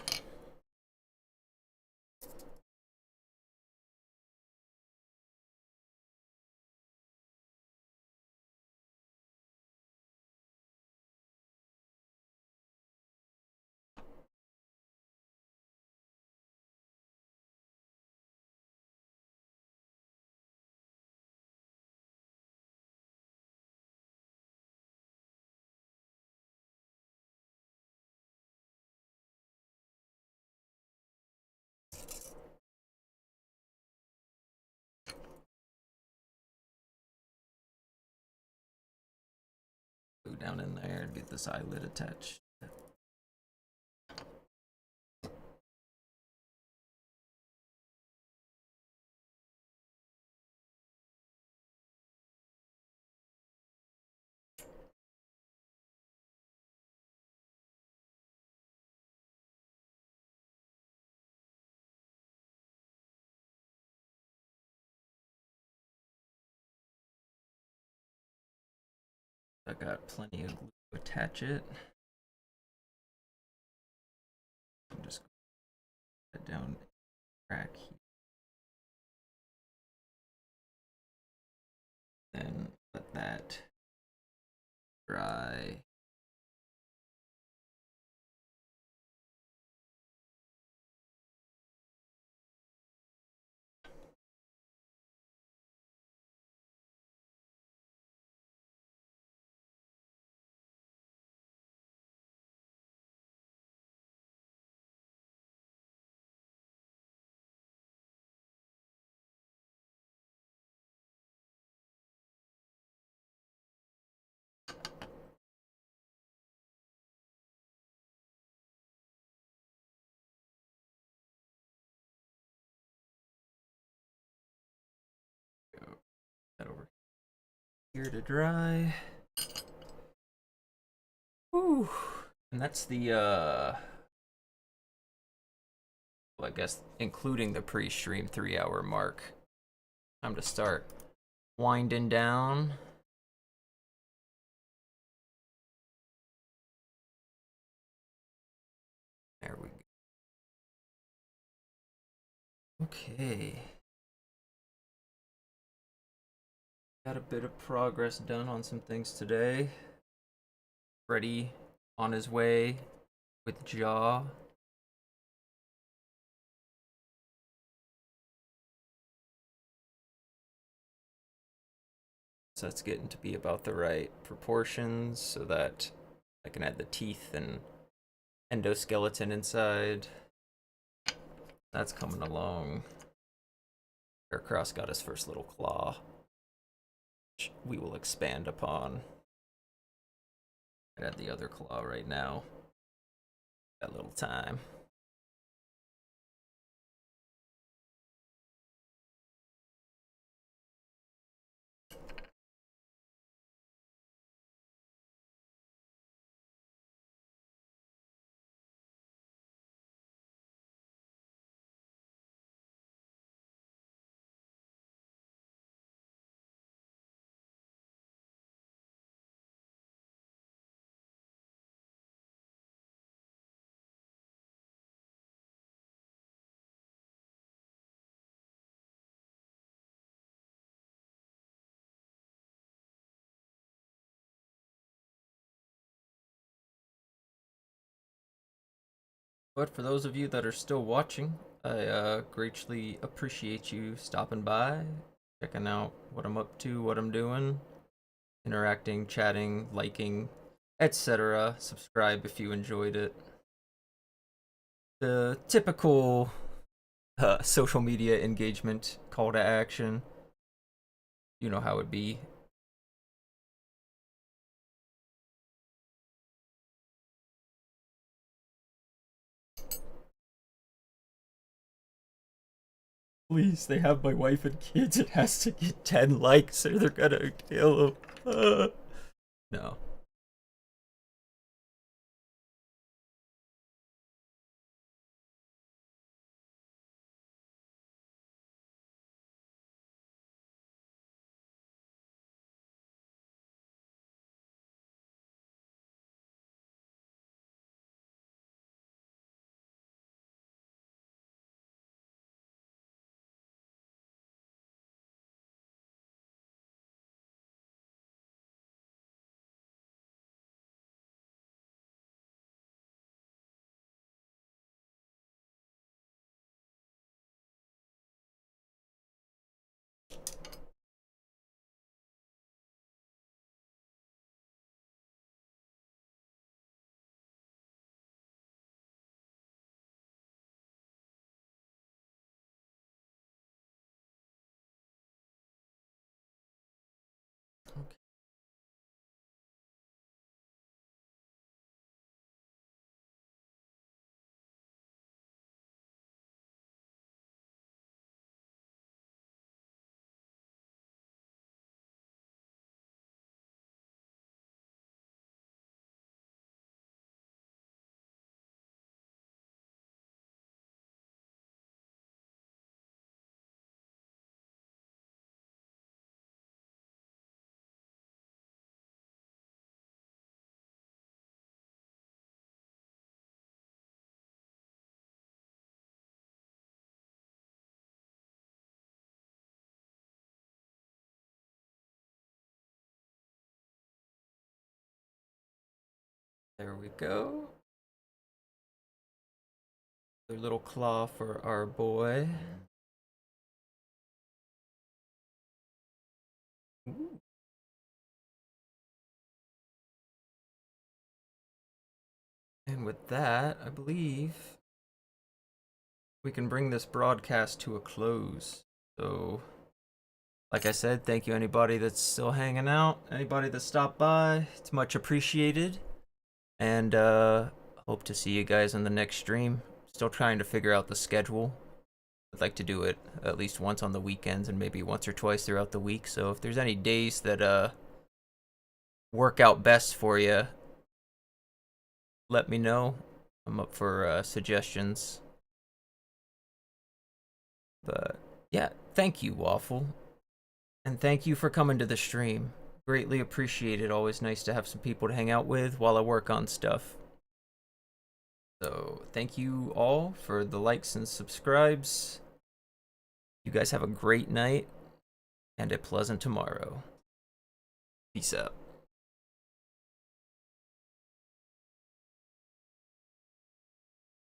down in there to get this eyelid attached. I got plenty of glue to attach it. I'm just put down crack here. Then let that dry. Go that over here to dry. Whew. And that's the well, I guess including the pre-stream 3-hour mark. Time to start winding down. There we go. Okay. Got a bit of progress done on some things today. Freddy on his way with Jaw. So that's getting to be about the right proportions so that I can add the teeth and endoskeleton inside. That's coming along. Aircross got his first little claw, which we will expand upon. I'd add the other claw right now. Got a little time. But for those of you that are still watching, I greatly appreciate you stopping by, checking out what I'm up to, what I'm doing, interacting, chatting, liking, etc. Subscribe if you enjoyed it. The typical social media engagement call to action. You know how it be. Please, they have my wife and kids. It has to get 10 likes or they're gonna kill them. No. There we go. A little claw for our boy. Ooh. And with that, I believe we can bring this broadcast to a close. So, like I said, thank you anybody that's still hanging out, anybody that stopped by. It's much appreciated. And hope to see you guys in the next stream. Still trying to figure out the schedule. I'd like to do it at least once on the weekends and maybe once or twice throughout the week. So if there's any days that work out best for you, let me know. I'm up for suggestions. But yeah, thank you, Waffle. And thank you for coming to the stream. Greatly appreciated. Always nice to have some people to hang out with while I work on stuff. So thank you all for the likes and subscribes. You guys have a great night and a pleasant tomorrow. Peace out.